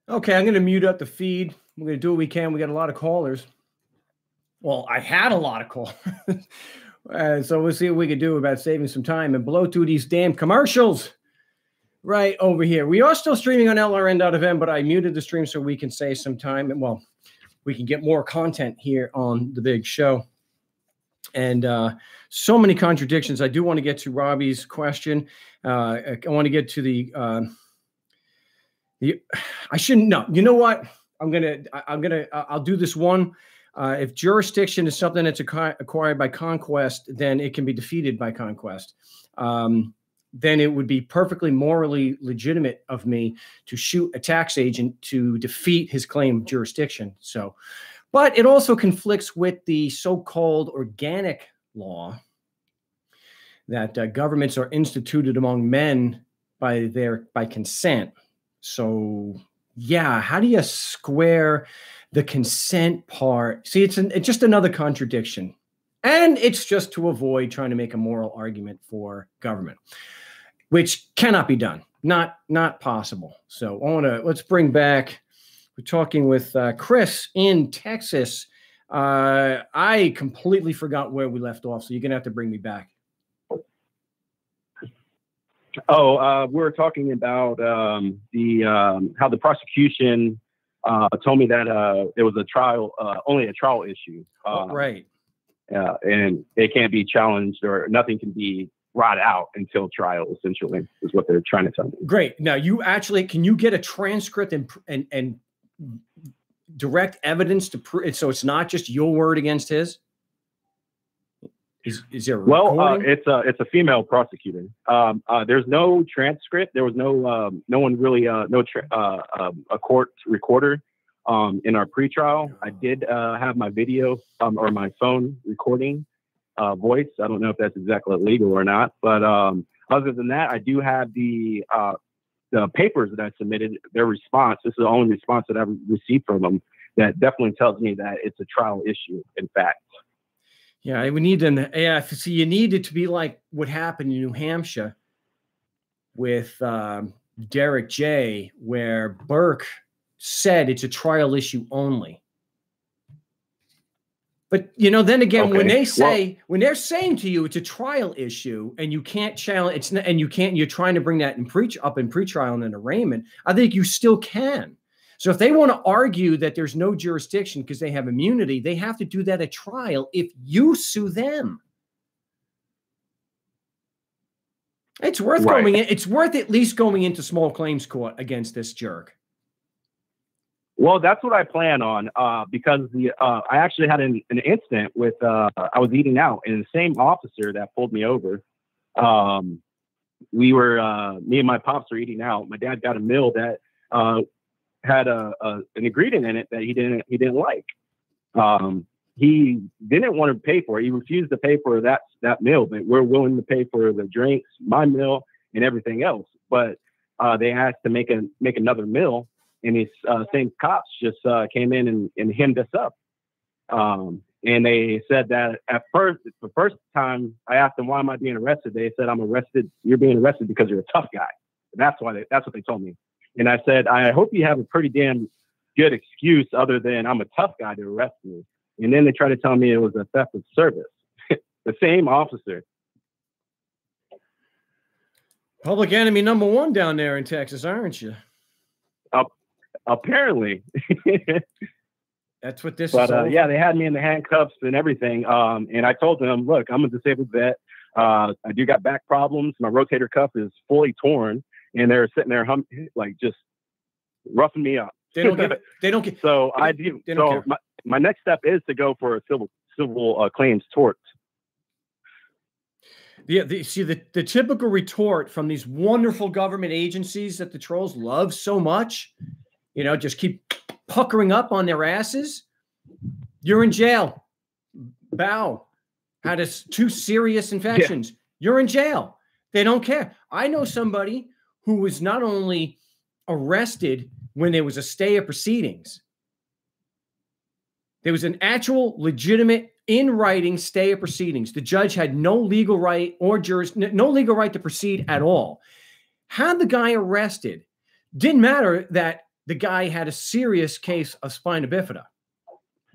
Okay, I'm going to mute up the feed. We're going to do what we can. We got a lot of callers. Well, I had a lot of callers. So we'll see what we can do about saving some time and blow through these damn commercials right over here. We are still streaming on LRN.FM, but I muted the stream so we can save some time. And, well, we can get more content here on the big show. And so many contradictions. I do want to get to Robbie's question. I want to get to the I shouldn't. No, you know what? I'll do this one. If jurisdiction is something that's acquired by conquest, then it can be defeated by conquest. then it would be perfectly morally legitimate of me to shoot a tax agent to defeat his claim of jurisdiction. So, but it also conflicts with the so-called organic law that governments are instituted among men by consent. So, yeah, how do you square the consent part? See, it's just another contradiction. And it's just to avoid trying to make a moral argument for government, which cannot be done. Not possible. So let's bring back, we're talking with Chris in Texas. I completely forgot where we left off, so you're going to have to bring me back. Oh, we were talking about how the prosecution told me that it was a trial, only a trial issue. Right. And it can't be challenged, or nothing can be brought out until trial, essentially, is what they're trying to tell me. Great. Now, can you get a transcript and direct evidence to prove it, so it's not just your word against his? Is there a recording? It's a female prosecutor. There's no transcript. There was no one really a court recorder in our pretrial. I did have my video or my phone recording voice. I don't know if that's exactly legal or not, but other than that, I do have the papers that I submitted. Their response. This is the only response that I've received from them that definitely tells me that it's a trial issue. In fact. Yeah, we need them. Yeah, see, you need it to be like what happened in New Hampshire with Derek J., where Burke said it's a trial issue only. But then again, when they're saying to you it's a trial issue and you can't challenge you're trying to bring that in pretrial and in arraignment, I think you still can. So if they want to argue that there's no jurisdiction because they have immunity, they have to do that at trial if you sue them. It's worth going in. It's worth at least going into small claims court against this jerk. Well, that's what I plan on because I actually had an incident with I was eating out, and the same officer that pulled me over. We were me and my pops were eating out. My dad got a meal that had an ingredient in it that he didn't like. He didn't want to pay for it. He refused to pay for that meal, but we're willing to pay for the drinks, my meal, and everything else. But they asked to make another meal, and these same cops just came in and hemmed us up. And they said that the first time I asked them, why am I being arrested? They said, you're being arrested because you're a tough guy. That's what they told me. And I said, I hope you have a pretty damn good excuse other than I'm a tough guy to arrest me. And then they tried to tell me it was a theft of service. The same officer. Public enemy number one down there in Texas, aren't you? Apparently. That's what this is. But yeah, they had me in the handcuffs and everything. And I told them, look, I'm a disabled vet. I do got back problems. My rotator cuff is fully torn. And they're sitting there just roughing me up. They don't get. So I do. So my next step is to go for a civil claims tort. Yeah, the typical retort from these wonderful government agencies that the trolls love so much, just keep puckering up on their asses. You're in jail. Bow. Had 2 serious infections. Yeah. You're in jail. They don't care. I know somebody who was not only arrested when there was a stay of proceedings. There was an actual legitimate in writing stay of proceedings. The judge had no legal right no legal right to proceed at all. Had the guy arrested, didn't matter that the guy had a serious case of spina bifida.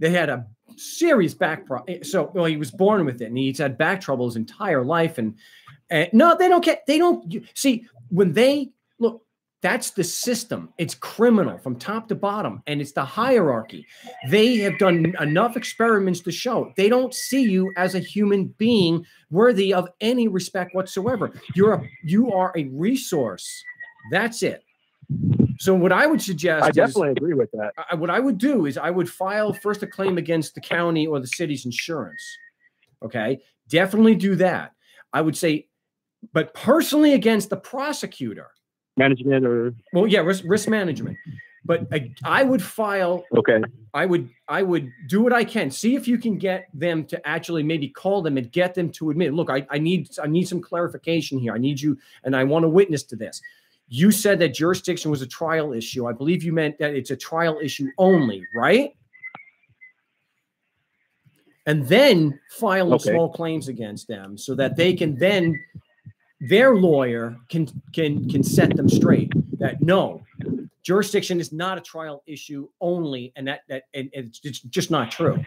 They had a serious back problem. He was born with it, and he's had back trouble his entire life. And no, they don't care. They don't see when they look. That's the system. It's criminal from top to bottom, and it's the hierarchy. They have done enough experiments to show they don't see you as a human being worthy of any respect whatsoever. You are a resource. That's it. So what I would suggest I definitely agree with that. What I would do is I would file first a claim against the county or the city's insurance. Okay. Definitely do that. I would say but personally against the prosecutor. Management or well, yeah, risk management. But I would file. Okay. I would do what I can. See if you can get them to actually maybe call them and get them to admit, look, I need some clarification here. I need you, and I want a witness to this. You said that jurisdiction was a trial issue. I believe you meant that it's a trial issue only, right? And then file small claims against them so that they can then, their lawyer can set them straight that no, jurisdiction is not a trial issue only, and it's just not true.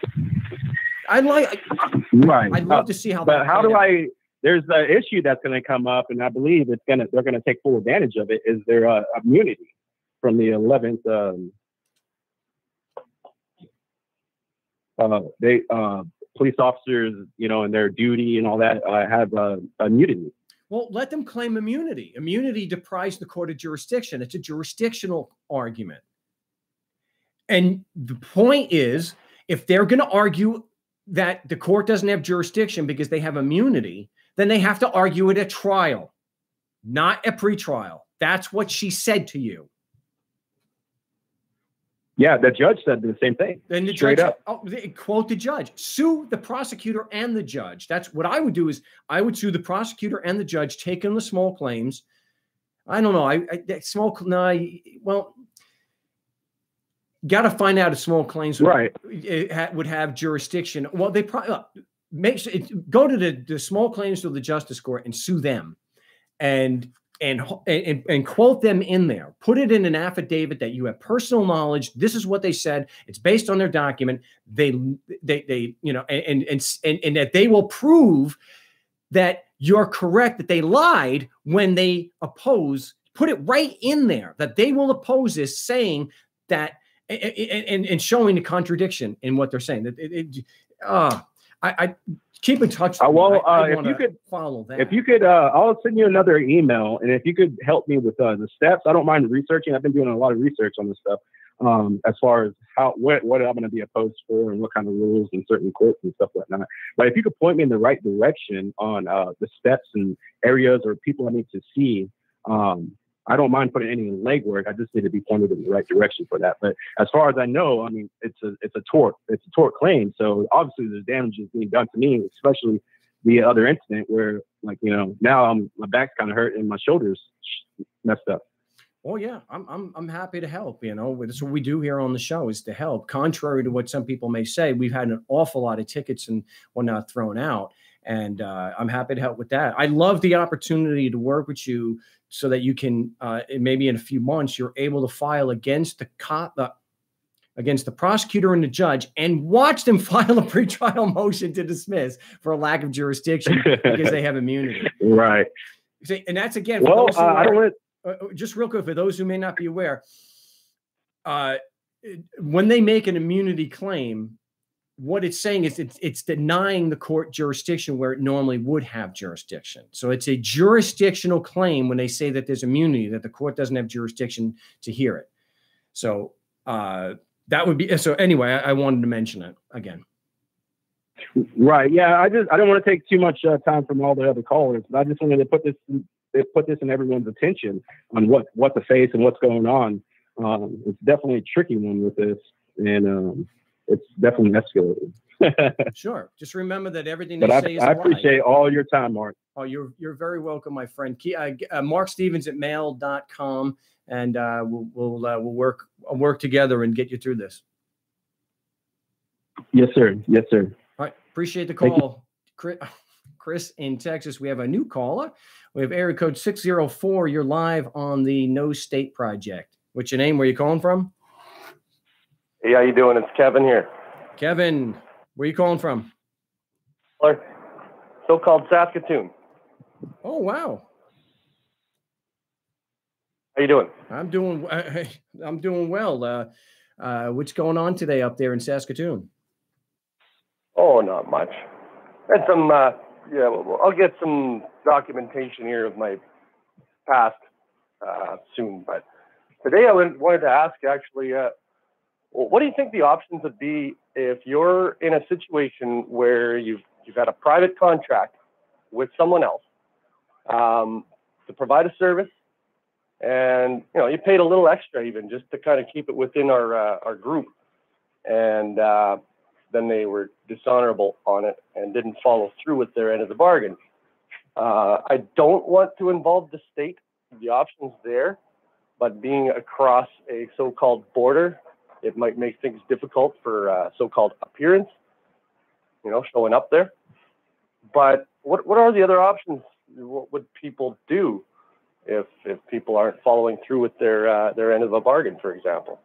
I'd love to see how. But how do I? There's an issue that's going to come up, and I believe they're going to take full advantage of it. Is there immunity from the 11th? Police officers, in their duty and all that, have immunity. Well, let them claim immunity. Immunity deprives the court of jurisdiction. It's a jurisdictional argument. And the point is, if they're going to argue that the court doesn't have jurisdiction because they have immunity, then they have to argue it at trial, not a pretrial. That's what she said to you. Yeah, the judge said the same thing. And the straight judge, up. Quote the judge. Sue the prosecutor and the judge. That's what I would do. Is I would sue the prosecutor and the judge, take in the small claims. I don't know. Got to find out if small claims would have jurisdiction. Well, they probably go to the small claims to the justice court and sue them, and quote them in there. Put it in an affidavit that you have personal knowledge. This is what they said. It's based on their document. They and that they will prove that you're correct, that they lied when they oppose. Put it right in there that they will oppose this, saying that and showing the contradiction in what they're saying. I keep in touch. If you could follow that. If you could, I'll send you another email, and if you could help me with the steps, I don't mind researching. I've been doing a lot of research on this stuff, as far as what I'm going to be opposed for and what kind of rules in certain courts and stuff like that. But if you could point me in the right direction on the steps and areas or people I need to see, I don't mind putting any legwork. I just need to be pointed in the right direction for that. But as far as I know, I mean, it's a tort claim. So obviously there's damages being done to me, especially the other incident where, now my back's kind of hurt and my shoulders messed up. Oh yeah, I'm happy to help. That's what we do here on the show, is to help. Contrary to what some people may say, we've had an awful lot of tickets and whatnot thrown out, and I'm happy to help with that. I love the opportunity to work with you, so that you can maybe in a few months you're able to file against against the prosecutor and the judge, and watch them file a pretrial motion to dismiss for a lack of jurisdiction because they have immunity. Right. See, and that's again. Well, just real quick for those who may not be aware, when they make an immunity claim, what it's saying is it's denying the court jurisdiction where it normally would have jurisdiction. So it's a jurisdictional claim when they say that there's immunity, that the court doesn't have jurisdiction to hear it. So that would be. So anyway, I wanted to mention it again. Right. Yeah. I don't want to take too much time from all the other callers, but I just wanted to put this in everyone's attention on what to face and what's going on. It's definitely a tricky one with this, and it's definitely escalated. Sure. Just remember that everything but they say is I appreciate all your time, Mark. Oh, you're very welcome, my friend. MarkStevens@mail.com, and we'll work together and get you through this. Yes, sir. Yes, sir. All right. Appreciate the call. Chris in Texas. We have a new caller. We have area code 604. You're live on the No State Project. What's your name? Where you calling from? Hey, how you doing? It's Kevin here. Kevin, where you calling from? So-called Saskatoon. Oh, wow. How you doing? I'm doing well. What's going on today up there in Saskatoon? Oh, not much. Had some, I'll get some documentation here of my past soon. But today I wanted to ask, actually, what do you think the options would be if you're in a situation where you've got a private contract with someone else, to provide a service. And, you know, you paid a little extra even just to kind of keep it within our group. And then they were dishonorable on it and didn't follow through with their end of the bargain. I don't want to involve the state. The option's there, but being across a so-called border, it might make things difficult for so-called appearance, you know, showing up there. But what are the other options? What would people do if people aren't following through with their end of a bargain, for example?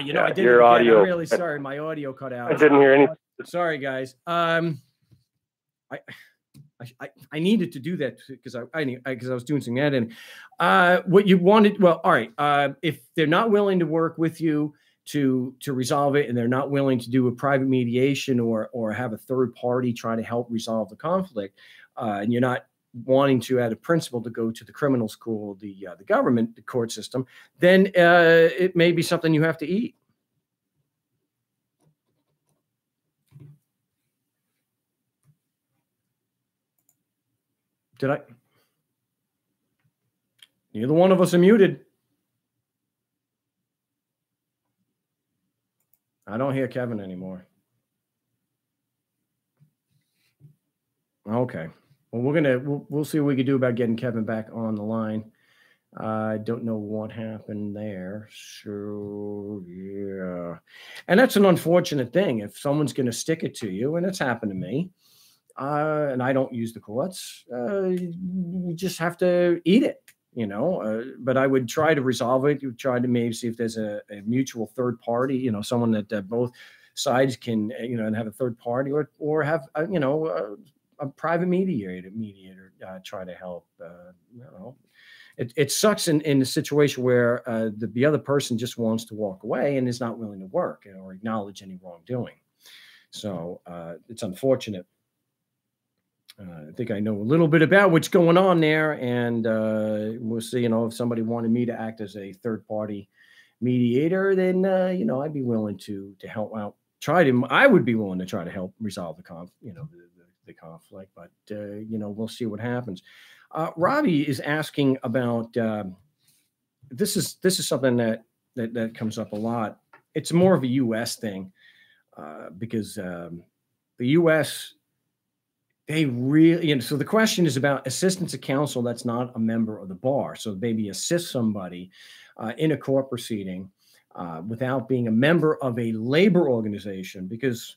You know, I did your it again. audio. I'm really sorry. My audio cut out. I didn't hear anything. Sorry, guys. I needed to do that because I was doing some editing. What you wanted, well, all right. If they're not willing to work with you to resolve it, and they're not willing to do a private mediation or have a third party try to help resolve the conflict, and you're not wanting to, at a principle, to go to the criminal school, the government, the court system, then it may be something you have to eat. Neither one of us are muted. I don't hear Kevin anymore. Okay. Well, we'll see what we can do about getting Kevin back on the line. I don't know what happened there. So, yeah. And that's an unfortunate thing. If someone's going to stick it to you, and it's happened to me, and I don't use the courts, you just have to eat it, you know. But I would try to resolve it. You try to maybe see if there's a mutual third party, you know, someone that both sides can, you know, and have a third party, or have, you know, a private mediator try to help. You know, it sucks in a situation where the other person just wants to walk away and is not willing to work or acknowledge any wrongdoing. So it's unfortunate. I think I know a little bit about what's going on there, and we'll see. You know, if somebody wanted me to act as a third party mediator, then you know, I'd be willing to help out. I would be willing to try to help resolve the conflict, but you know, we'll see what happens. Robbie is asking about this is something that comes up a lot. It's more of a U.S. thing because the U.S. they really, you know, so the question is about assistance of counsel that's not a member of the bar. So maybe assist somebody in a court proceeding without being a member of a labor organization, because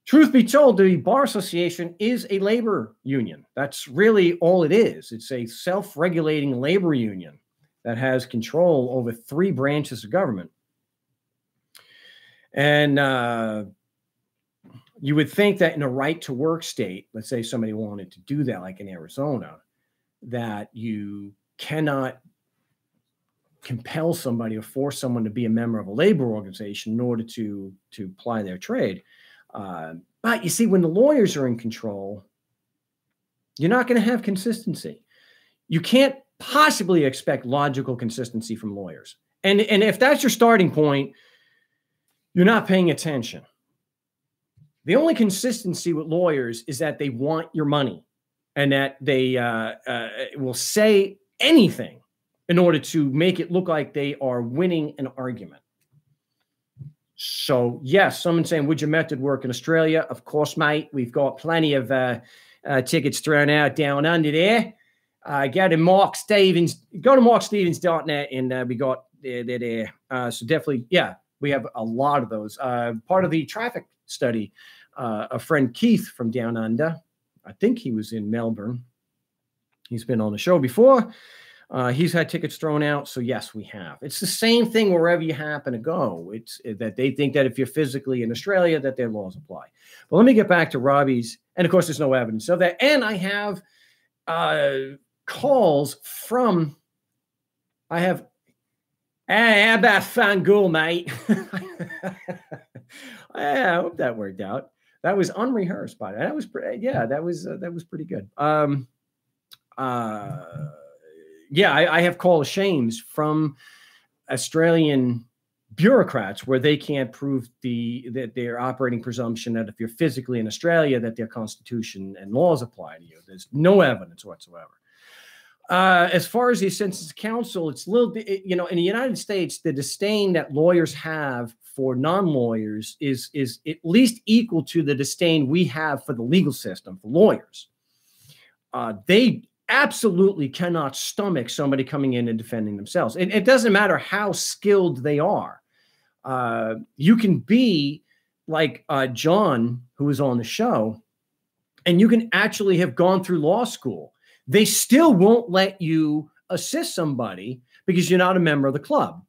truth be told, the Bar Association is a labor union. That's really all it is. It's a self-regulating labor union that has control over 3 branches of government. And you would think that in a right-to-work state, let's say somebody wanted to do that, like in Arizona, that you cannot compel somebody or force someone to be a member of a labor organization in order to ply their trade. But you see, when the lawyers are in control, you're not going to have consistency. You can't possibly expect logical consistency from lawyers. And if that's your starting point, you're not paying attention. The only consistency with lawyers is that they want your money and that they will say anything in order to make it look like they are winning an argument. So, yes, someone saying, would your method work in Australia? Of course, mate. We've got plenty of tickets thrown out down under there. Go to markstevens.net, and we got there. So definitely, yeah, we have a lot of those. Part of the traffic study, a friend Keith from Down Under, I think he was in Melbourne. He's been on the show before. He's had tickets thrown out. So yes, we have. It's the same thing wherever you happen to go. It's that they think that if you're physically in Australia, that their laws apply. But let me get back to Robbie's. And of course, there's no evidence of that. And I have calls from I have. Hey, how about Fangool, mate? I hope that worked out. That was unrehearsed, by the way. That was yeah, that was pretty good. Yeah, I have call of shames from Australian bureaucrats where they can't prove that their operating presumption that if you're physically in Australia, that their constitution and laws apply to you. There's no evidence whatsoever. As far as the assistance counsel, it's a little bit, in the United States, the disdain that lawyers have for non-lawyers is at least equal to the disdain we have for the legal system, for lawyers. They absolutely cannot stomach somebody coming in and defending themselves. It doesn't matter how skilled they are. You can be like John, who was on the show, and you can actually have gone through law school. They still won't let you assist somebody because you're not a member of the club.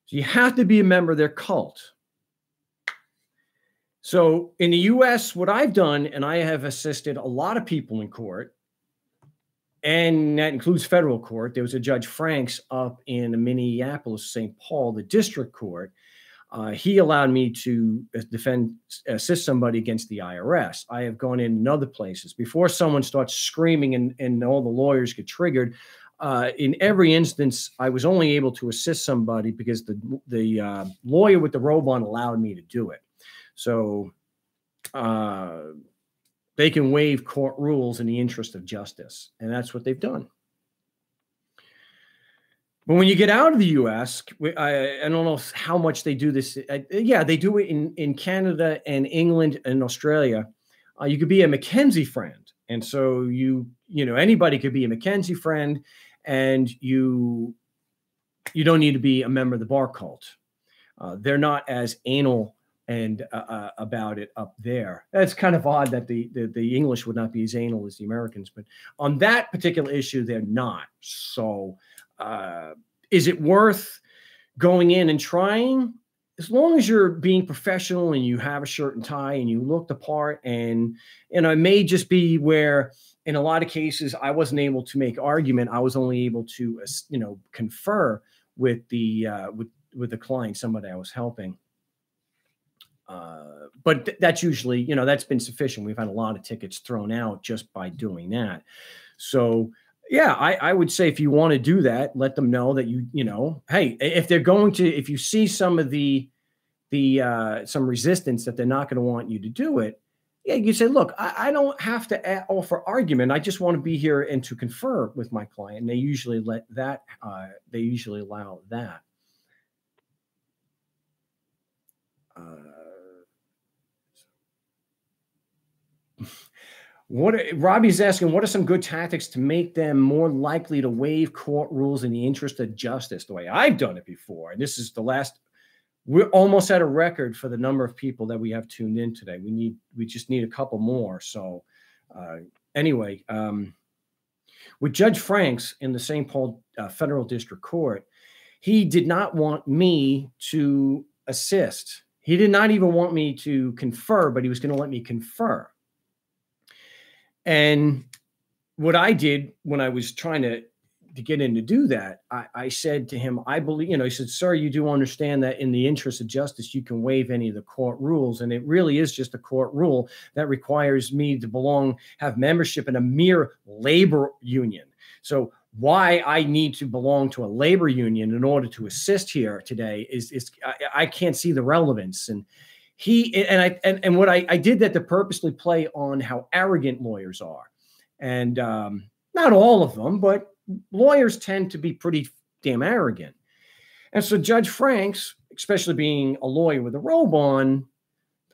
So you have to be a member of their cult. So in the US, what I've done, and I have assisted a lot of people in court, and that includes federal court. There was a Judge Franks up in Minneapolis, St. Paul, the district court. He allowed me to assist somebody against the IRS. I have gone in other places. Before someone starts screaming and all the lawyers get triggered, in every instance, I was only able to assist somebody because the lawyer with the robe on allowed me to do it. So they can waive court rules in the interest of justice, and that's what they've done. But when you get out of the U.S., I don't know how much they do this. Yeah, they do it in Canada and England and Australia. You could be a McKenzie friend. And so anybody could be a McKenzie friend, and you don't need to be a member of the bar cult. They're not as anal and about it up there. That's kind of odd that the English would not be as anal as the Americans, but on that particular issue, they're not. So is it worth going in and trying? As long as you're being professional and you have a shirt and tie and you look the part, and it may just be where in a lot of cases I wasn't able to make argument. I was only able to confer with the client, somebody I was helping. But that's usually, that's been sufficient. We've had a lot of tickets thrown out just by doing that. So yeah, I would say if you want to do that, let them know that hey, if you see some of some resistance that they're not going to want you to do it, yeah, you say, look, I don't have to offer argument. I just want to be here and to confer with my client. And they usually allow that. Robbie's asking, what are some good tactics to make them more likely to waive court rules in the interest of justice? The way I've done it before, and this is we're almost at a record for the number of people that we have tuned in today. We just need a couple more. So anyway, with Judge Franks in the St. Paul Federal District Court, he did not want me to assist. He did not even want me to confer, but he was going to let me confer. And what I did when I was trying to get in to do that, I said to him, I believe, he said, sir, you do understand that in the interest of justice, you can waive any of the court rules. And it really is just a court rule that requires me to have membership in a mere labor union. So why I need to belong to a labor union in order to assist here today is I can't see the relevance. And what I did that to purposely play on how arrogant lawyers are. And not all of them, but lawyers tend to be pretty damn arrogant. And so Judge Franks, especially being a lawyer with a robe on,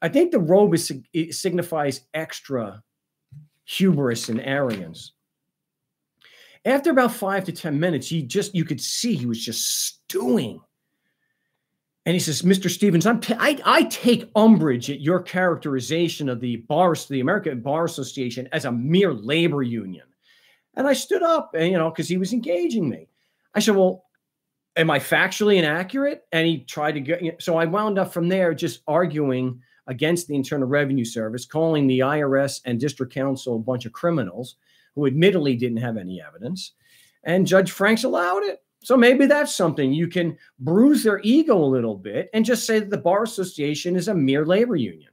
I think the robe signifies extra hubris and arrogance. After about 5 to 10 minutes, you could see he was just stewing. And he says, Mr. Stevens, I take umbrage at your characterization of the American Bar Association as a mere labor union. And I stood up, and because he was engaging me. I said, well, am I factually inaccurate? And he tried to get, so I wound up from there just arguing against the Internal Revenue Service, calling the IRS and District Council a bunch of criminals who admittedly didn't have any evidence. And Judge Franks allowed it. So maybe that's something. You can bruise their ego a little bit and just say that the Bar Association is a mere labor union.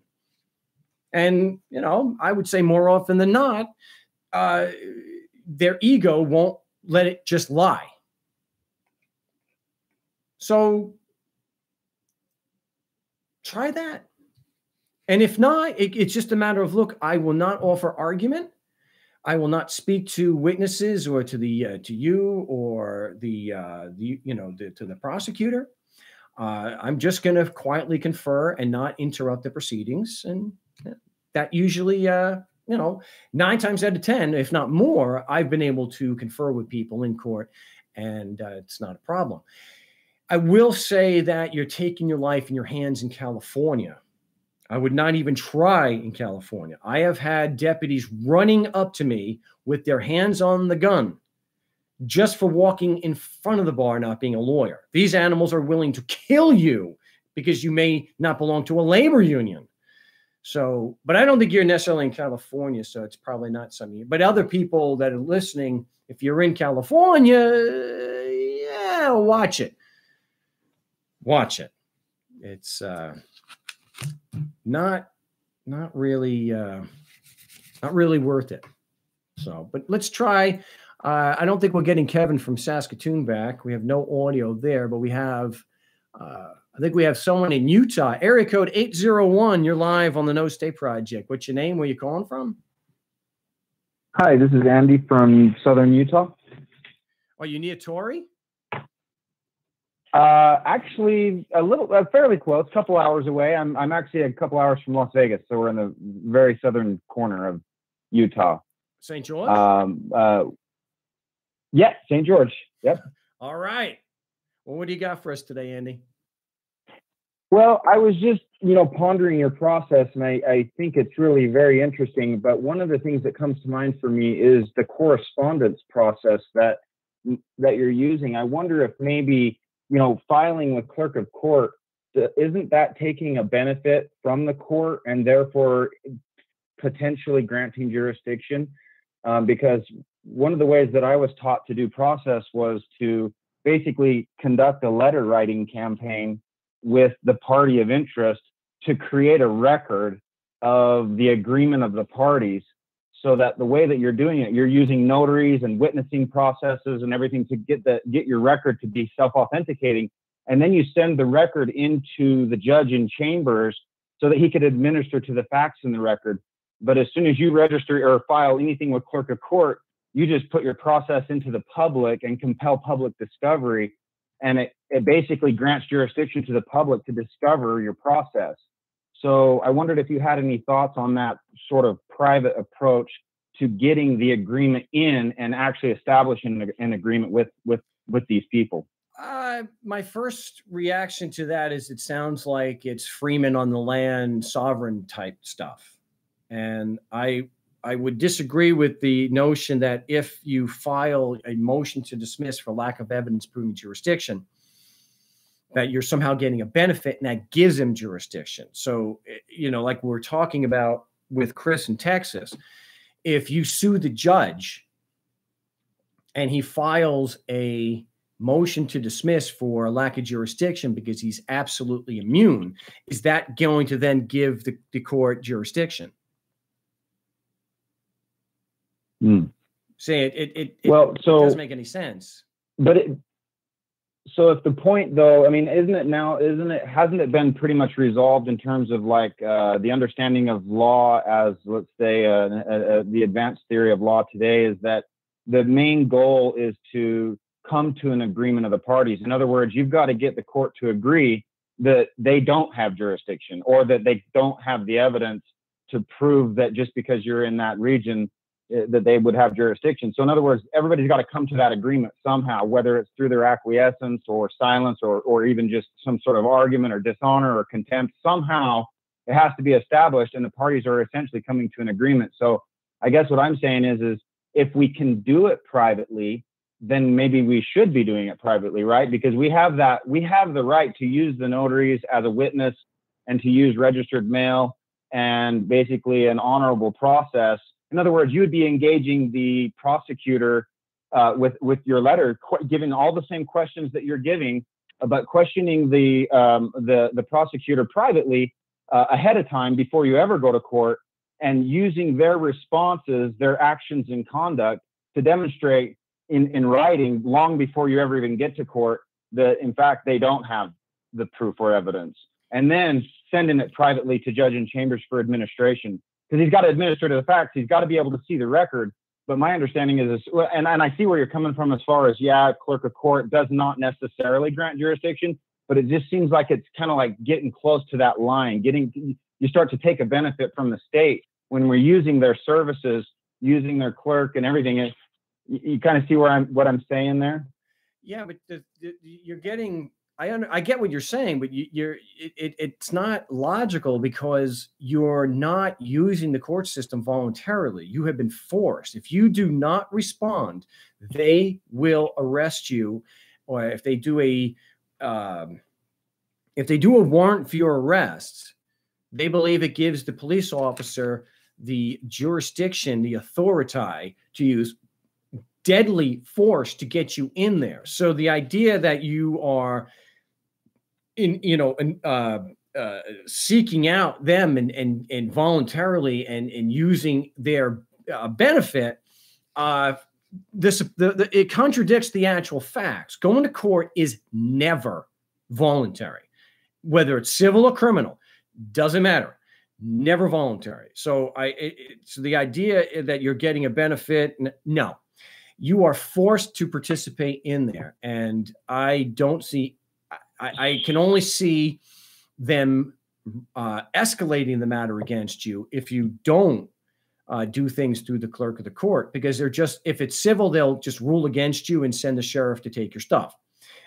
And, you know, I would say more often than not, their ego won't let it just lie. So try that. And if not, it's just a matter of, look, I will not offer argument. I will not speak to witnesses or to the to you or to the prosecutor. I'm just going to quietly confer and not interrupt the proceedings. And that usually, 9 times out of 10, if not more, I've been able to confer with people in court, and it's not a problem. I will say that you're taking your life in your hands in California. I would not even try in California. I have had deputies running up to me with their hands on the gun just for walking in front of the bar, not being a lawyer. These animals are willing to kill you because you may not belong to a labor union. So, but I don't think you're necessarily in California, so it's probably not something. But other people that are listening, if you're in California, yeah, watch it. Watch it. It's not really worth it. So, but let's try. I don't think we're getting Kevin from Saskatoon back. We have no audio there, but we have. I think we have someone in Utah. Area code 801. You're live on the No State Project. What's your name? Where you calling from? Hi, this is Andy from Southern Utah. Are you near Torrey? Actually, fairly close, a couple hours away. I'm actually a couple hours from Las Vegas, so we're in the very southern corner of Utah. St. George? Yeah, St. George. Yep. All right. Well, what do you got for us today, Andy? Well, I was just, pondering your process, and I think it's really very interesting. But one of the things that comes to mind for me is the correspondence process that you're using. I wonder if maybe, filing with clerk of court, isn't that taking a benefit from the court and therefore potentially granting jurisdiction? Because one of the ways that I was taught to do process was to basically conduct a letter writing campaign with the party of interest to create a record of the agreement of the parties, so that the way that you're doing it, you're using notaries and witnessing processes and everything to get your record to be self-authenticating. And then you send the record into the judge in chambers so that he could administer to the facts in the record. But as soon as you register or file anything with clerk of court, you just put your process into the public and compel public discovery. And it basically grants jurisdiction to the public to discover your process. So I wondered if you had any thoughts on that sort of private approach to getting the agreement in and actually establishing an agreement with these people. My first reaction to that is it sounds like it's Freeman on the land, sovereign type stuff. And I would disagree with the notion that if you file a motion to dismiss for lack of evidence proving jurisdiction, that you're somehow getting a benefit and that gives him jurisdiction. So, like we're talking about with Chris in Texas, if you sue the judge and he files a motion to dismiss for a lack of jurisdiction because he's absolutely immune, is that going to then give the court jurisdiction? Say it doesn't make any sense. But so if the point though, I mean, hasn't it been pretty much resolved in terms of like the understanding of law as, let's say, the advanced theory of law today is that the main goal is to come to an agreement of the parties. In other words, you've got to get the court to agree that they don't have jurisdiction or that they don't have the evidence to prove that just because you're in that region that they would have jurisdiction. So in other words, everybody's got to come to that agreement somehow, whether it's through their acquiescence or silence or even just some sort of argument or dishonor or contempt. Somehow it has to be established and the parties are essentially coming to an agreement. So I guess what I'm saying is if we can do it privately, then maybe we should be doing it privately, right? Because we have the right to use the notaries as a witness and to use registered mail and basically an honorable process. In other words, you would be engaging the prosecutor with your letter, giving all the same questions that you're giving, but questioning the prosecutor privately ahead of time before you ever go to court, and using their responses, their actions and conduct to demonstrate in writing long before you ever even get to court that in fact they don't have the proof or evidence, and then sending it privately to judge in chambers for administration, because he's got to administer to the facts. He's got to be able to see the record. But my understanding is, and I see where you're coming from as far as, yeah, clerk of court does not necessarily grant jurisdiction, but it just seems like it's kind of like getting close to that line. You start to take a benefit from the state when we're using their services, using their clerk and everything. You kind of see what I'm saying there. Yeah, but you're getting. I get what you're saying, but it's not logical, because you're not using the court system voluntarily. You have been forced. If you do not respond, they will arrest you, or if they do a warrant for your arrest, they believe it gives the police officer the jurisdiction, the authority to use deadly force to get you in there. So the idea that you are seeking out them and voluntarily and using their benefit, it contradicts the actual facts. Going to court is never voluntary, whether it's civil or criminal, doesn't matter. Never voluntary. So so the idea that you're getting a benefit, no, you are forced to participate in there, and I don't see. I can only see them escalating the matter against you if you don't do things through the clerk of the court, because if it's civil, they'll just rule against you and send the sheriff to take your stuff.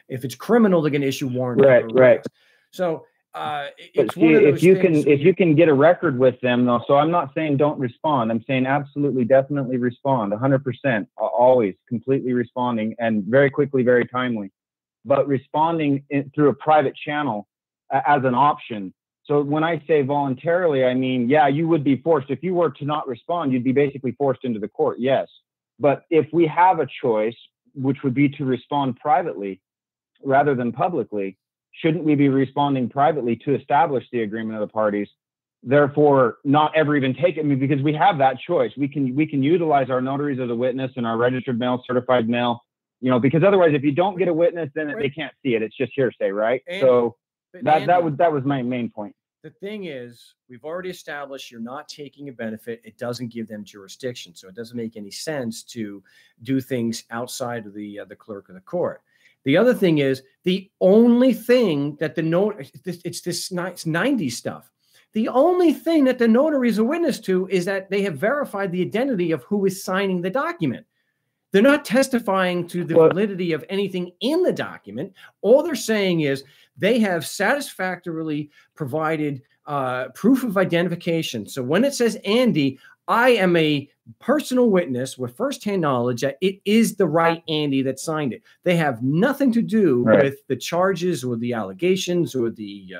If it's criminal, they're going to issue warrant. Right. So it's one of those if you can get a record with them, though. So I'm not saying don't respond. I'm saying absolutely, definitely respond, 100%, always completely responding, and very quickly, very timely. But responding through a private channel as an option. So when I say voluntarily, I mean, yeah, you would be forced. If you were to not respond, you'd be basically forced into the court, yes. But if we have a choice, which would be to respond privately rather than publicly, shouldn't we be responding privately to establish the agreement of the parties? Therefore, not ever even take it, because we have that choice. We can utilize our notaries as a witness and our registered mail, certified mail, because otherwise, if you don't get a witness, then they can't see it. It's just hearsay, right? So that was my main point. The thing is, we've already established you're not taking a benefit. It doesn't give them jurisdiction, so it doesn't make any sense to do things outside of the clerk of the court. The other thing is, the only thing that it's this 90s stuff. The only thing that the notary is a witness to is that they have verified the identity of who is signing the document. They're not testifying to the validity of anything in the document. All they're saying is they have satisfactorily provided proof of identification. So when it says Andy, I am a personal witness with firsthand knowledge that it is the right Andy that signed it. They have nothing to do with the charges or the allegations or the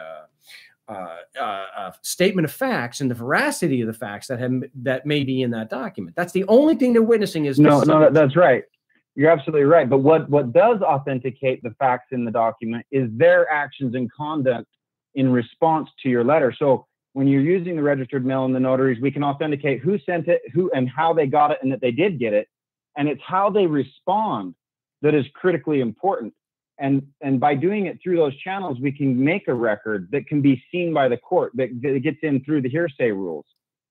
statement of facts and the veracity of the facts that may be in that document. That's the only thing they're witnessing is no, that's right. You're absolutely right. But what does authenticate the facts in the document is their actions and conduct in response to your letter. So when you're using the registered mail and the notaries, we can authenticate who sent it, who and how they got it, and that they did get it. And it's how they respond that is critically important. And by doing it through those channels, we can make a record that can be seen by the court, that gets in through the hearsay rules.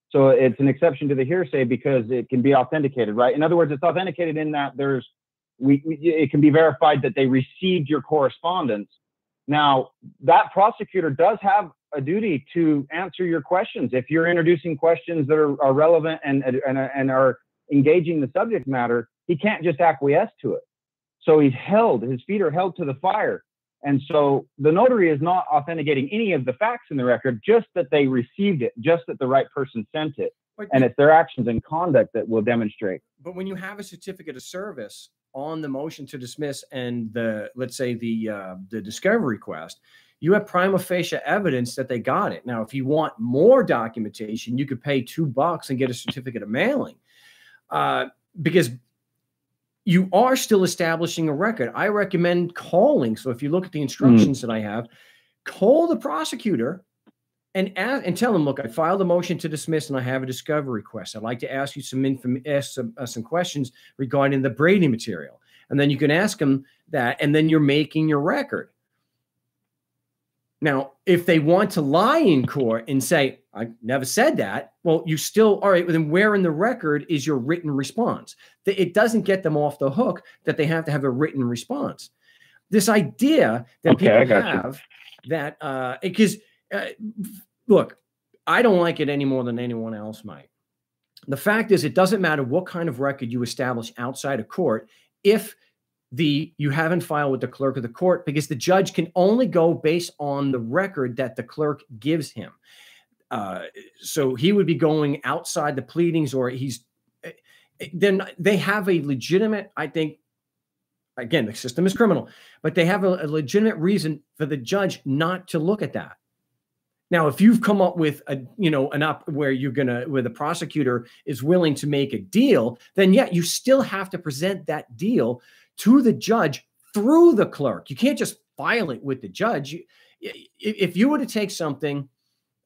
So it's an exception to the hearsay because it can be authenticated, right? In other words, it's authenticated in that it can be verified that they received your correspondence. Now, that prosecutor does have a duty to answer your questions. If you're introducing questions that are relevant and are engaging the subject matter, he can't just acquiesce to it. So his feet are held to the fire. And so the notary is not authenticating any of the facts in the record, just that they received it, just that the right person sent it. And it's their actions and conduct that will demonstrate. But when you have a certificate of service on the motion to dismiss and let's say the discovery request, you have prima facie evidence that they got it. Now, if you want more documentation, you could pay $2 and get a certificate of mailing, because you are still establishing a record. I recommend calling. So if you look at the instructions that I have, call the prosecutor and tell them, look, I filed a motion to dismiss and I have a discovery request. I'd like to ask you some questions regarding the Brady material. And then you can ask them that, and then you're making your record. Now, if they want to lie in court and say, I never said that, well, you still, all right, then where in the record is your written response? It doesn't get them off the hook that they have to have a written response. This idea that people have that, because look, I don't like it any more than anyone else might. The fact is, it doesn't matter what kind of record you establish outside of court if you haven't filed with the clerk of the court, because the judge can only go based on the record that the clerk gives him. So he would be going outside the pleadings, or then they have a legitimate, I think, again, the system is criminal, but they have a legitimate reason for the judge not to look at that. Now, if you've come up with where the prosecutor is willing to make a deal, then yeah, you still have to present that deal to the judge through the clerk. You can't just file it with the judge. If you were to take something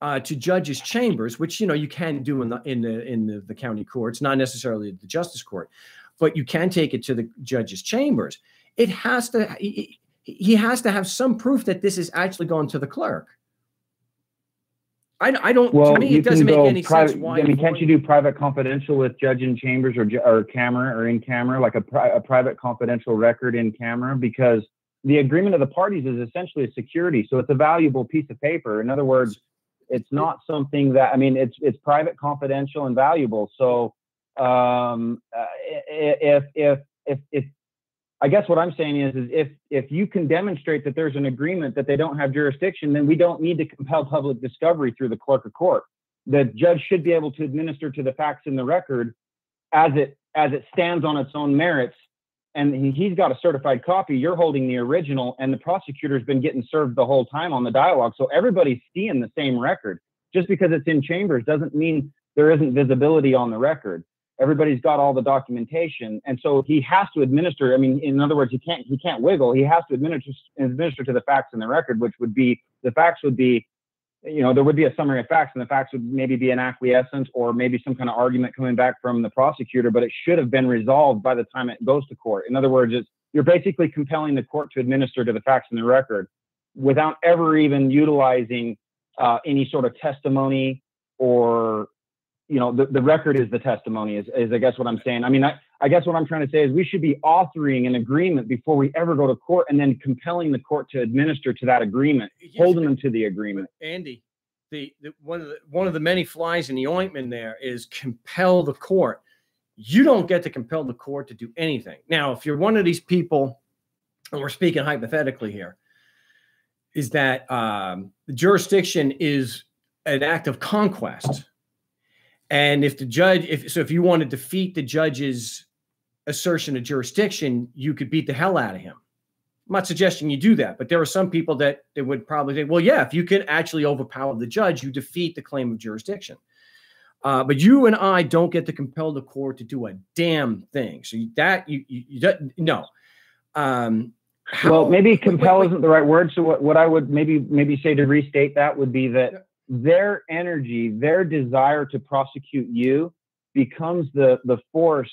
to judges' chambers, which you can do in the county courts, not necessarily the justice court, but you can take it to the judges' chambers. He has to have some proof that this is actually going to the clerk. I don't. Well, to me, it doesn't make any sense. Why? I mean, can't you do private confidential with judge in chambers or camera or in camera, like a private confidential record in camera? Because the agreement of the parties is essentially a security, so it's a valuable piece of paper. In other words, it's not something that, I mean, it's private, confidential, and valuable. So if I guess what I'm saying is if you can demonstrate that there's an agreement that they don't have jurisdiction, then we don't need to compel public discovery through the clerk of court. The judge should be able to administer to the facts in the record as it stands on its own merits. And he's got a certified copy. You're holding the original, and the prosecutor's been getting served the whole time on the dialogue. So everybody's seeing the same record. Just because it's in chambers doesn't mean there isn't visibility on the record. Everybody's got all the documentation, and so he has to administer. I mean, in other words, he can't wiggle. He has to administer to the facts in the record, which would be, the facts would be, there would be a summary of facts, and the facts would maybe be an acquiescence or maybe some kind of argument coming back from the prosecutor, but it should have been resolved by the time it goes to court. In other words, you're basically compelling the court to administer to the facts in the record without ever even utilizing any sort of testimony, or the record is the testimony, is I guess what I'm saying. I mean, I guess what I'm trying to say is we should be authoring an agreement before we ever go to court, and then compelling the court to administer to that agreement, holding them to the agreement. Andy, one of the many flies in the ointment there is compel the court. You don't get to compel the court to do anything. Now, if you're one of these people, and we're speaking hypothetically here, is that the jurisdiction is an act of conquest. And if you want to defeat the judge's assertion of jurisdiction, you could beat the hell out of him. I'm not suggesting you do that, but there are some people that would probably say, well, yeah, if you can actually overpower the judge, you defeat the claim of jurisdiction. But you and I don't get to compel the court to do a damn thing. So no. Well, maybe compel isn't the right word. So what I would maybe say to restate that would be that their energy, their desire to prosecute you becomes the force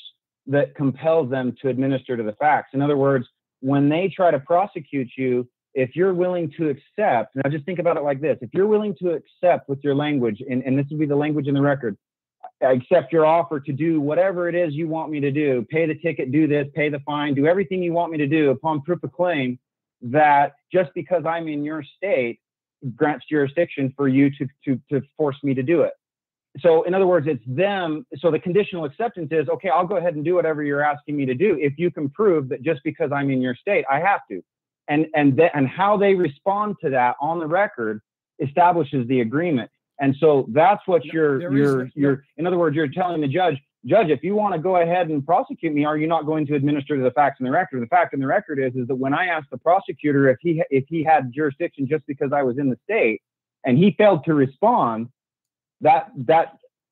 that compels them to administer to the facts. In other words, when they try to prosecute you, if you're willing to accept, now just think about it like this, if you're willing to accept with your language, and this would be the language in the record, I accept your offer to do whatever it is you want me to do, pay the ticket, do this, pay the fine, do everything you want me to do upon proof of claim, that just because I'm in your state grants jurisdiction for you to force me to do it. So in other words, it's them. So the conditional acceptance is, okay, I'll go ahead and do whatever you're asking me to do if you can prove that just because I'm in your state, I have to. And how they respond to that on the record establishes the agreement. And so that's what in other words, you're telling the judge, if you want to go ahead and prosecute me, are you not going to administer to the facts in the record? The fact in the record is that when I asked the prosecutor if he had jurisdiction just because I was in the state, and he failed to respond, that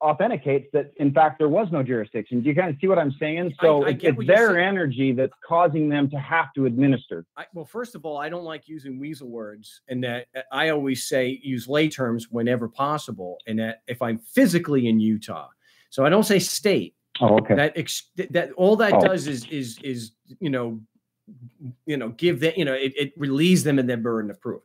authenticates that, in fact, there was no jurisdiction. Do you kind of see what I'm saying? So it's their energy that's causing them to have to administer. Well, first of all, I don't like using weasel words, and that I always say use lay terms whenever possible. And that if I'm physically in Utah, so I don't say state. Oh, okay. That all that does is give them, it relieves them in their burden of proof.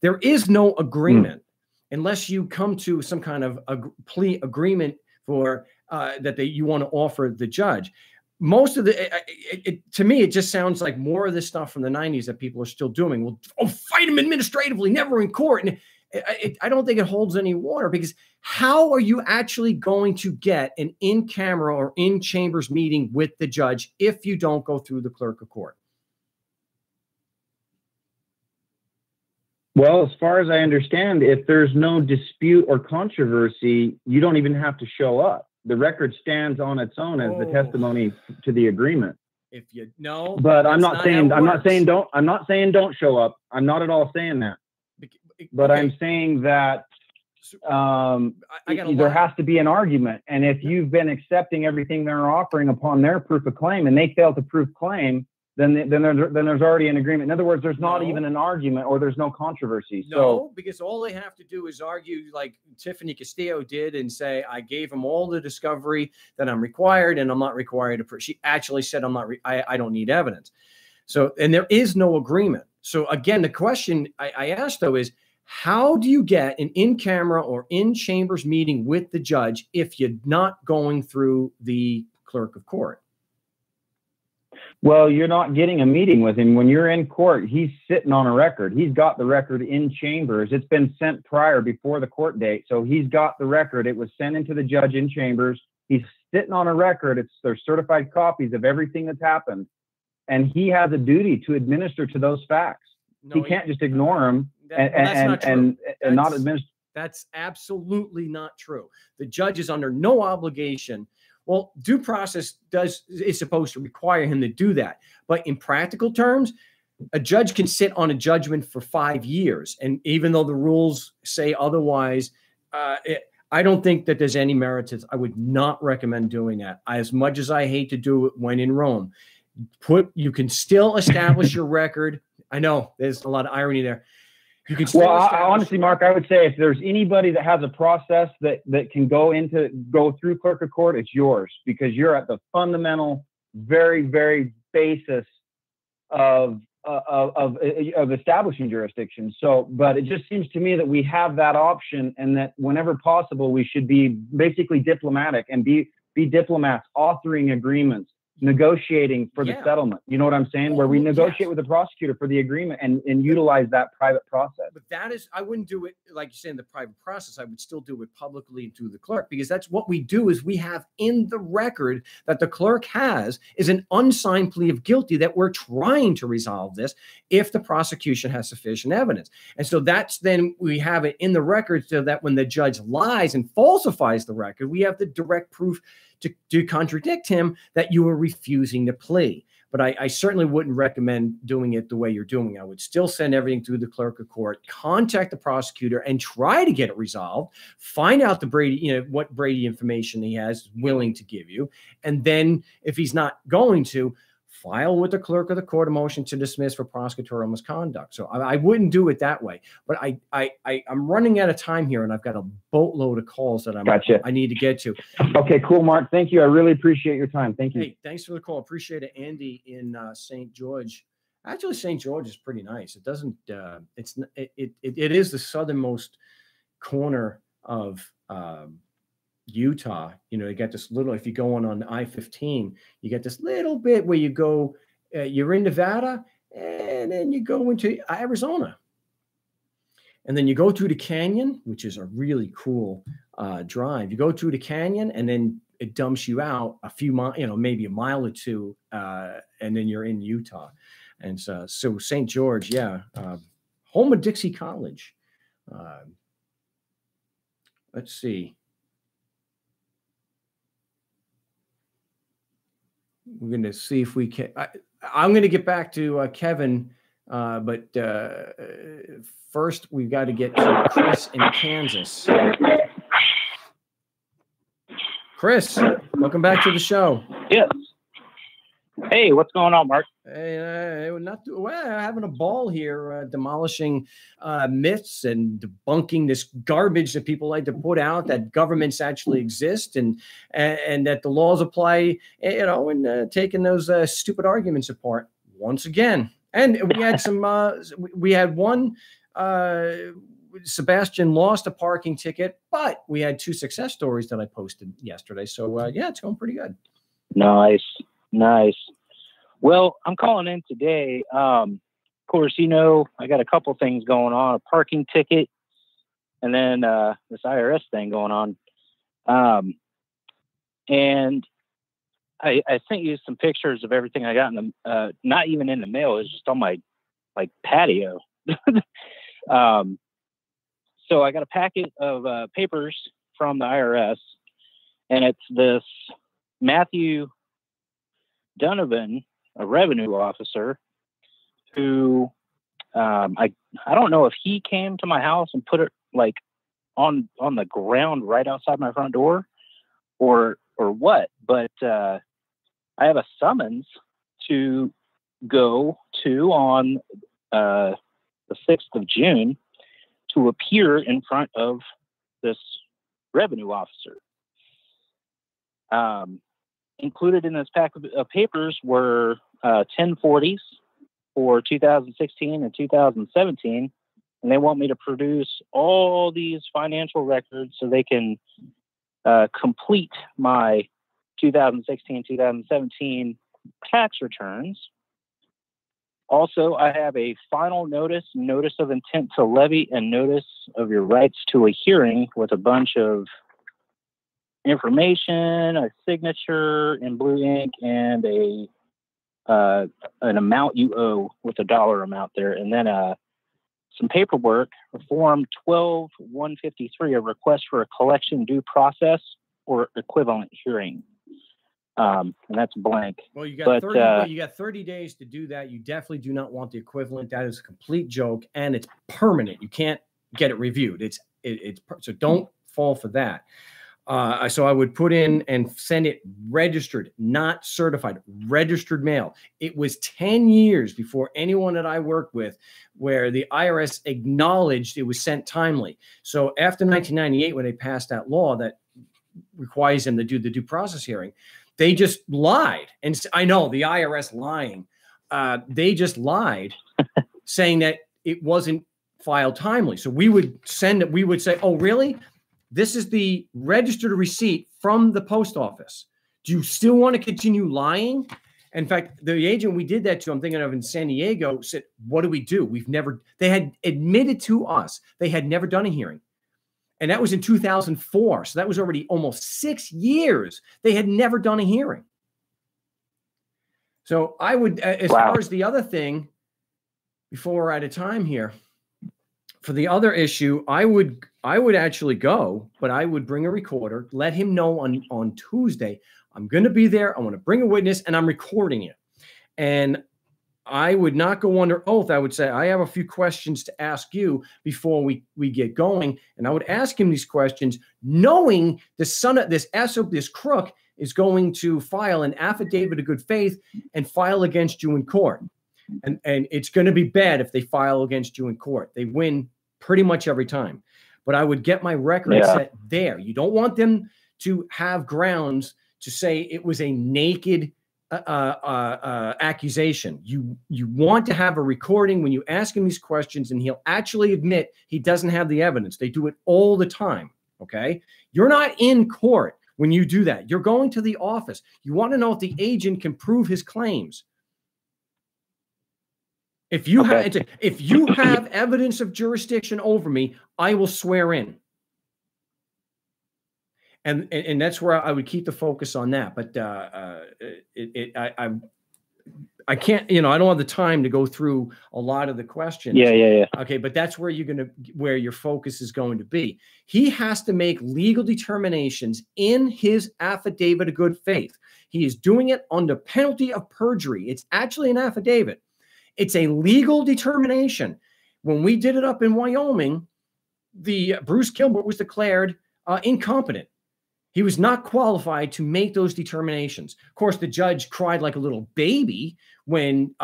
There is no agreement unless you come to some kind of plea agreement for that you want to offer the judge. Most of to me, it just sounds like more of this stuff from the 90s that people are still doing. Well, fight them administratively, never in court. And I don't think it holds any water, because how are you actually going to get an in-camera or in-chambers meeting with the judge if you don't go through the clerk of court? Well, as far as I understand, if there's no dispute or controversy, you don't even have to show up. The record stands on its own as the testimony to the agreement. If you know, but I'm not saying don't show up. I'm not at all saying that. But I'm saying that there has to be an argument. And if you've been accepting everything they're offering upon their proof of claim and they fail to prove claim, then there's already an agreement. In other words, there's not even an argument, or there's no controversy. No, because all they have to do is argue like Tiffany Castillo did and say, I gave them all the discovery that I'm required, and I'm not required to prove. She actually said, I don't need evidence. So, and there is no agreement. So again, the question I asked though is, how do you get an in-camera or in-chambers meeting with the judge if you're not going through the clerk of court? Well, you're not getting a meeting with him. When you're in court, he's sitting on a record. He's got the record in chambers. It's been sent prior before the court date. So he's got the record. It was sent into the judge in chambers. He's sitting on a record. There's certified copies of everything that's happened. And he has a duty to administer to those facts. No, he can't just ignore them and not administer. That's absolutely not true. The judge is under no obligation. Well, due process is supposed to require him to do that. But in practical terms, a judge can sit on a judgment for 5 years. And even though the rules say otherwise, I don't think that there's any merit to it. I would not recommend doing that. As much as I hate to do it when in Rome, you can still establish your record. I know there's a lot of irony there. You can still honestly, Mark, I would say if there's anybody that has a process that can go through clerk of court, it's yours, because you're at the fundamental, very, very basis of establishing jurisdiction. So, but it just seems to me that we have that option, and that whenever possible, we should be basically diplomatic and be diplomats, authoring agreements, negotiating for the settlement. You know what I'm saying? Where we negotiate with the prosecutor for the agreement and utilize that private process. But I wouldn't do it like you say in the private process. I would still do it publicly through the clerk, because that's what we do. Is we have in the record that the clerk has is an unsigned plea of guilty that we're trying to resolve this if the prosecution has sufficient evidence. And so then we have it in the record, so that when the judge lies and falsifies the record, we have the direct proof to contradict him that you were refusing to plea. But I certainly wouldn't recommend doing it the way you're doing. I would still send everything through the clerk of court, contact the prosecutor, and try to get it resolved. Find out what Brady information he has willing to give you. And then if he's not going to, file with the clerk of the court a motion to dismiss for prosecutorial misconduct. So I wouldn't do it that way. But I'm running out of time here, and I've got a boatload of calls that I need to get to. Okay, cool, Mark. Thank you. I really appreciate your time. Thank you. Hey, thanks for the call. Appreciate it, Andy in St. George. Actually, St. George is pretty nice. It doesn't. It is the southernmost corner of Utah. You get this little, if you go on I-15, you get this little bit where you go, you're in Nevada, and then you go into Arizona. And then you go through the canyon, which is a really cool drive. You go through the canyon, and then it dumps you out a few miles, maybe a mile or two, and then you're in Utah. And so St. George, home of Dixie College. Let's see. We're going to see if we can. I'm going to get back to Kevin, but first we've got to get to Chris in Kansas. Chris, welcome back to the show. Yes. Hey, what's going on, Mark? Hey, having a ball here, demolishing myths and debunking this garbage that people like to put out, that governments actually exist and that the laws apply, and taking those stupid arguments apart once again. And we had we had one. Sebastian lost a parking ticket, but we had 2 success stories that I posted yesterday. So yeah, it's going pretty good. Nice. Well, I'm calling in today. Of course, I got a couple things going on, a parking ticket, and then this IRS thing going on. And I sent you some pictures of everything I got in the, not even in the mail. It was just on my patio. So I got a packet of papers from the IRS, and it's this Matthew Donovan, a revenue officer, who I don't know if he came to my house and put it on the ground right outside my front door, or what. But I have a summons to go to on the 6th of June to appear in front of this revenue officer. Included in this pack of papers were 1040s for 2016 and 2017, and they want me to produce all these financial records so they can complete my 2016, 2017 tax returns. Also, I have a final notice of intent to levy, and notice of your rights to a hearing with a bunch of information, a signature in blue ink, and an amount you owe with a dollar amount there, and then some paperwork, Form 12-153, a request for a collection due process or equivalent hearing. And that's blank. Well, you got 30 days to do that. You definitely do not want the equivalent. That is a complete joke, and it's permanent. You can't get it reviewed. So don't fall for that. So I would put in and send it registered, not certified, registered mail. It was 10 years before anyone that I worked with where the IRS acknowledged it was sent timely. So after 1998, when they passed that law that requires them to do the due process hearing, they just lied. And I know the IRS lying. They just lied, saying that it wasn't filed timely. So we would say, oh, really? This is the registered receipt from the post office. Do you still want to continue lying? In fact, the agent we did that to, I'm thinking of in San Diego, said, what do we do? They had admitted to us they had never done a hearing. And that was in 2004. So that was already almost 6 years. They had never done a hearing. So I would, as far as the other thing, before we're out of time here, for the other issue, I would actually go, but I would bring a recorder, let him know on Tuesday, I'm going to be there. I want to bring a witness, and I'm recording it. And I would not go under oath. I would say, I have a few questions to ask you before we get going. And I would ask him these questions, knowing the son of this crook is going to file an affidavit of good faith and file against you in court. And it's going to be bad if they file against you in court. They win pretty much every time. But I would get my record set there. You don't want them to have grounds to say it was a naked accusation. You want to have a recording when you ask him these questions, and he'll actually admit he doesn't have the evidence. They do it all the time. Okay. You're not in court when you do that. You're going to the office. You want to know if the agent can prove his claims. If you have evidence of jurisdiction over me, I will swear in. And that's where I would keep the focus on that. But I can't, I don't have the time to go through a lot of the questions. Yeah. Okay, but that's where where your focus is going to be. He has to make legal determinations in his affidavit of good faith. He is doing it under penalty of perjury. It's actually an affidavit. It's a legal determination. When we did it up in Wyoming, Bruce Gilbert was declared incompetent. He was not qualified to make those determinations. Of course, the judge cried like a little baby when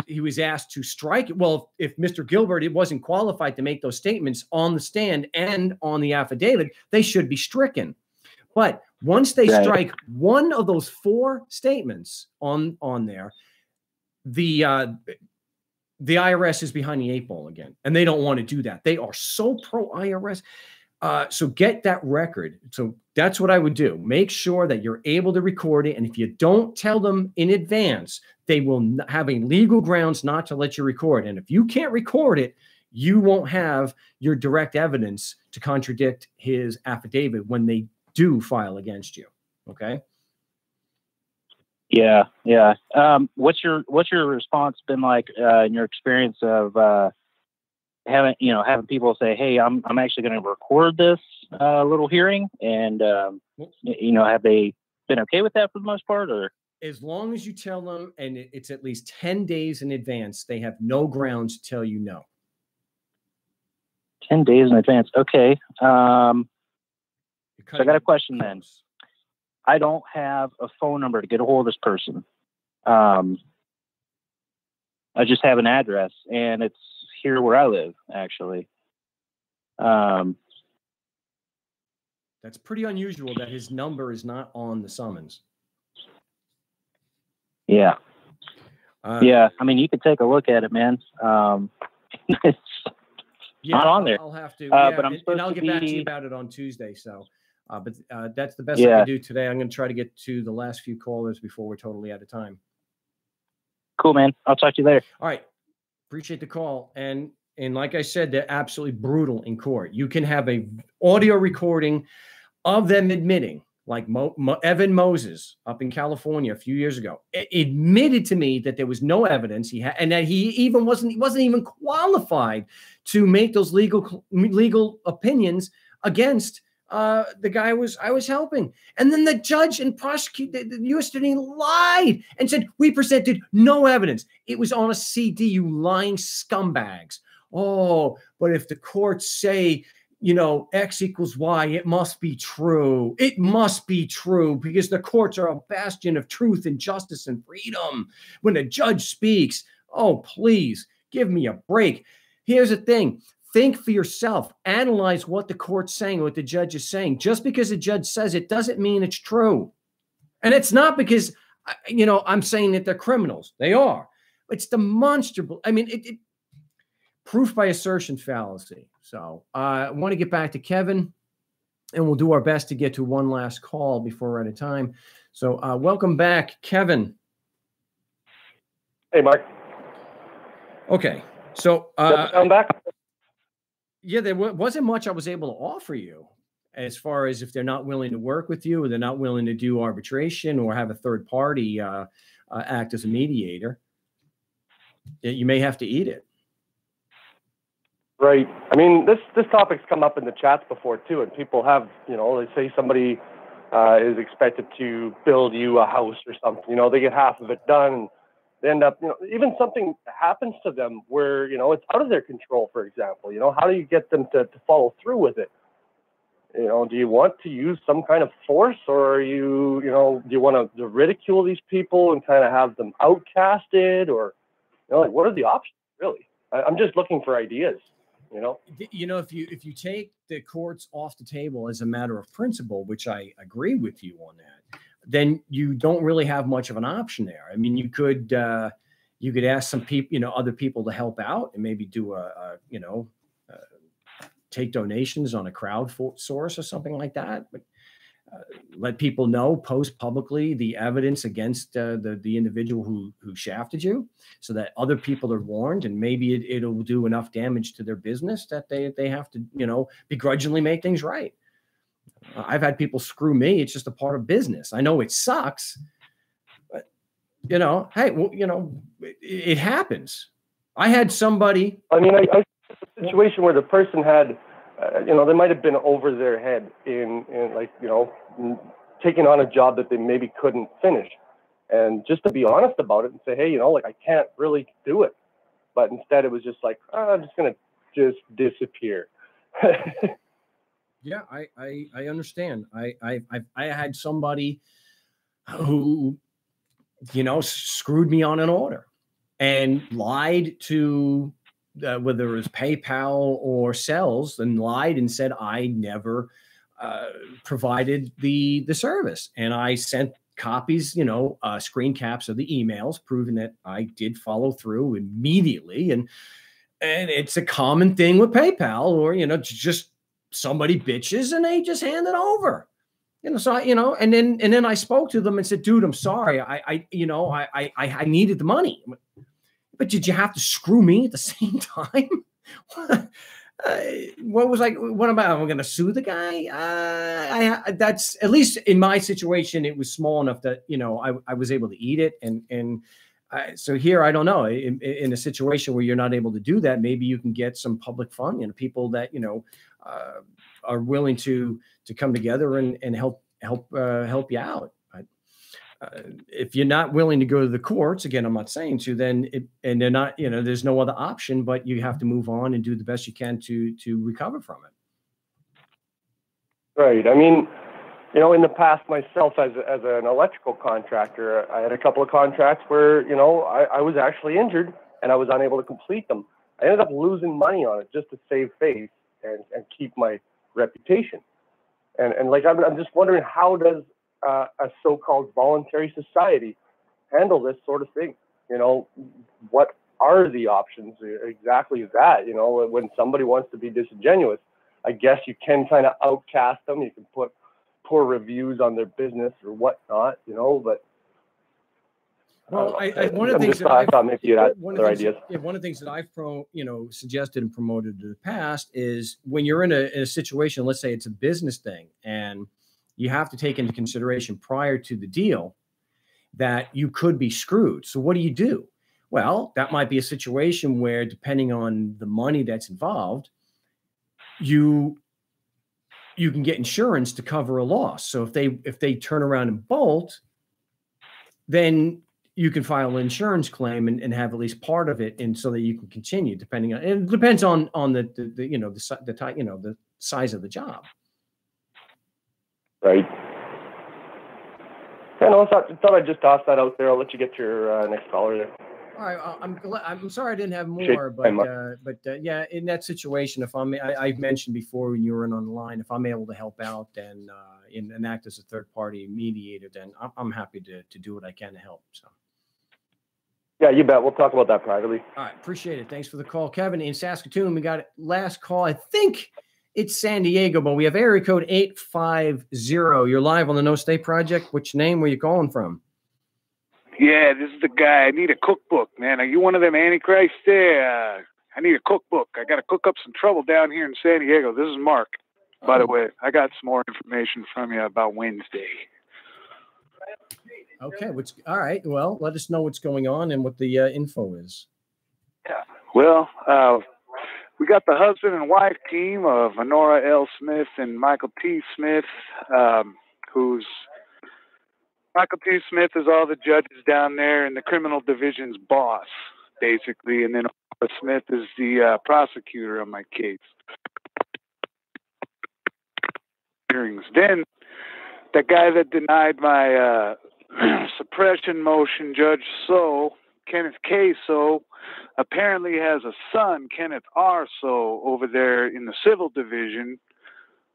he was asked to strike it. Well, if Mr. Gilbert wasn't qualified to make those statements on the stand and on the affidavit, they should be stricken. But once they strike one of those 4 statements on there, the IRS is behind the 8 ball again, and they don't want to do that. They are so pro IRS. So get that record. So that's what I would do. Make sure that you're able to record it. And if you don't tell them in advance, they will have a legal grounds not to let you record. And if you can't record it, you won't have your direct evidence to contradict his affidavit when they do file against you. Okay. Yeah. Yeah. What's your response been like in your experience of having people say, "Hey, I'm actually going to record this little hearing," and have they been okay with that for the most part? Or as long as you tell them, and it's at least 10 days in advance, they have no grounds to tell you no. 10 days in advance. Okay. So I got a question then. I don't have a phone number to get a hold of this person. I just have an address, and it's here where I live, actually. That's pretty unusual that his number is not on the summons. Yeah. Yeah. I mean, you could take a look at it, man. It's not on there. I'll have to. But I'm supposed I'll to get back to you about it on Tuesday. So, but that's the best I can do today. I'm going to try to get to the last few callers before we're totally out of time. Cool, man. I'll talk to you later. All right. Appreciate the call. And like I said, they're absolutely brutal in court. You can have a audio recording of them admitting, like Evan Moses up in California a few years ago, admitted to me that there was no evidence he had, and that he even wasn't even qualified to make those legal opinions against the guy I was helping. And then the judge and the U.S. attorney lied and said, "We presented no evidence. It was on a CD, you lying scumbags." Oh, but if the courts say, X equals Y, it must be true. It must be true because the courts are a bastion of truth and justice and freedom. When a judge speaks, oh, please give me a break. Here's the thing. Think for yourself. Analyze what the court's saying, what the judge is saying. Just because a judge says it doesn't mean it's true. And it's not because, I'm saying that they're criminals. They are. It's demonstrable. I mean, proof by assertion fallacy. So I want to get back to Kevin, and we'll do our best to get to one last call before we're out of time. So welcome back, Kevin. Hey, Mark. Okay. So I'm back. Yeah, there wasn't much I was able to offer you as far as if they're not willing to work with you or they're not willing to do arbitration or have a third party act as a mediator. You may have to eat it. Right. I mean, this topic's come up in the chats before too, and people have, they say somebody is expected to build you a house or something. They get half of it done, and they end up, even something happens to them where, it's out of their control, for example. How do you get them to follow through with it? Do you want to use some kind of force, or are you, do you want to ridicule these people and kind of have them outcasted, or, what are the options, really? I'm just looking for ideas. If you take the courts off the table as a matter of principle, which I agree with you on that, then you don't really have much of an option there. I mean, you could ask some people, other people to help out and maybe do take donations on a crowd source or something like that. But let people know, post publicly the evidence against the individual who shafted you, so that other people are warned, and maybe it'll do enough damage to their business that they have to, begrudgingly make things right. I've had people screw me. It's just a part of business. I know it sucks, but hey, it happens. I had somebody. I mean, I a situation where the person had, they might have been over their head in taking on a job that they maybe couldn't finish, and just to be honest about it and say, hey, I can't really do it. But instead, it was just like, I'm just gonna disappear. Yeah, I understand. I had somebody who, screwed me on an order and lied to whether it was PayPal or Sells, and lied and said I never provided the service, and I sent copies, screen caps of the emails proving that I did follow through immediately, and it's a common thing with PayPal, or just somebody bitches and they just hand it over. So and then I spoke to them and said, dude, I'm sorry. I needed the money. But did you have to screw me at the same time? What was like, what am I going to sue the guy? That's, at least in my situation, it was small enough that, I was able to eat it. And so here, I don't know, in a situation where you're not able to do that, maybe you can get some public fund, people that, are willing to come together and help you out. If you're not willing to go to the courts, again, I'm not saying to, then and they're not, there's no other option, but you have to move on and do the best you can to recover from it. Right. I mean, in the past myself as an electrical contractor, I had a couple of contracts where, I was actually injured and I was unable to complete them. I ended up losing money on it just to save face and keep my reputation. And like, I'm just wondering, how does a so-called voluntary society handle this sort of thing? What are the options? Exactly that, when somebody wants to be disingenuous, I guess you can kind of outcast them. You can put poor reviews on their business or whatnot, but. Well, one of the things I thought maybe you had other ideas. One of the things that I've suggested and promoted in the past is, when you're in a situation, let's say it's a business thing, and you have to take into consideration prior to the deal that you could be screwed. So what do you do? Well, that might be a situation where, depending on the money that's involved, you can get insurance to cover a loss. So if they turn around and bolt, then you can file an insurance claim and have at least part of it, and so that you can continue, depending on, it depends on the size of the job. Right. I thought I'd just toss that out there. I'll let you get your next caller there. All right. I'm sorry I didn't have more, but yeah, in that situation, if I mentioned before when you were on the line, if I'm able to help out and act as a third party mediator, then I'm happy to do what I can to help. So. Yeah, you bet. We'll talk about that privately. All right. Appreciate it. Thanks for the call, Kevin. In Saskatoon, we got last call. I think it's San Diego, but we have area code 850. You're live on the No State Project. Which name were you calling from? Yeah, this is the guy. I need a cookbook, man. Are you one of them antichrists there? I need a cookbook. I got to cook up some trouble down here in San Diego. This is Mark. By the way, I got some more information from you about Wednesday. Okay. All right. Well, let us know what's going on and what the info is. Yeah. Well, we got the husband and wife team of Honora L. Smith and Michael T. Smith, Michael T. Smith is all the judges down there and the criminal division's boss, basically, and then Honora Smith is the prosecutor on my case. Hearings. Then the guy that denied my suppression motion, Judge Kenneth K. apparently has a son, Kenneth R. over there in the civil division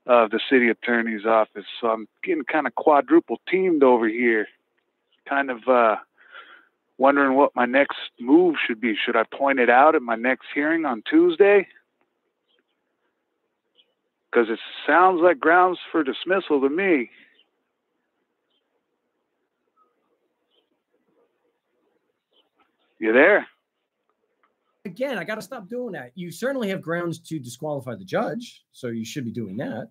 of the city attorney's office. So I'm getting kind of quadruple teamed over here. Kind of wondering what my next move should be. Should I point it out at my next hearing on Tuesday? Because it sounds like grounds for dismissal to me. You there? Again, I got to stop doing that. You certainly have grounds to disqualify the judge, so you should be doing that.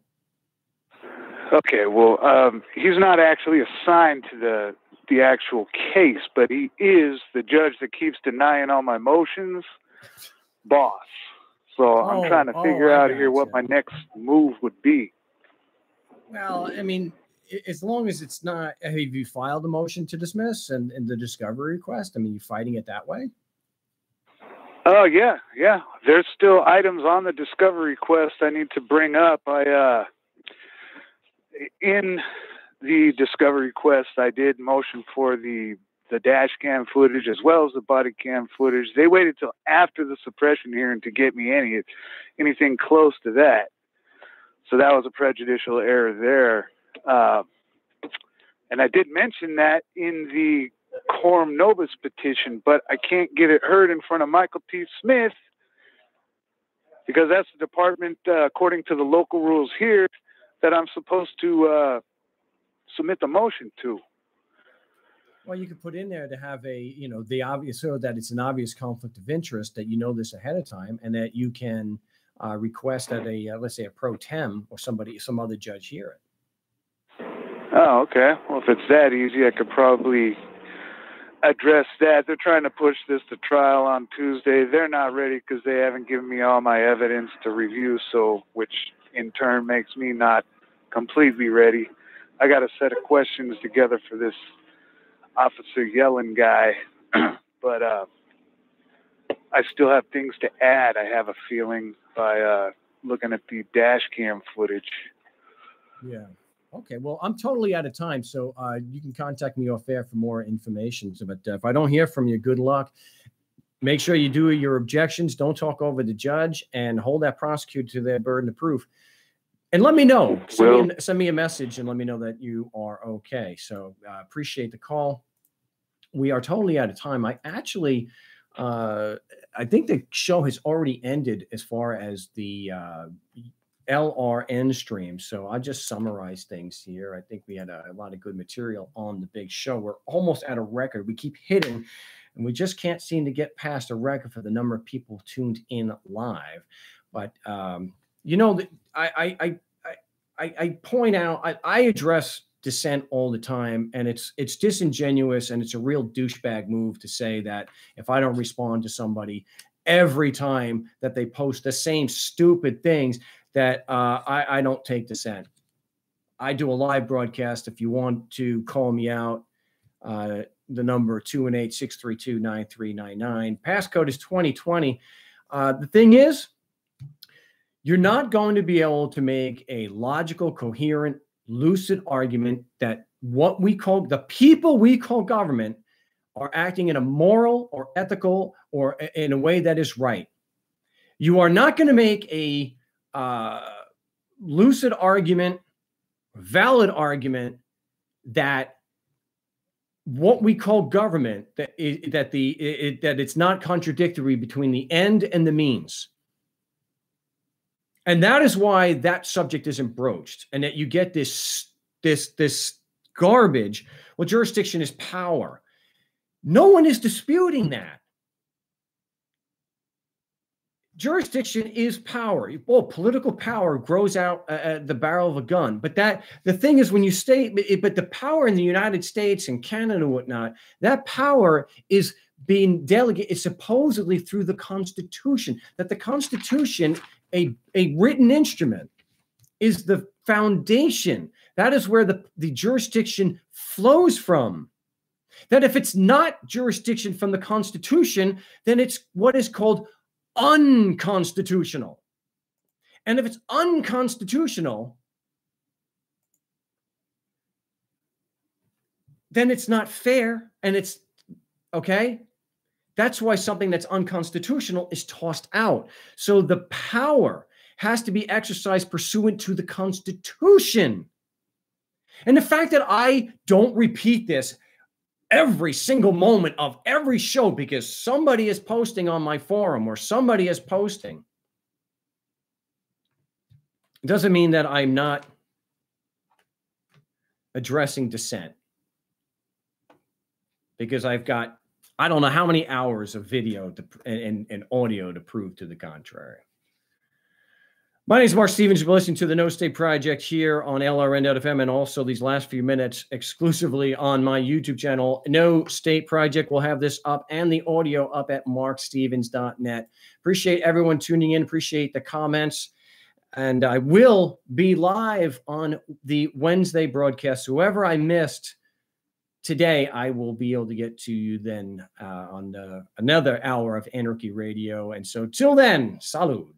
Okay, well, he's not actually assigned to the actual case, but he is the judge that keeps denying all my motions, boss. So I'm trying to figure out here what my next move would be. Well, I mean, as long as it's not, have you filed a motion to dismiss and the discovery request? I mean, you fighting it that way? Oh, yeah. There's still items on the discovery request I need to bring up. in the discovery request, I did motion for the dash cam footage as well as the body cam footage. They waited till after the suppression hearing to get me anything close to that. So that was a prejudicial error there. And I did mention that in the Quorum Nobis petition, but I can't get it heard in front of Michael T. Smith because that's the department, according to the local rules here, that I'm supposed to submit the motion to. Well, you could put in there to have the obvious, so that it's an obvious conflict of interest, that you know this ahead of time, and that you can request that let's say a pro tem or some other judge hear it. Oh, okay. Well, if it's that easy, I could probably address that. They're trying to push this to trial on Tuesday. They're not ready because they haven't given me all my evidence to review, which in turn makes me not completely ready. I got a set of questions together for this Officer Yellen guy, but I still have things to add, I have a feeling, by looking at the dash cam footage. Yeah. Okay. Well, I'm totally out of time, so you can contact me off air for more information. But if I don't hear from you, good luck. Make sure you do your objections. Don't talk over the judge, and hold that prosecutor to their burden of proof. And let me know. Send me a message and let me know that you are okay. So appreciate the call. We are totally out of time. I actually, I think the show has already ended as far as the LRN stream. So I'll just summarize things here. I think we had a lot of good material on the big show. We're almost at a record. We keep hitting, and we just can't seem to get past a record for the number of people tuned in live. But I point out, I address dissent all the time, and it's disingenuous, and it's a real douchebag move to say that if I don't respond to somebody every time that they post the same stupid things, that I don't take dissent. I do a live broadcast. If you want to call me out, the number 218-632-9399. Passcode is 2020. The thing is, you're not going to be able to make a logical, coherent, lucid argument that what we call the people we call government are acting in a moral or ethical or in a way that is right. You are not going to make a lucid argument, valid argument that what we call government, that it's not contradictory between the end and the means. And that is why that subject isn't broached, and that you get this garbage. Well, jurisdiction is power. No one is disputing that. Jurisdiction is power. Well, political power grows out the barrel of a gun. But the thing is, when you but the power in the United States and Canada and whatnot, that power is being delegated supposedly through the Constitution. That the Constitution, a written instrument, is the foundation. That is where the jurisdiction flows from. That if it's not jurisdiction from the Constitution, then it's what is called unconstitutional. And if it's unconstitutional, then it's not fair, and it's okay. That's why something that's unconstitutional is tossed out. So the power has to be exercised pursuant to the Constitution. And the fact that I don't repeat this every single moment of every show because somebody is posting on my forum or somebody is posting, it doesn't mean that I'm not addressing dissent. Because I've got, I don't know how many hours of video and audio to prove to the contrary. My name is Mark Stevens. You're listening to the No State Project here on LRN.FM, and also these last few minutes exclusively on my YouTube channel. No State Project will have this up and the audio up at markstevens.net. Appreciate everyone tuning in. Appreciate the comments. And I will be live on the Wednesday broadcast. Whoever I missed today, I will be able to get to you then on another hour of Anarchy Radio. And so till then, salud.